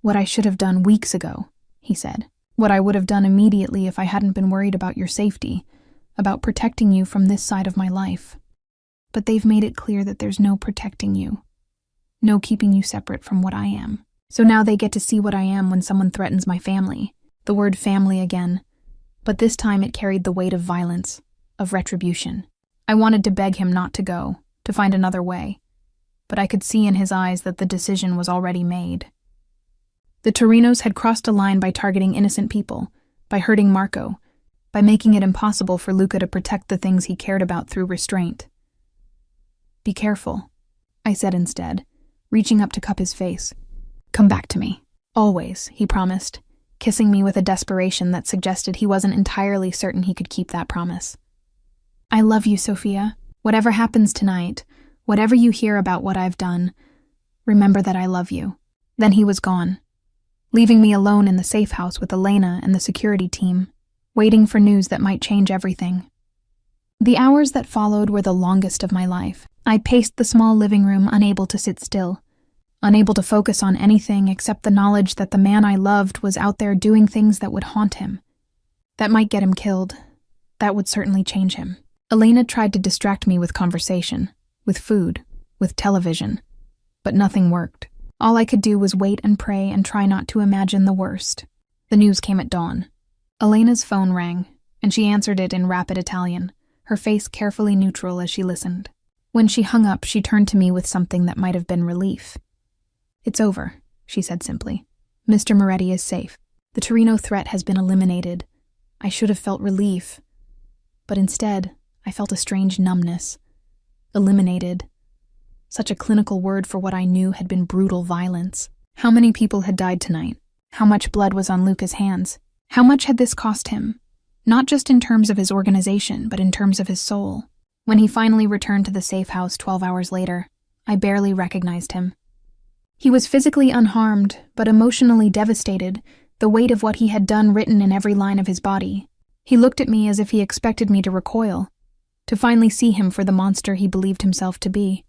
"What I should have done weeks ago," he said. "What I would have done immediately if I hadn't been worried about your safety, about protecting you from this side of my life. But they've made it clear that there's no protecting you, no keeping you separate from what I am. So now they get to see what I am when someone threatens my family." The word family again, but this time it carried the weight of violence, of retribution. I wanted to beg him not to go, to find another way, but I could see in his eyes that the decision was already made. The Torinos had crossed a line by targeting innocent people, by hurting Marco, by making it impossible for Luca to protect the things he cared about through restraint. "Be careful," I said instead, reaching up to cup his face. "Come back to me. Always," he promised, kissing me with a desperation that suggested he wasn't entirely certain he could keep that promise. "I love you, Sophia. Whatever happens tonight, whatever you hear about what I've done, remember that I love you." Then he was gone, leaving me alone in the safe house with Elena and the security team, waiting for news that might change everything. The hours that followed were the longest of my life. I paced the small living room, unable to sit still, unable to focus on anything except the knowledge that the man I loved was out there doing things that would haunt him, that might get him killed, that would certainly change him. Elena tried to distract me with conversation, with food, with television, but nothing worked. All I could do was wait and pray and try not to imagine the worst. The news came at dawn. Elena's phone rang, and she answered it in rapid Italian, her face carefully neutral as she listened. When she hung up, she turned to me with something that might have been relief. "It's over," she said simply. "Mr. Moretti is safe. The Torino threat has been eliminated." I should have felt relief, but instead, I felt a strange numbness. Eliminated. Such a clinical word for what I knew had been brutal violence. How many people had died tonight? How much blood was on Luca's hands? How much had this cost him? Not just in terms of his organization, but in terms of his soul. When he finally returned to the safe house 12 hours later, I barely recognized him. He was physically unharmed, but emotionally devastated, the weight of what he had done written in every line of his body. He looked at me as if he expected me to recoil, to finally see him for the monster he believed himself to be.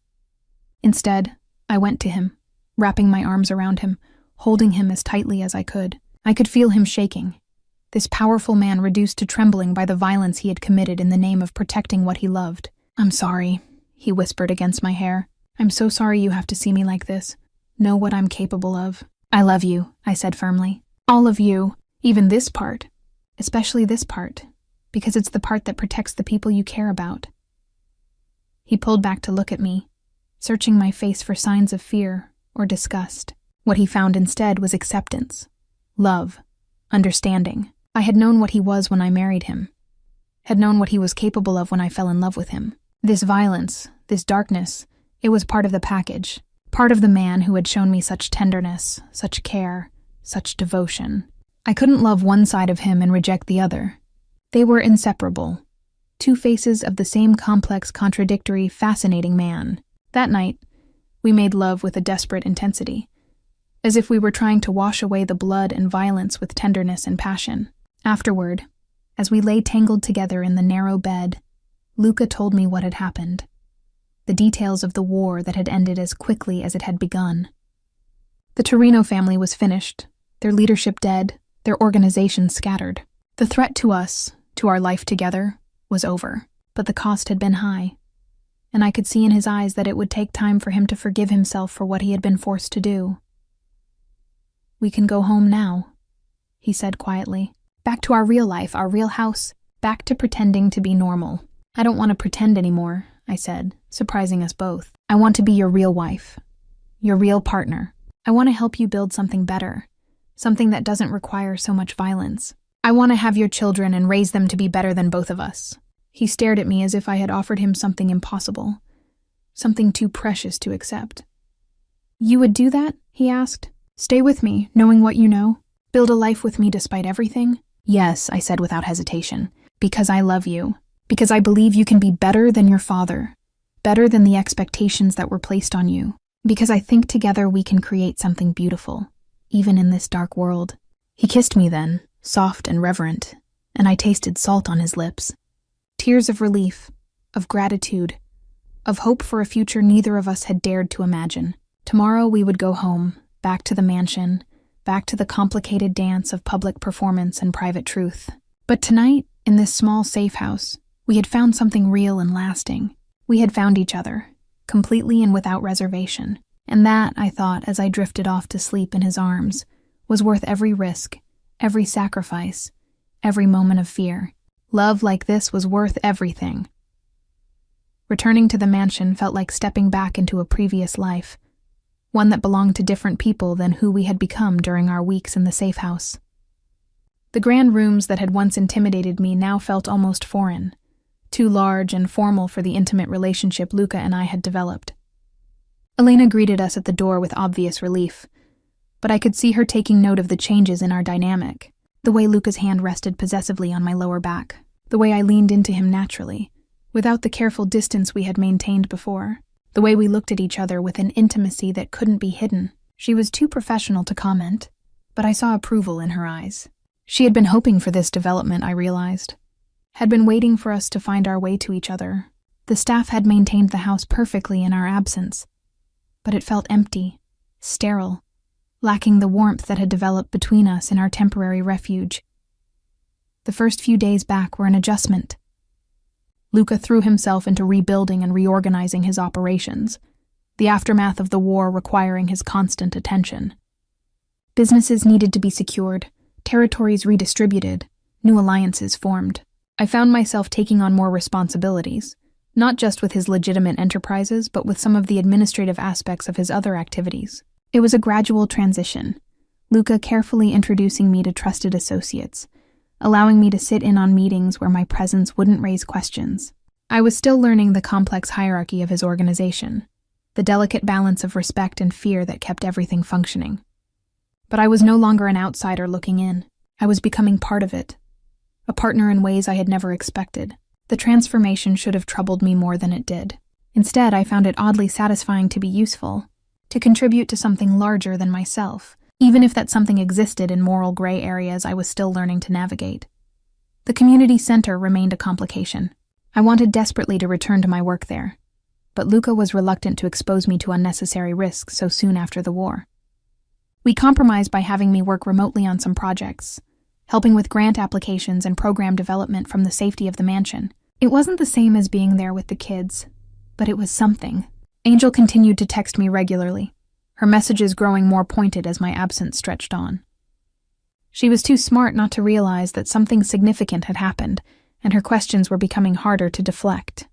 Instead, I went to him, wrapping my arms around him, holding him as tightly as I could. I could feel him shaking, this powerful man reduced to trembling by the violence he had committed in the name of protecting what he loved. "I'm sorry," he whispered against my hair. "I'm so sorry you have to see me like this. Know what I'm capable of." "I love you," I said firmly. "All of you, even this part. Especially this part, because it's the part that protects the people you care about." He pulled back to look at me, searching my face for signs of fear or disgust. What he found instead was acceptance, love, understanding. I had known what he was when I married him, had known what he was capable of when I fell in love with him. This violence, this darkness, it was part of the package, part of the man who had shown me such tenderness, such care, such devotion. I couldn't love one side of him and reject the other. They were inseparable, two faces of the same complex, contradictory, fascinating man. That night, we made love with a desperate intensity, as if we were trying to wash away the blood and violence with tenderness and passion. Afterward, as we lay tangled together in the narrow bed, Luca told me what had happened, the details of the war that had ended as quickly as it had begun. The Torino family was finished, their leadership dead, their organization scattered. The threat to us, to our life together, was over, but the cost had been high, and I could see in his eyes that it would take time for him to forgive himself for what he had been forced to do. "We can go home now," he said quietly. "Back to our real life, our real house, back to pretending to be normal." "I don't want to pretend anymore," I said, surprising us both. I want to be your real wife, your real partner. I want to help you build something better, something that doesn't require so much violence. I want to have your children and raise them to be better than both of us. He stared at me as if I had offered him something impossible, something too precious to accept. You would do that? He asked. Stay with me, knowing what you know? Build a life with me despite everything? Yes, I said without hesitation. Because I love you. Because I believe you can be better than your father. Better than the expectations that were placed on you. Because I think together we can create something beautiful, even in this dark world. He kissed me then, soft and reverent, and I tasted salt on his lips. Tears of relief, of gratitude, of hope for a future neither of us had dared to imagine. Tomorrow we would go home, back to the mansion, back to the complicated dance of public performance and private truth. But tonight, in this small safe house, we had found something real and lasting. We had found each other, completely and without reservation. And that, I thought as I drifted off to sleep in his arms, was worth every risk, every sacrifice, every moment of fear. Love like this was worth everything. Returning to the mansion felt like stepping back into a previous life, one that belonged to different people than who we had become during our weeks in the safe house. The grand rooms that had once intimidated me now felt almost foreign, too large and formal for the intimate relationship Luca and I had developed. Elena greeted us at the door with obvious relief, but I could see her taking note of the changes in our dynamic, the way Luca's hand rested possessively on my lower back, the way I leaned into him naturally, without the careful distance we had maintained before, the way we looked at each other with an intimacy that couldn't be hidden. She was too professional to comment, but I saw approval in her eyes. She had been hoping for this development, I realized, had been waiting for us to find our way to each other. The staff had maintained the house perfectly in our absence, but it felt empty, sterile, lacking the warmth that had developed between us in our temporary refuge. The first few days back were an adjustment. Luca threw himself into rebuilding and reorganizing his operations, the aftermath of the war requiring his constant attention. Businesses needed to be secured, territories redistributed, new alliances formed. I found myself taking on more responsibilities, not just with his legitimate enterprises, but with some of the administrative aspects of his other activities. It was a gradual transition, Luca carefully introducing me to trusted associates, allowing me to sit in on meetings where my presence wouldn't raise questions. I was still learning the complex hierarchy of his organization, the delicate balance of respect and fear that kept everything functioning. But I was no longer an outsider looking in. I was becoming part of it, a partner in ways I had never expected. The transformation should have troubled me more than it did. Instead, I found it oddly satisfying to be useful, to contribute to something larger than myself, even if that something existed in moral gray areas I was still learning to navigate. The community center remained a complication. I wanted desperately to return to my work there, but Luca was reluctant to expose me to unnecessary risks so soon after the war. We compromised by having me work remotely on some projects, helping with grant applications and program development from the safety of the mansion. It wasn't the same as being there with the kids, but it was something. Angel continued to text me regularly, her messages growing more pointed as my absence stretched on. She was too smart not to realize that something significant had happened, and her questions were becoming harder to deflect.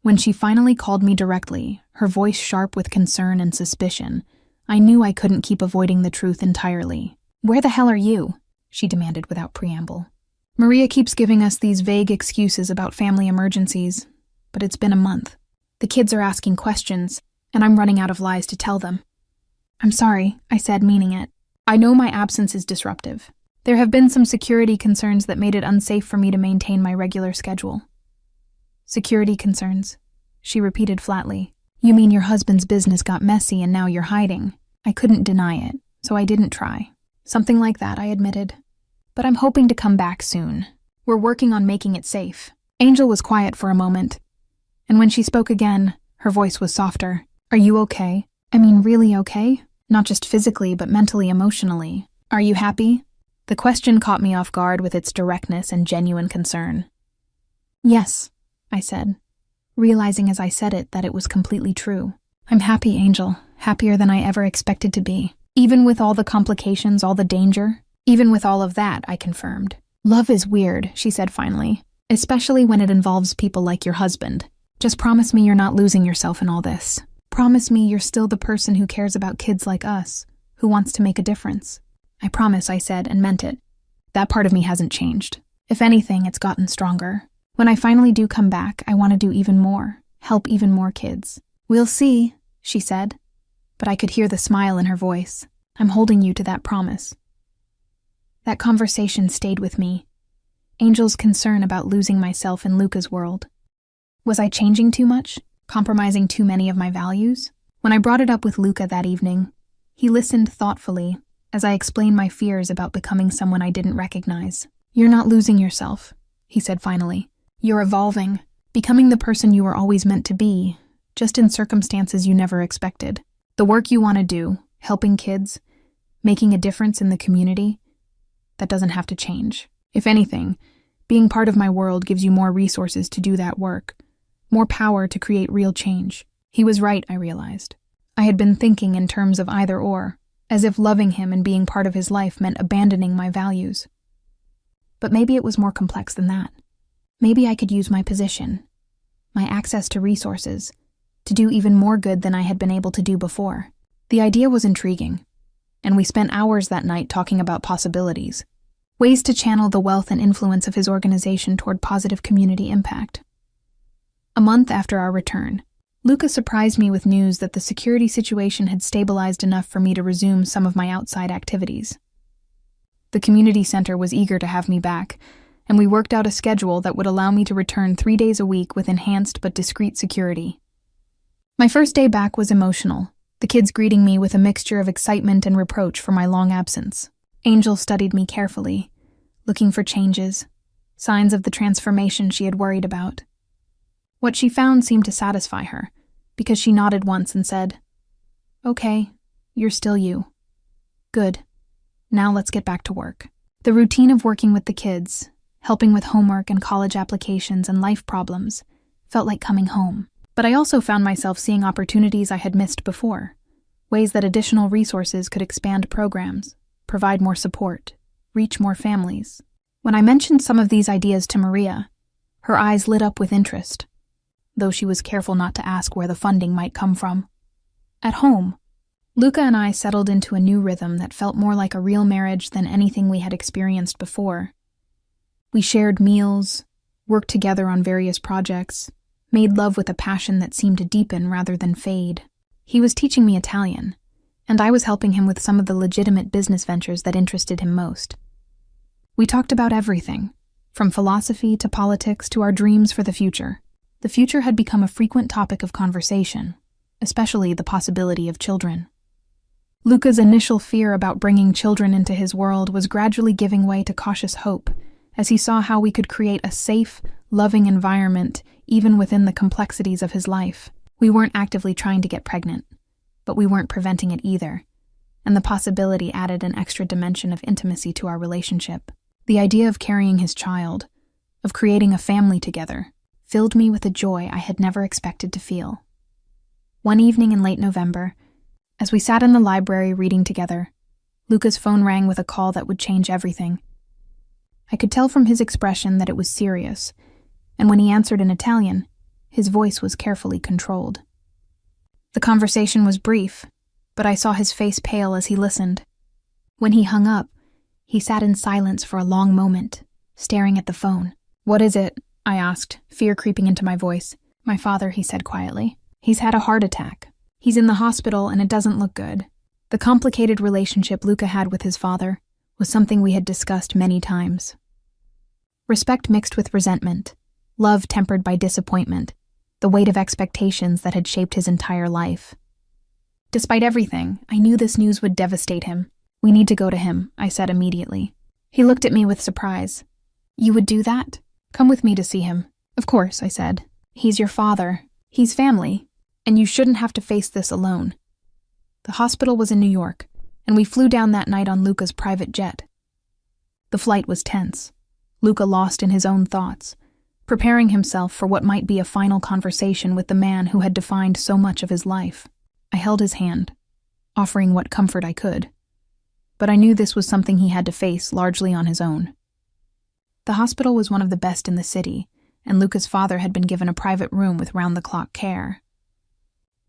When she finally called me directly, her voice sharp with concern and suspicion, I knew I couldn't keep avoiding the truth entirely. "Where the hell are you?" she demanded without preamble. "Maria keeps giving us these vague excuses about family emergencies, but it's been a month. The kids are asking questions, and I'm running out of lies to tell them." "I'm sorry," I said, meaning it. "I know my absence is disruptive. There have been some security concerns that made it unsafe for me to maintain my regular schedule." "Security concerns," she repeated flatly. "You mean your husband's business got messy and now you're hiding?" I couldn't deny it, so I didn't try. "Something like that," I admitted. "But I'm hoping to come back soon. We're working on making it safe." Angel was quiet for a moment, and when she spoke again, her voice was softer. "Are you okay? I mean, really okay? Not just physically, but mentally, emotionally. Are you happy?" The question caught me off guard with its directness and genuine concern. "Yes," I said, realizing as I said it that it was completely true. "I'm happy, Angel, happier than I ever expected to be. Even with all the complications, all the danger, even with all of that," I confirmed. "Love is weird," she said finally, "especially when it involves people like your husband. Just promise me you're not losing yourself in all this. Promise me you're still the person who cares about kids like us, who wants to make a difference. I promise, I said, and meant it. That part of me hasn't changed. If anything, it's gotten stronger. When I finally do come back, I want to do even more, help even more kids. We'll see, she said, but I could hear the smile in her voice. I'm holding you to that promise. That conversation stayed with me. Angel's concern about losing myself in Luca's world. Was I changing too much? Compromising too many of my values? When I brought it up with Luca that evening, he listened thoughtfully as I explained my fears about becoming someone I didn't recognize. You're not losing yourself, he said finally. You're evolving, becoming the person you were always meant to be, just in circumstances you never expected. The work you want to do, helping kids, making a difference in the community, that doesn't have to change. If anything, being part of my world gives you more resources to do that work, more power to create real change. He was right, I realized. I had been thinking in terms of either or, as if loving him and being part of his life meant abandoning my values. But maybe it was more complex than that. Maybe I could use my position, my access to resources, to do even more good than I had been able to do before. The idea was intriguing, and we spent hours that night talking about possibilities, ways to channel the wealth and influence of his organization toward positive community impact. A month after our return, Luca surprised me with news that the security situation had stabilized enough for me to resume some of my outside activities. The community center was eager to have me back, and we worked out a schedule that would allow me to return 3 days a week with enhanced but discreet security. My first day back was emotional, the kids greeting me with a mixture of excitement and reproach for my long absence. Angel studied me carefully, looking for changes, signs of the transformation she had worried about. What she found seemed to satisfy her, because she nodded once and said, "Okay, you're still you. Good. Now let's get back to work." The routine of working with the kids, helping with homework and college applications and life problems, felt like coming home. But I also found myself seeing opportunities I had missed before, ways that additional resources could expand programs, provide more support, reach more families. When I mentioned some of these ideas to Maria, her eyes lit up with interest, though she was careful not to ask where the funding might come from. At home, Luca and I settled into a new rhythm that felt more like a real marriage than anything we had experienced before. We shared meals, worked together on various projects, made love with a passion that seemed to deepen rather than fade. He was teaching me Italian, and I was helping him with some of the legitimate business ventures that interested him most. We talked about everything, from philosophy to politics to our dreams for the future. The future had become a frequent topic of conversation, especially the possibility of children. Luca's initial fear about bringing children into his world was gradually giving way to cautious hope, as he saw how we could create a safe, loving environment even within the complexities of his life. We weren't actively trying to get pregnant, but we weren't preventing it either, and the possibility added an extra dimension of intimacy to our relationship. The idea of carrying his child, of creating a family together, filled me with a joy I had never expected to feel. One evening in late November, as we sat in the library reading together, Luca's phone rang with a call that would change everything. I could tell from his expression that it was serious, and when he answered in Italian, his voice was carefully controlled. The conversation was brief, but I saw his face pale as he listened. When he hung up, he sat in silence for a long moment, staring at the phone. "What is it?" I asked, fear creeping into my voice. "My father," he said quietly. "He's had a heart attack. He's in the hospital and it doesn't look good." The complicated relationship Luca had with his father was something we had discussed many times. Respect mixed with resentment, love tempered by disappointment, the weight of expectations that had shaped his entire life. Despite everything, I knew this news would devastate him. "We need to go to him," I said immediately. He looked at me with surprise. "You would do that? Come with me to see him." "Of course," I said. "He's your father. He's family. And you shouldn't have to face this alone." The hospital was in New York, and we flew down that night on Luca's private jet. The flight was tense, Luca lost in his own thoughts, preparing himself for what might be a final conversation with the man who had defined so much of his life. I held his hand, offering what comfort I could, but I knew this was something he had to face largely on his own. The hospital was one of the best in the city, and Luca's father had been given a private room with round-the-clock care.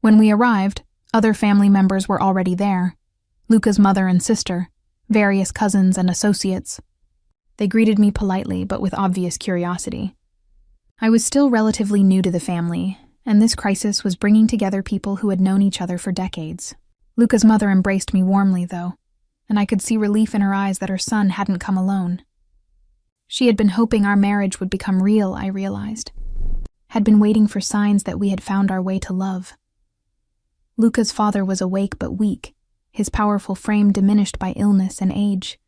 When we arrived, other family members were already there. Luca's mother and sister, various cousins and associates. They greeted me politely, but with obvious curiosity. I was still relatively new to the family, and this crisis was bringing together people who had known each other for decades. Luca's mother embraced me warmly, though, and I could see relief in her eyes that her son hadn't come alone. She had been hoping our marriage would become real, I realized. Had been waiting for signs that we had found our way to love. Luca's father was awake but weak, his powerful frame diminished by illness and age.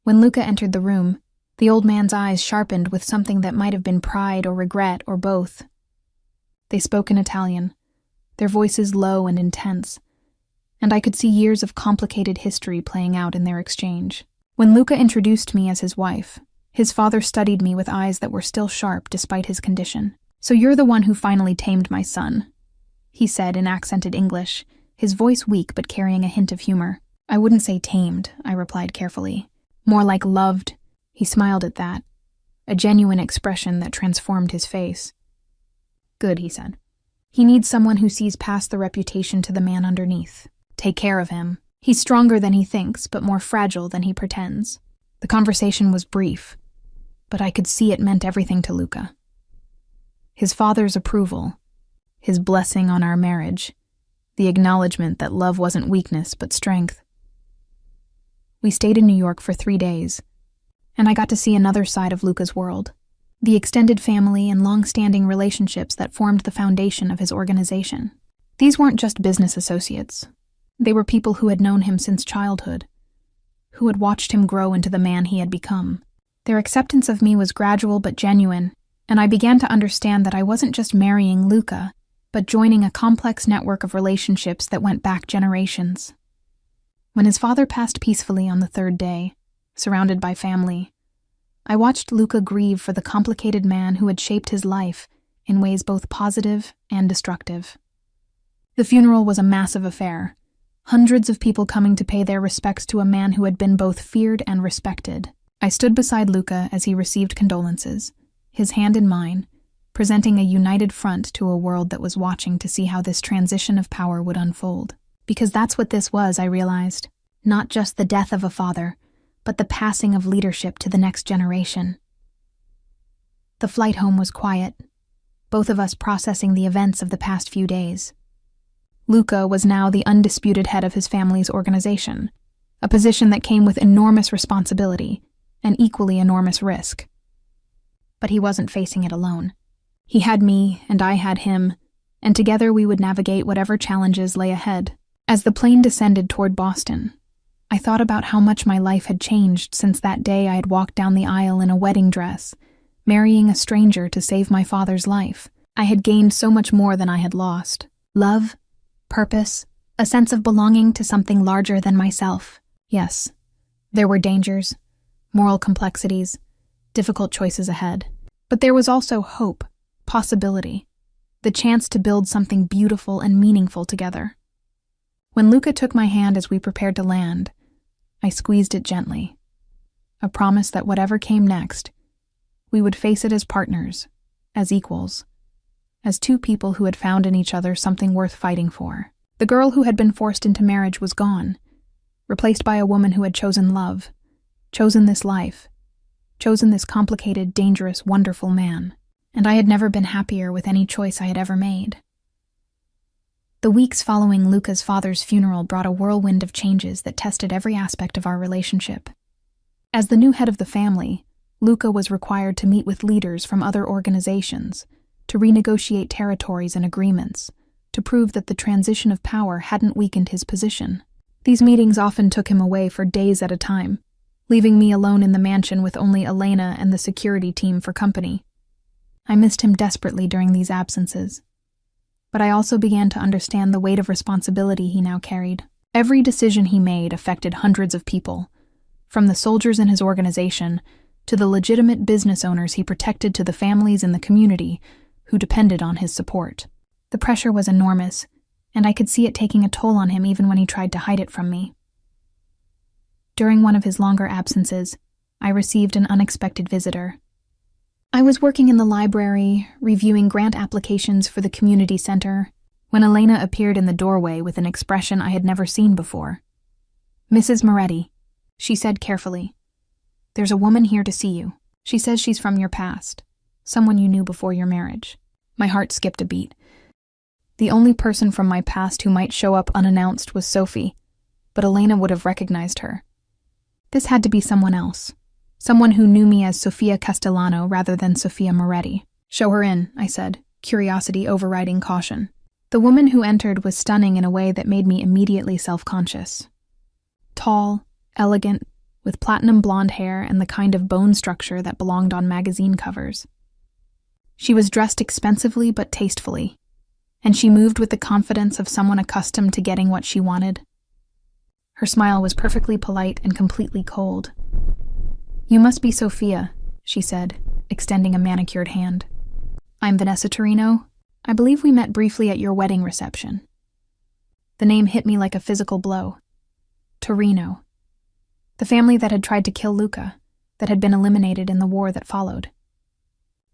When Luca entered the room, the old man's eyes sharpened with something that might have been pride or regret or both. They spoke in Italian, their voices low and intense, and I could see years of complicated history playing out in their exchange. When Luca introduced me as his wife, his father studied me with eyes that were still sharp despite his condition. "So you're the one who finally tamed my son," he said in accented English, his voice weak but carrying a hint of humor. "I wouldn't say tamed," I replied carefully. "More like loved." He smiled at that, a genuine expression that transformed his face. "Good," he said. "He needs someone who sees past the reputation to the man underneath. Take care of him. He's stronger than he thinks, but more fragile than he pretends." The conversation was brief, but I could see it meant everything to Luca. His father's approval, his blessing on our marriage, the acknowledgement that love wasn't weakness but strength. We stayed in New York for 3 days, and I got to see another side of Luca's world, the extended family and long-standing relationships that formed the foundation of his organization. These weren't just business associates. They were people who had known him since childhood, who had watched him grow into the man he had become. Their acceptance of me was gradual but genuine, and I began to understand that I wasn't just marrying Luca, but joining a complex network of relationships that went back generations. When his father passed peacefully on the 3rd day, surrounded by family, I watched Luca grieve for the complicated man who had shaped his life in ways both positive and destructive. The funeral was a massive affair, hundreds of people coming to pay their respects to a man who had been both feared and respected. I stood beside Luca as he received condolences, his hand in mine, presenting a united front to a world that was watching to see how this transition of power would unfold. Because that's what this was, I realized. Not just the death of a father, but the passing of leadership to the next generation. The flight home was quiet, both of us processing the events of the past few days. Luca was now the undisputed head of his family's organization, a position that came with enormous responsibility and equally enormous risk. But he wasn't facing it alone. He had me, and I had him, and together we would navigate whatever challenges lay ahead. As the plane descended toward Boston, I thought about how much my life had changed since that day I had walked down the aisle in a wedding dress, marrying a stranger to save my father's life. I had gained so much more than I had lost. Love, purpose, a sense of belonging to something larger than myself. Yes, there were dangers, moral complexities, difficult choices ahead. But there was also hope, possibility, the chance to build something beautiful and meaningful together. When Luca took my hand as we prepared to land, I squeezed it gently, a promise that whatever came next, we would face it as partners, as equals, as two people who had found in each other something worth fighting for. The girl who had been forced into marriage was gone, replaced by a woman who had chosen love, chosen this life, chosen this complicated, dangerous, wonderful man, and I had never been happier with any choice I had ever made. The weeks following Luca's father's funeral brought a whirlwind of changes that tested every aspect of our relationship. As the new head of the family, Luca was required to meet with leaders from other organizations, to renegotiate territories and agreements, to prove that the transition of power hadn't weakened his position. These meetings often took him away for days at a time, leaving me alone in the mansion with only Elena and the security team for company. I missed him desperately during these absences, but I also began to understand the weight of responsibility he now carried. Every decision he made affected hundreds of people, from the soldiers in his organization to the legitimate business owners he protected to the families in the community who depended on his support. The pressure was enormous, and I could see it taking a toll on him even when he tried to hide it from me. During one of his longer absences, I received an unexpected visitor. I was working in the library, reviewing grant applications for the community center, when Elena appeared in the doorway with an expression I had never seen before. "Mrs. Moretti," she said carefully, "there's a woman here to see you. She says she's from your past, someone you knew before your marriage." My heart skipped a beat. The only person from my past who might show up unannounced was Sophie, but Elena would have recognized her. This had to be someone else. Someone who knew me as Sofia Castellano rather than Sofia Moretti. "Show her in," I said, curiosity overriding caution. The woman who entered was stunning in a way that made me immediately self-conscious. Tall, elegant, with platinum blonde hair and the kind of bone structure that belonged on magazine covers. She was dressed expensively but tastefully, and she moved with the confidence of someone accustomed to getting what she wanted. Her smile was perfectly polite and completely cold. "You must be Sophia," she said, extending a manicured hand. "I'm Vanessa Torino. I believe we met briefly at your wedding reception." The name hit me like a physical blow. Torino. The family that had tried to kill Luca, that had been eliminated in the war that followed.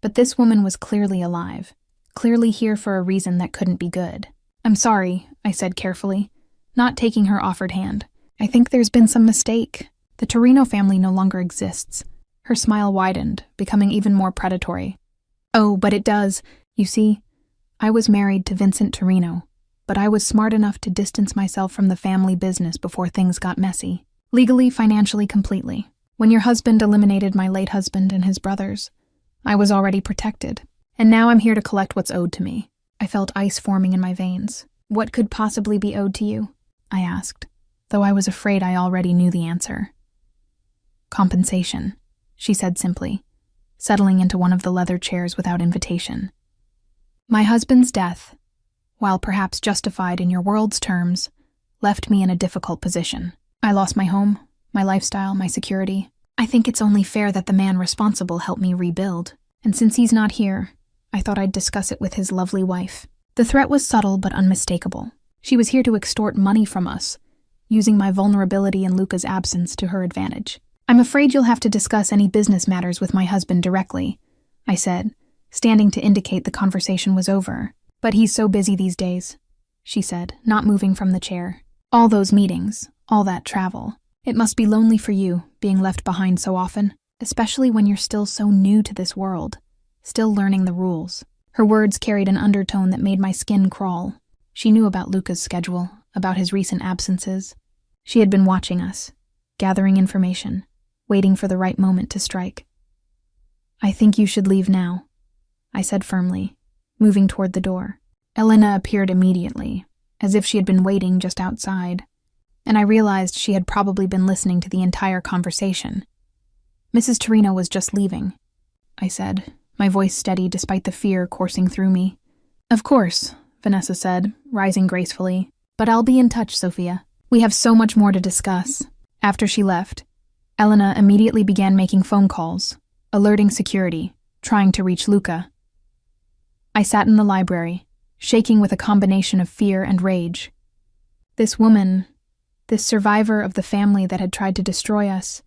But this woman was clearly alive, clearly here for a reason that couldn't be good. "I'm sorry," I said carefully, not taking her offered hand. "I think there's been some mistake. The Torino family no longer exists." Her smile widened, becoming even more predatory. "Oh, but it does. You see, I was married to Vincent Torino, but I was smart enough to distance myself from the family business before things got messy. Legally, financially, completely. When your husband eliminated my late husband and his brothers, I was already protected. And now I'm here to collect what's owed to me." I felt ice forming in my veins. "What could possibly be owed to you?" I asked, though I was afraid I already knew the answer. "Compensation," she said simply, settling into one of the leather chairs without invitation. "My husband's death, while perhaps justified in your world's terms, left me in a difficult position. I lost my home, my lifestyle, my security. I think it's only fair that the man responsible help me rebuild. And since he's not here, I thought I'd discuss it with his lovely wife." The threat was subtle but unmistakable. She was here to extort money from us, using my vulnerability in Luca's absence to her advantage. "I'm afraid you'll have to discuss any business matters with my husband directly," I said, standing to indicate the conversation was over. "But he's so busy these days," she said, not moving from the chair. "All those meetings, all that travel. It must be lonely for you, being left behind so often, especially when you're still so new to this world, still learning the rules." Her words carried an undertone that made my skin crawl. She knew about Luca's schedule, about his recent absences. She had been watching us, gathering information, waiting for the right moment to strike. "I think you should leave now," I said firmly, moving toward the door. Elena appeared immediately, as if she had been waiting just outside, and I realized she had probably been listening to the entire conversation. "Mrs. Torino was just leaving," I said, my voice steady despite the fear coursing through me. "Of course," Vanessa said, rising gracefully, "but I'll be in touch, Sophia. We have so much more to discuss." After she left, Elena immediately began making phone calls, alerting security, trying to reach Luca. I sat in the library, shaking with a combination of fear and rage. This woman, this survivor of the family that had tried to destroy us,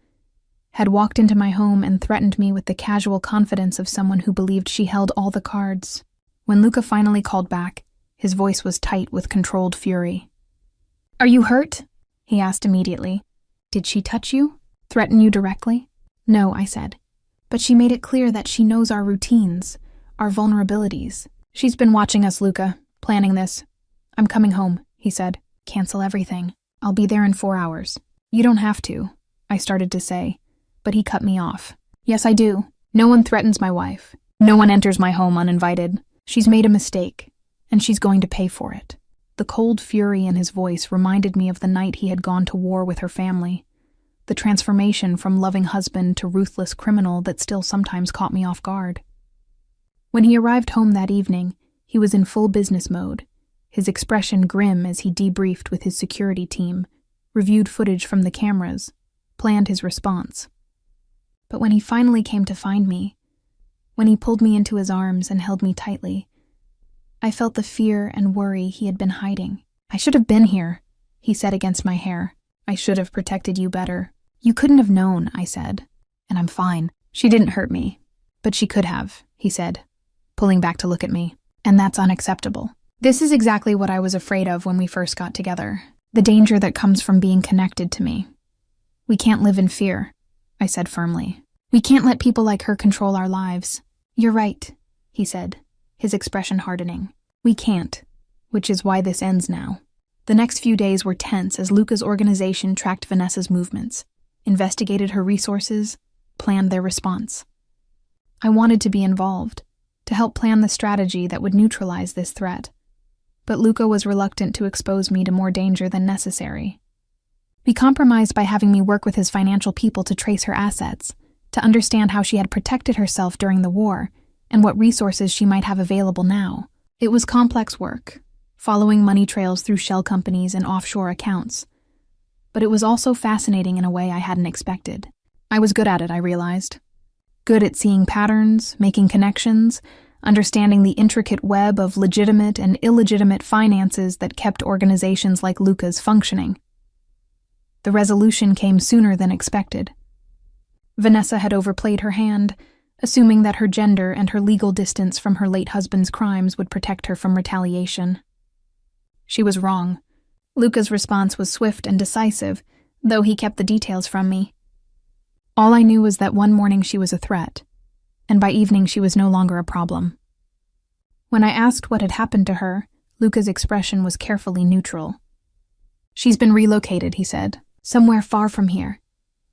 had walked into my home and threatened me with the casual confidence of someone who believed she held all the cards. When Luca finally called back, his voice was tight with controlled fury. "Are you hurt?" he asked immediately. "Did she touch you? Threaten you directly?" "No," I said. "But she made it clear that she knows our routines, our vulnerabilities. She's been watching us, Luca, planning this." "I'm coming home," he said. "Cancel everything. I'll be there in 4 hours." "You don't have to," I started to say, but he cut me off. "Yes, I do. No one threatens my wife. No one enters my home uninvited. She's made a mistake, and she's going to pay for it." The cold fury in his voice reminded me of the night he had gone to war with her family, the transformation from loving husband to ruthless criminal that still sometimes caught me off guard. When he arrived home that evening, he was in full business mode, his expression grim as he debriefed with his security team, reviewed footage from the cameras, planned his response. But when he finally came to find me, when he pulled me into his arms and held me tightly, I felt the fear and worry he had been hiding. "I should have been here," he said against my hair. "I should have protected you better." "You couldn't have known," I said. "And I'm fine. She didn't hurt me. But she could have, he said, pulling back to look at me. And that's unacceptable. This is exactly what I was afraid of when we first got together. The danger that comes from being connected to me. We can't live in fear, I said firmly. We can't let people like her control our lives. You're right, he said, his expression hardening. We can't, which is why this ends now. The next few days were tense as Luca's organization tracked Vanessa's movements, investigated her resources, planned their response. I wanted to be involved, to help plan the strategy that would neutralize this threat. But Luca was reluctant to expose me to more danger than necessary. We compromised by having me work with his financial people to trace her assets, to understand how she had protected herself during the war, and what resources she might have available now. It was complex work, following money trails through shell companies and offshore accounts. But it was also fascinating in a way I hadn't expected. I was good at it, I realized. Good at seeing patterns, making connections, understanding the intricate web of legitimate and illegitimate finances that kept organizations like Luca's functioning. The resolution came sooner than expected. Vanessa had overplayed her hand, assuming that her gender and her legal distance from her late husband's crimes would protect her from retaliation. She was wrong. Luca's response was swift and decisive, though he kept the details from me. All I knew was that one morning she was a threat, and by evening she was no longer a problem. When I asked what had happened to her, Luca's expression was carefully neutral. She's been relocated, he said, somewhere far from here,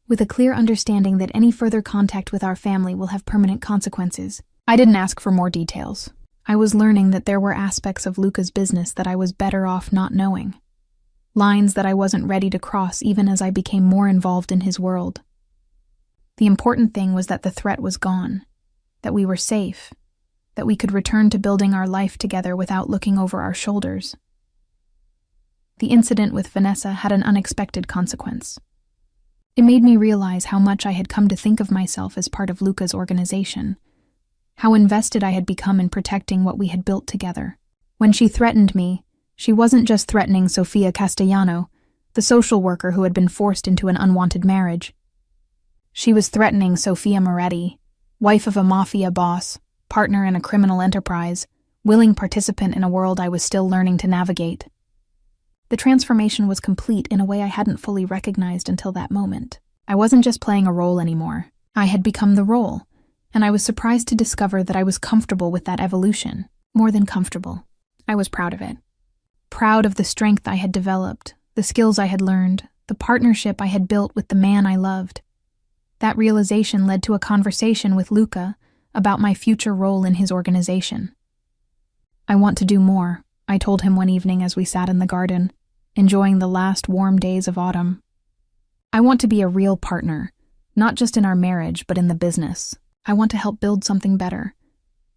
with a clear understanding that any further contact with our family will have permanent consequences. I didn't ask for more details. I was learning that there were aspects of Luca's business that I was better off not knowing. Lines that I wasn't ready to cross even as I became more involved in his world. The important thing was that the threat was gone, that we were safe, that we could return to building our life together without looking over our shoulders. The incident with Vanessa had an unexpected consequence. It made me realize how much I had come to think of myself as part of Luca's organization, how invested I had become in protecting what we had built together. When she threatened me, she wasn't just threatening Sofia Castellano, the social worker who had been forced into an unwanted marriage. She was threatening Sofia Moretti, wife of a Mafia boss, partner in a criminal enterprise, willing participant in a world I was still learning to navigate. The transformation was complete in a way I hadn't fully recognized until that moment. I wasn't just playing a role anymore. I had become the role, and I was surprised to discover that I was comfortable with that evolution. More than comfortable. I was proud of it. Proud of the strength I had developed, the skills I had learned, the partnership I had built with the man I loved. That realization led to a conversation with Luca about my future role in his organization. I want to do more, I told him one evening as we sat in the garden, enjoying the last warm days of autumn. I want to be a real partner, not just in our marriage, but in the business. I want to help build something better,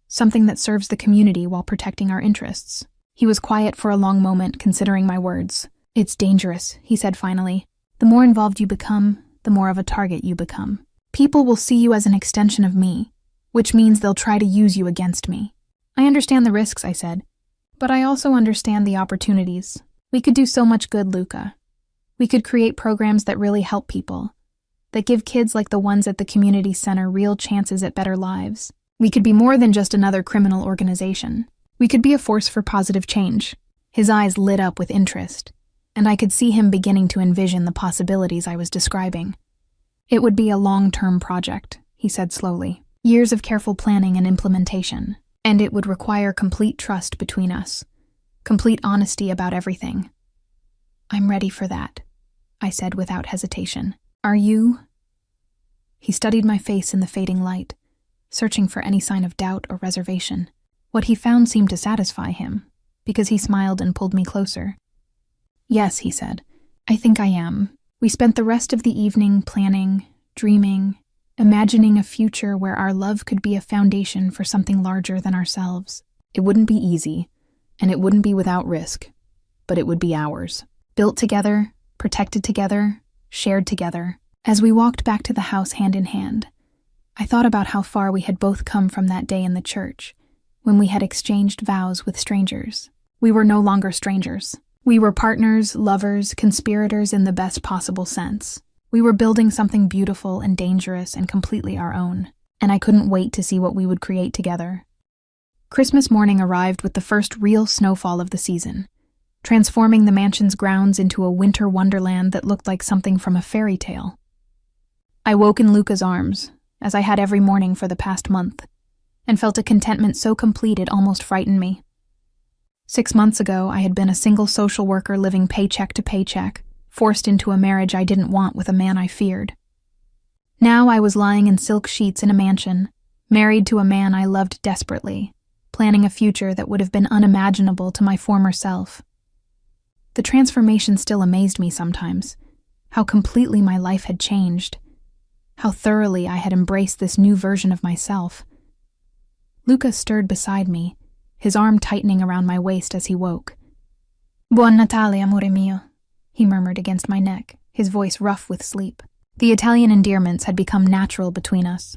something that serves the community while protecting our interests. He was quiet for a long moment, considering my words. It's dangerous, he said finally. The more involved you become, the more of a target you become. People will see you as an extension of me, which means they'll try to use you against me. I understand the risks, I said, but I also understand the opportunities. We could do so much good, Luca. We could create programs that really help people, that give kids like the ones at the community center real chances at better lives. We could be more than just another criminal organization. We could be a force for positive change. His eyes lit up with interest, and I could see him beginning to envision the possibilities I was describing. It would be a long-term project, he said slowly. Years of careful planning and implementation, and it would require complete trust between us, complete honesty about everything. I'm ready for that, I said without hesitation. Are you? He studied my face in the fading light, searching for any sign of doubt or reservation. What he found seemed to satisfy him, because he smiled and pulled me closer. Yes, he said, I think I am. We spent the rest of the evening planning, dreaming, imagining a future where our love could be a foundation for something larger than ourselves. It wouldn't be easy, and it wouldn't be without risk, but it would be ours. Built together, protected together, shared together. As we walked back to the house hand in hand, I thought about how far we had both come from that day in the church, when we had exchanged vows with strangers. We were no longer strangers. We were partners, lovers, conspirators in the best possible sense. We were building something beautiful and dangerous and completely our own. and I couldn't wait to see what we would create together. Christmas morning arrived with the first real snowfall of the season, transforming the mansion's grounds into a winter wonderland that looked like something from a fairy tale. I woke in Luca's arms, as I had every morning for the past month, and felt a contentment so complete it almost frightened me. 6 months ago, I had been a single social worker living paycheck to paycheck, forced into a marriage I didn't want with a man I feared. Now I was lying in silk sheets in a mansion, married to a man I loved desperately, planning a future that would have been unimaginable to my former self. The transformation still amazed me sometimes, how completely my life had changed, how thoroughly I had embraced this new version of myself. Luca stirred beside me, his arm tightening around my waist as he woke. "Buon Natale, amore mio," he murmured against my neck, his voice rough with sleep. The Italian endearments had become natural between us,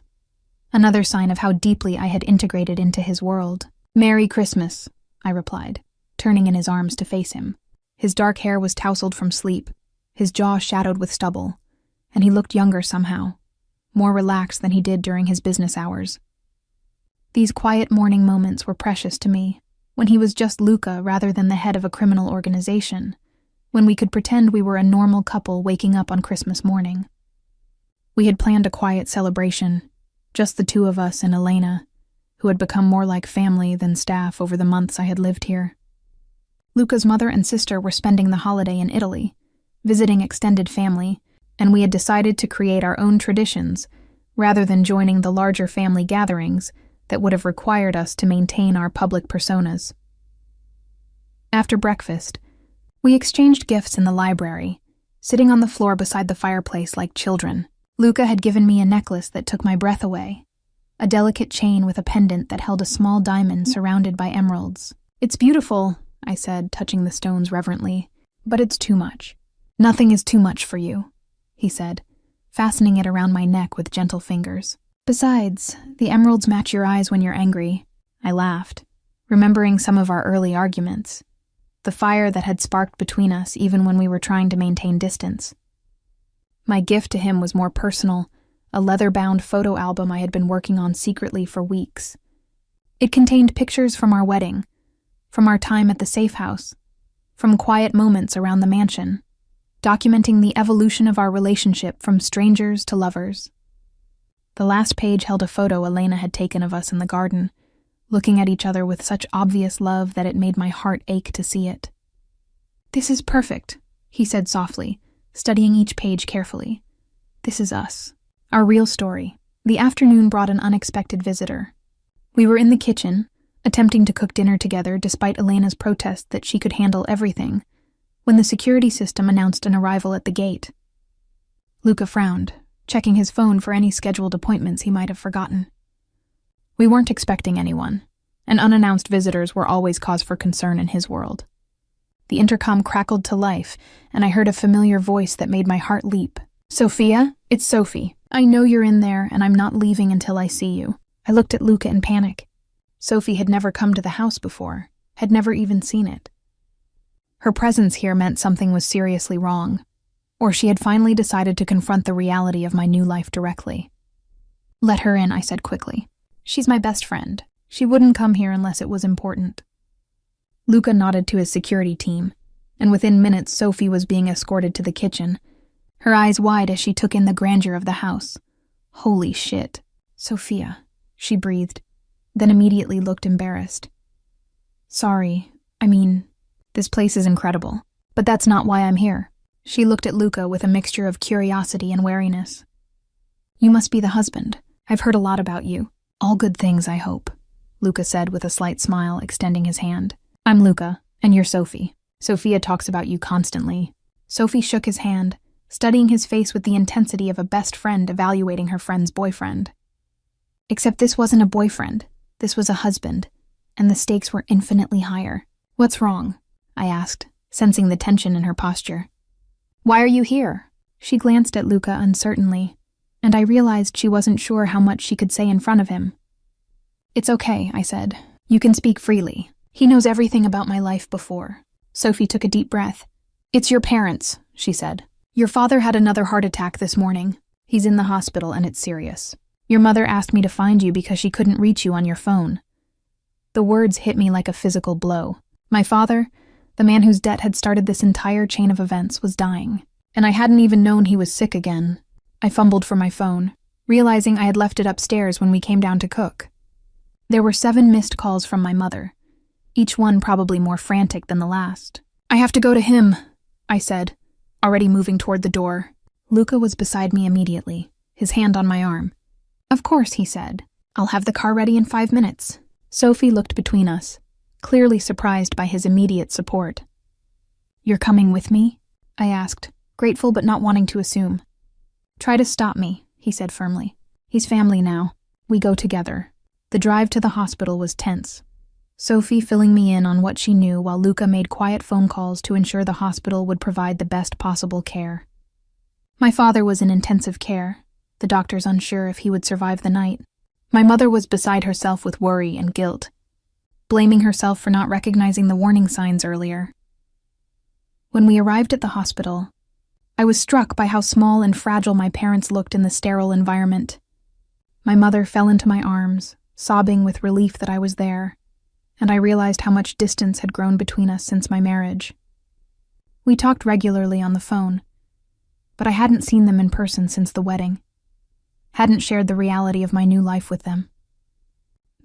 another sign of how deeply I had integrated into his world. "Merry Christmas," I replied, turning in his arms to face him. His dark hair was tousled from sleep, his jaw shadowed with stubble, and he looked younger somehow, more relaxed than he did during his business hours. These quiet morning moments were precious to me, when he was just Luca rather than the head of a criminal organization, when we could pretend we were a normal couple waking up on Christmas morning. We had planned a quiet celebration, just the two of us and Elena, who had become more like family than staff over the months I had lived here. Luca's mother and sister were spending the holiday in Italy, visiting extended family, and we had decided to create our own traditions rather than joining the larger family gatherings that would have required us to maintain our public personas. After breakfast, we exchanged gifts in the library, sitting on the floor beside the fireplace like children. Luca had given me a necklace that took my breath away, a delicate chain with a pendant that held a small diamond surrounded by emeralds. "It's beautiful," I said, touching the stones reverently, "but it's too much." "Nothing is too much for you," he said, fastening it around my neck with gentle fingers. "Besides, the emeralds match your eyes when you're angry." I laughed, remembering some of our early arguments, the fire that had sparked between us even when we were trying to maintain distance. My gift to him was more personal, a leather-bound photo album I had been working on secretly for weeks. It contained pictures from our wedding, from our time at the safe house, from quiet moments around the mansion, documenting the evolution of our relationship from strangers to lovers. The last page held a photo Elena had taken of us in the garden, looking at each other with such obvious love that it made my heart ache to see it. "This is perfect," he said softly, studying each page carefully. "This is us. Our real story." The afternoon brought an unexpected visitor. We were in the kitchen, attempting to cook dinner together despite Elena's protest that she could handle everything, when the security system announced an arrival at the gate. Luca frowned, checking his phone for any scheduled appointments he might have forgotten. We weren't expecting anyone, and unannounced visitors were always cause for concern in his world. The intercom crackled to life, and I heard a familiar voice that made my heart leap. "Sophia, it's Sophie. I know you're in there, and I'm not leaving until I see you." I looked at Luca in panic. Sophie had never come to the house before, had never even seen it. Her presence here meant something was seriously wrong, or she had finally decided to confront the reality of my new life directly. "Let her in," I said quickly. "She's my best friend. She wouldn't come here unless it was important." Luca nodded to his security team, and within minutes Sophie was being escorted to the kitchen, her eyes wide as she took in the grandeur of the house. "Holy shit. Sophia," she breathed, then immediately looked embarrassed. "Sorry, this place is incredible, but that's not why I'm here." She looked at Luca with a mixture of curiosity and wariness. "You must be the husband. I've heard a lot about you. All good things, I hope," Luca said with a slight smile, extending his hand. "I'm Luca, and you're Sophie. Sophia talks about you constantly." Sophie shook his hand, studying his face with the intensity of a best friend evaluating her friend's boyfriend. Except this wasn't a boyfriend, this was a husband, and the stakes were infinitely higher. "What's wrong?" I asked, sensing the tension in her posture. "Why are you here?" She glanced at Luca uncertainly, and I realized she wasn't sure how much she could say in front of him. "It's okay," I said. "You can speak freely. He knows everything about my life before." Sophie took a deep breath. "It's your parents," she said. "Your father had another heart attack this morning. He's in the hospital and it's serious. Your mother asked me to find you because she couldn't reach you on your phone. The words hit me like a physical blow. My father, the man whose debt had started this entire chain of events, was dying, and I hadn't even known he was sick again. I fumbled for my phone, realizing I had left it upstairs when we came down to cook. There were 7 missed calls from my mother, each one probably more frantic than the last. "I have to go to him," I said, already moving toward the door. Luca was beside me immediately, his hand on my arm. "Of course," he said. "I'll have the car ready in 5 minutes." Sophie looked between us, clearly surprised by his immediate support. "You're coming with me?" I asked, grateful but not wanting to assume. "Try to stop me," he said firmly. "He's family now. We go together." The drive to the hospital was tense, Sophie filling me in on what she knew while Luca made quiet phone calls to ensure the hospital would provide the best possible care. My father was in intensive care, the doctors unsure if he would survive the night. My mother was beside herself with worry and guilt, blaming herself for not recognizing the warning signs earlier. When we arrived at the hospital, I was struck by how small and fragile my parents looked in the sterile environment. My mother fell into my arms, sobbing with relief that I was there, and I realized how much distance had grown between us since my marriage. We talked regularly on the phone, but I hadn't seen them in person since the wedding, hadn't shared the reality of my new life with them.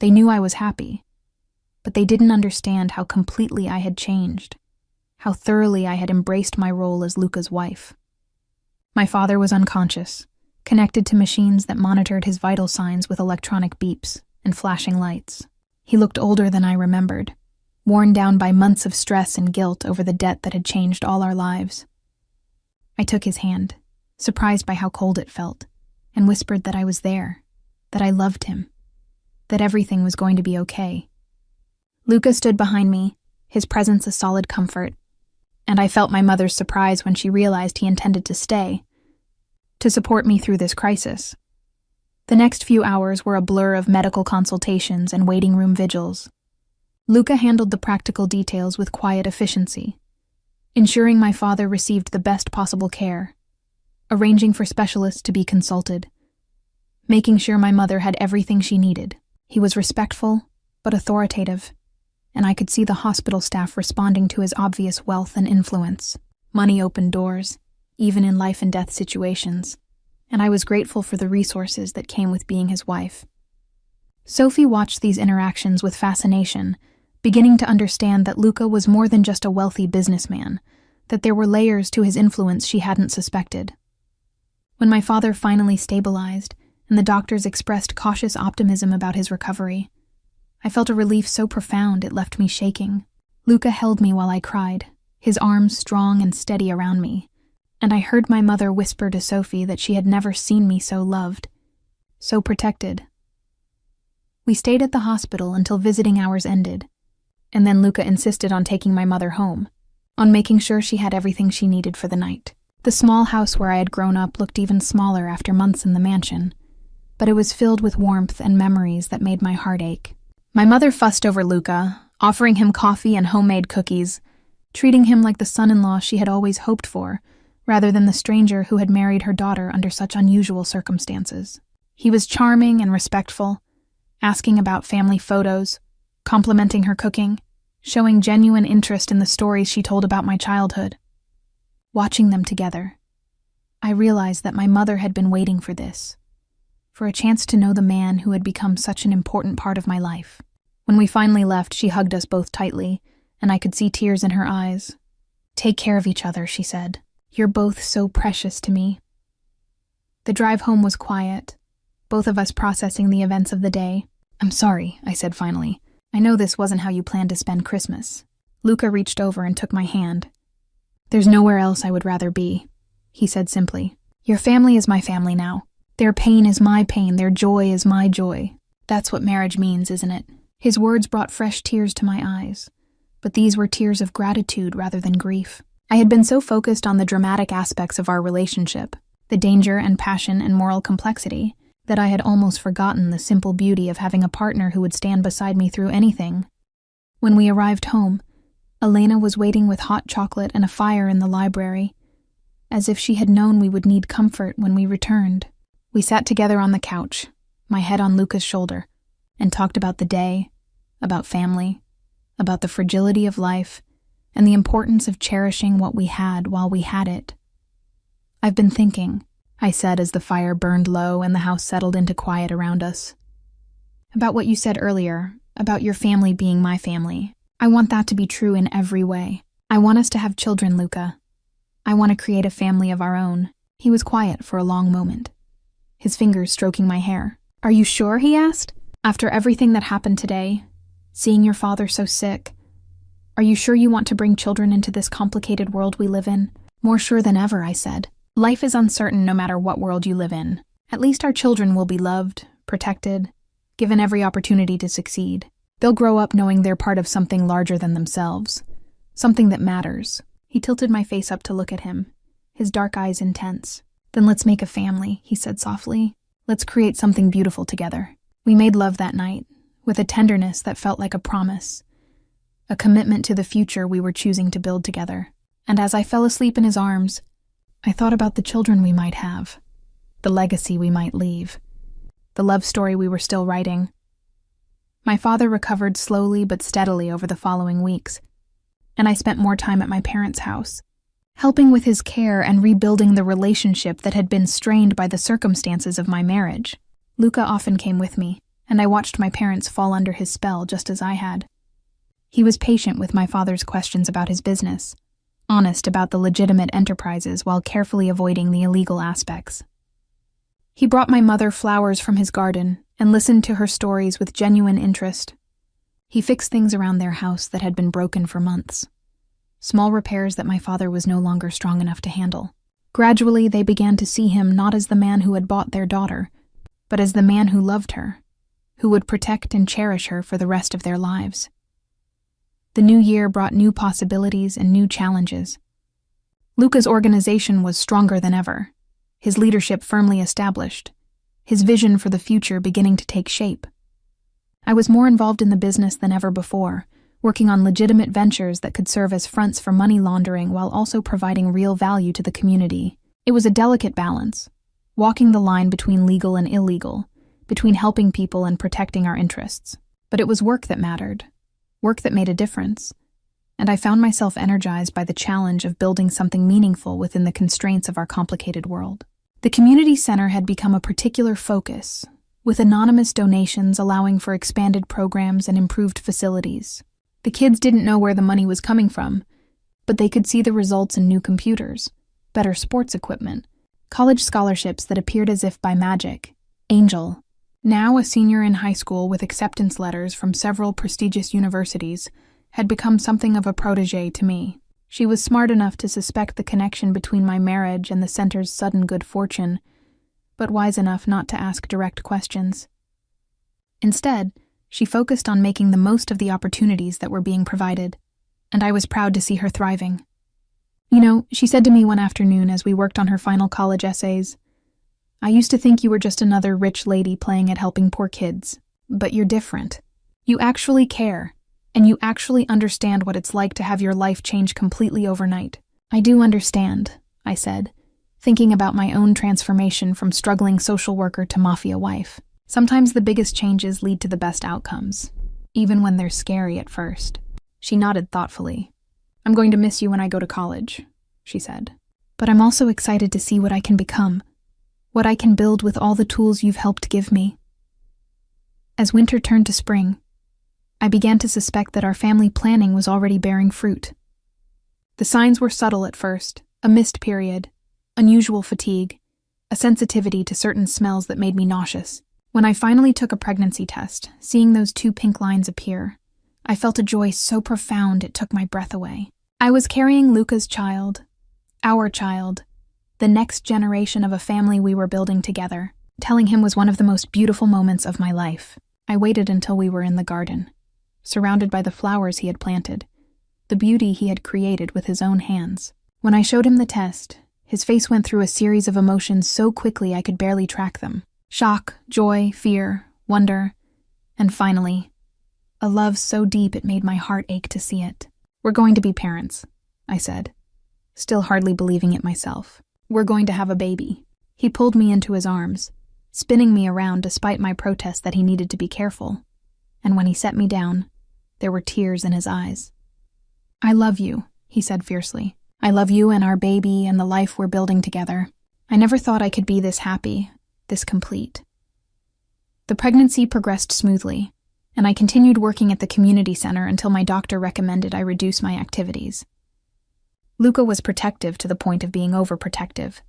They knew I was happy, but they didn't understand how completely I had changed, how thoroughly I had embraced my role as Luca's wife. My father was unconscious, connected to machines that monitored his vital signs with electronic beeps and flashing lights. He looked older than I remembered, worn down by months of stress and guilt over the debt that had changed all our lives. I took his hand, surprised by how cold it felt, and whispered that I was there, that I loved him, that everything was going to be okay. Luca stood behind me, his presence a solid comfort, and I felt my mother's surprise when she realized he intended to stay, to support me through this crisis. The next few hours were a blur of medical consultations and waiting room vigils. Luca handled the practical details with quiet efficiency, ensuring my father received the best possible care, arranging for specialists to be consulted, making sure my mother had everything she needed. He was respectful, but authoritative, and I could see the hospital staff responding to his obvious wealth and influence. Money opened doors, even in life and death situations, and I was grateful for the resources that came with being his wife. Sophie watched these interactions with fascination, beginning to understand that Luca was more than just a wealthy businessman, that there were layers to his influence she hadn't suspected. When my father finally stabilized, and the doctors expressed cautious optimism about his recovery, I felt a relief so profound it left me shaking. Luca held me while I cried, his arms strong and steady around me, and I heard my mother whisper to Sophie that she had never seen me so loved, so protected. We stayed at the hospital until visiting hours ended, and then Luca insisted on taking my mother home, on making sure she had everything she needed for the night. The small house where I had grown up looked even smaller after months in the mansion, but it was filled with warmth and memories that made my heart ache. My mother fussed over Luca, offering him coffee and homemade cookies, treating him like the son-in-law she had always hoped for, rather than the stranger who had married her daughter under such unusual circumstances. He was charming and respectful, asking about family photos, complimenting her cooking, showing genuine interest in the stories she told about my childhood. Watching them together, I realized that my mother had been waiting for this, for a chance to know the man who had become such an important part of my life. When we finally left, she hugged us both tightly, and I could see tears in her eyes. "Take care of each other," she said. "You're both so precious to me." The drive home was quiet, both of us processing the events of the day. "I'm sorry," I said finally. "I know this wasn't how you planned to spend Christmas." Luca reached over and took my hand. "There's nowhere else I would rather be," he said simply. "Your family is my family now. Their pain is my pain, their joy is my joy. That's what marriage means, isn't it?" His words brought fresh tears to my eyes, but these were tears of gratitude rather than grief. I had been so focused on the dramatic aspects of our relationship, the danger and passion and moral complexity, that I had almost forgotten the simple beauty of having a partner who would stand beside me through anything. When we arrived home, Elena was waiting with hot chocolate and a fire in the library, as if she had known we would need comfort when we returned. We sat together on the couch, my head on Luca's shoulder, and talked about the day, about family, about the fragility of life, and the importance of cherishing what we had while we had it. "I've been thinking," I said as the fire burned low and the house settled into quiet around us, "about what you said earlier, about your family being my family. I want that to be true in every way. I want us to have children, Luca. I want to create a family of our own." He was quiet for a long moment, his fingers stroking my hair. "Are you sure?" he asked. "After everything that happened today, seeing your father so sick, are you sure you want to bring children into this complicated world we live in?" "More sure than ever," I said. "Life is uncertain no matter what world you live in. At least our children will be loved, protected, given every opportunity to succeed. They'll grow up knowing they're part of something larger than themselves, something that matters." He tilted my face up to look at him, his dark eyes intense. "Then let's make a family," he said softly. "Let's create something beautiful together." We made love that night, with a tenderness that felt like a promise, a commitment to the future we were choosing to build together. And as I fell asleep in his arms, I thought about the children we might have, the legacy we might leave, the love story we were still writing. My father recovered slowly but steadily over the following weeks, and I spent more time at my parents' house, helping with his care and rebuilding the relationship that had been strained by the circumstances of my marriage. Luca often came with me, and I watched my parents fall under his spell just as I had. He was patient with my father's questions about his business, honest about the legitimate enterprises while carefully avoiding the illegal aspects. He brought my mother flowers from his garden and listened to her stories with genuine interest. He fixed things around their house that had been broken for months, small repairs that my father was no longer strong enough to handle. Gradually, they began to see him not as the man who had bought their daughter, but as the man who loved her, who would protect and cherish her for the rest of their lives. The new year brought new possibilities and new challenges. Luca's organization was stronger than ever, his leadership firmly established, his vision for the future beginning to take shape. I was more involved in the business than ever before, working on legitimate ventures that could serve as fronts for money laundering while also providing real value to the community. It was a delicate balance, walking the line between legal and illegal, between helping people and protecting our interests. But it was work that mattered, work that made a difference, and I found myself energized by the challenge of building something meaningful within the constraints of our complicated world. The community center had become a particular focus, with anonymous donations allowing for expanded programs and improved facilities. The kids didn't know where the money was coming from, but they could see the results in new computers, better sports equipment, college scholarships that appeared as if by magic. Angel, now a senior in high school with acceptance letters from several prestigious universities, had become something of a protege to me. She was smart enough to suspect the connection between my marriage and the center's sudden good fortune, but wise enough not to ask direct questions. Instead, she focused on making the most of the opportunities that were being provided, and I was proud to see her thriving. "You know," she said to me one afternoon as we worked on her final college essays, "I used to think you were just another rich lady playing at helping poor kids, but you're different. You actually care, and you actually understand what it's like to have your life change completely overnight." "I do understand," I said, thinking about my own transformation from struggling social worker to Mafia wife. Sometimes the biggest changes lead to the best outcomes, even when they're scary at first. She nodded thoughtfully. "I'm going to miss you when I go to college," she said. "But I'm also excited to see what I can become, what I can build with all the tools you've helped give me." As winter turned to spring, I began to suspect that our family planning was already bearing fruit. The signs were subtle at first: a missed period, unusual fatigue, a sensitivity to certain smells that made me nauseous. When I finally took a pregnancy test, seeing those 2 pink lines appear, I felt a joy so profound it took my breath away. I was carrying Luca's child, our child, the next generation of a family we were building together. Telling him was one of the most beautiful moments of my life. I waited until we were in the garden, surrounded by the flowers he had planted, the beauty he had created with his own hands. When I showed him the test, his face went through a series of emotions so quickly I could barely track them. Shock, joy, fear, wonder, and finally, a love so deep it made my heart ache to see it. "We're going to be parents," I said, still hardly believing it myself. "We're going to have a baby." He pulled me into his arms, spinning me around despite my protest that he needed to be careful. And when he set me down, there were tears in his eyes. "I love you," he said fiercely. "I love you and our baby and the life we're building together. I never thought I could be this happy, this complete." The pregnancy progressed smoothly, and I continued working at the community center until my doctor recommended I reduce my activities. Luca was protective to the point of being overprotective,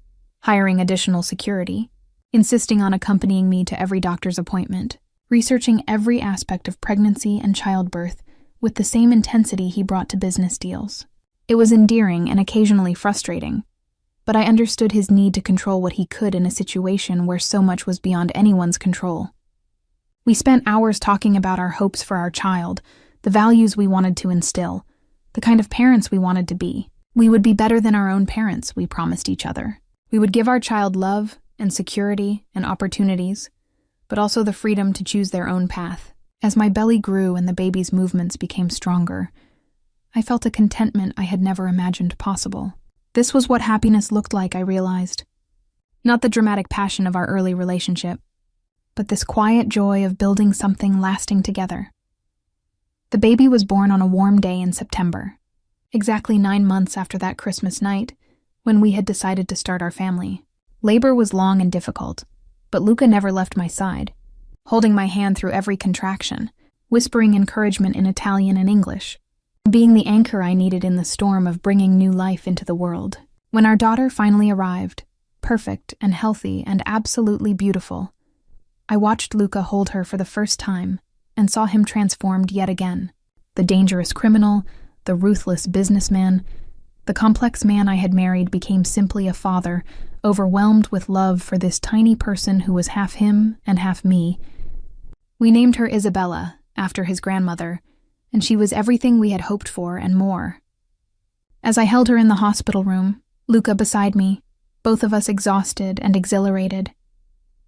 hiring additional security, insisting on accompanying me to every doctor's appointment, researching every aspect of pregnancy and childbirth with the same intensity he brought to business deals. It was endearing and occasionally frustrating, but I understood his need to control what he could in a situation where so much was beyond anyone's control. We spent hours talking about our hopes for our child, the values we wanted to instill, the kind of parents we wanted to be. We would be better than our own parents, we promised each other. We would give our child love and security and opportunities, but also the freedom to choose their own path. As my belly grew and the baby's movements became stronger, I felt a contentment I had never imagined possible. This was what happiness looked like, I realized. Not the dramatic passion of our early relationship, but this quiet joy of building something lasting together. The baby was born on a warm day in September, exactly 9 months after that Christmas night, when we had decided to start our family. Labor was long and difficult, but Luca never left my side, holding my hand through every contraction, whispering encouragement in Italian and English, being the anchor I needed in the storm of bringing new life into the world. When our daughter finally arrived, perfect and healthy and absolutely beautiful, I watched Luca hold her for the first time and saw him transformed yet again. The dangerous criminal, the ruthless businessman, the complex man I had married became simply a father, overwhelmed with love for this tiny person who was half him and half me. We named her Isabella, after his grandmother, and she was everything we had hoped for and more. As I held her in the hospital room, Luca beside me, both of us exhausted and exhilarated,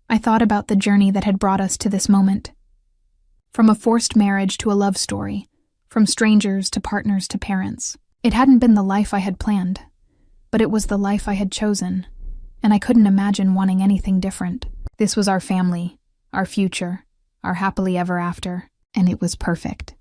I thought about the journey that had brought us to this moment. From a forced marriage to a love story, from strangers to partners to parents. It hadn't been the life I had planned, but it was the life I had chosen, and I couldn't imagine wanting anything different. This was our family, our future, our happily ever after, and it was perfect.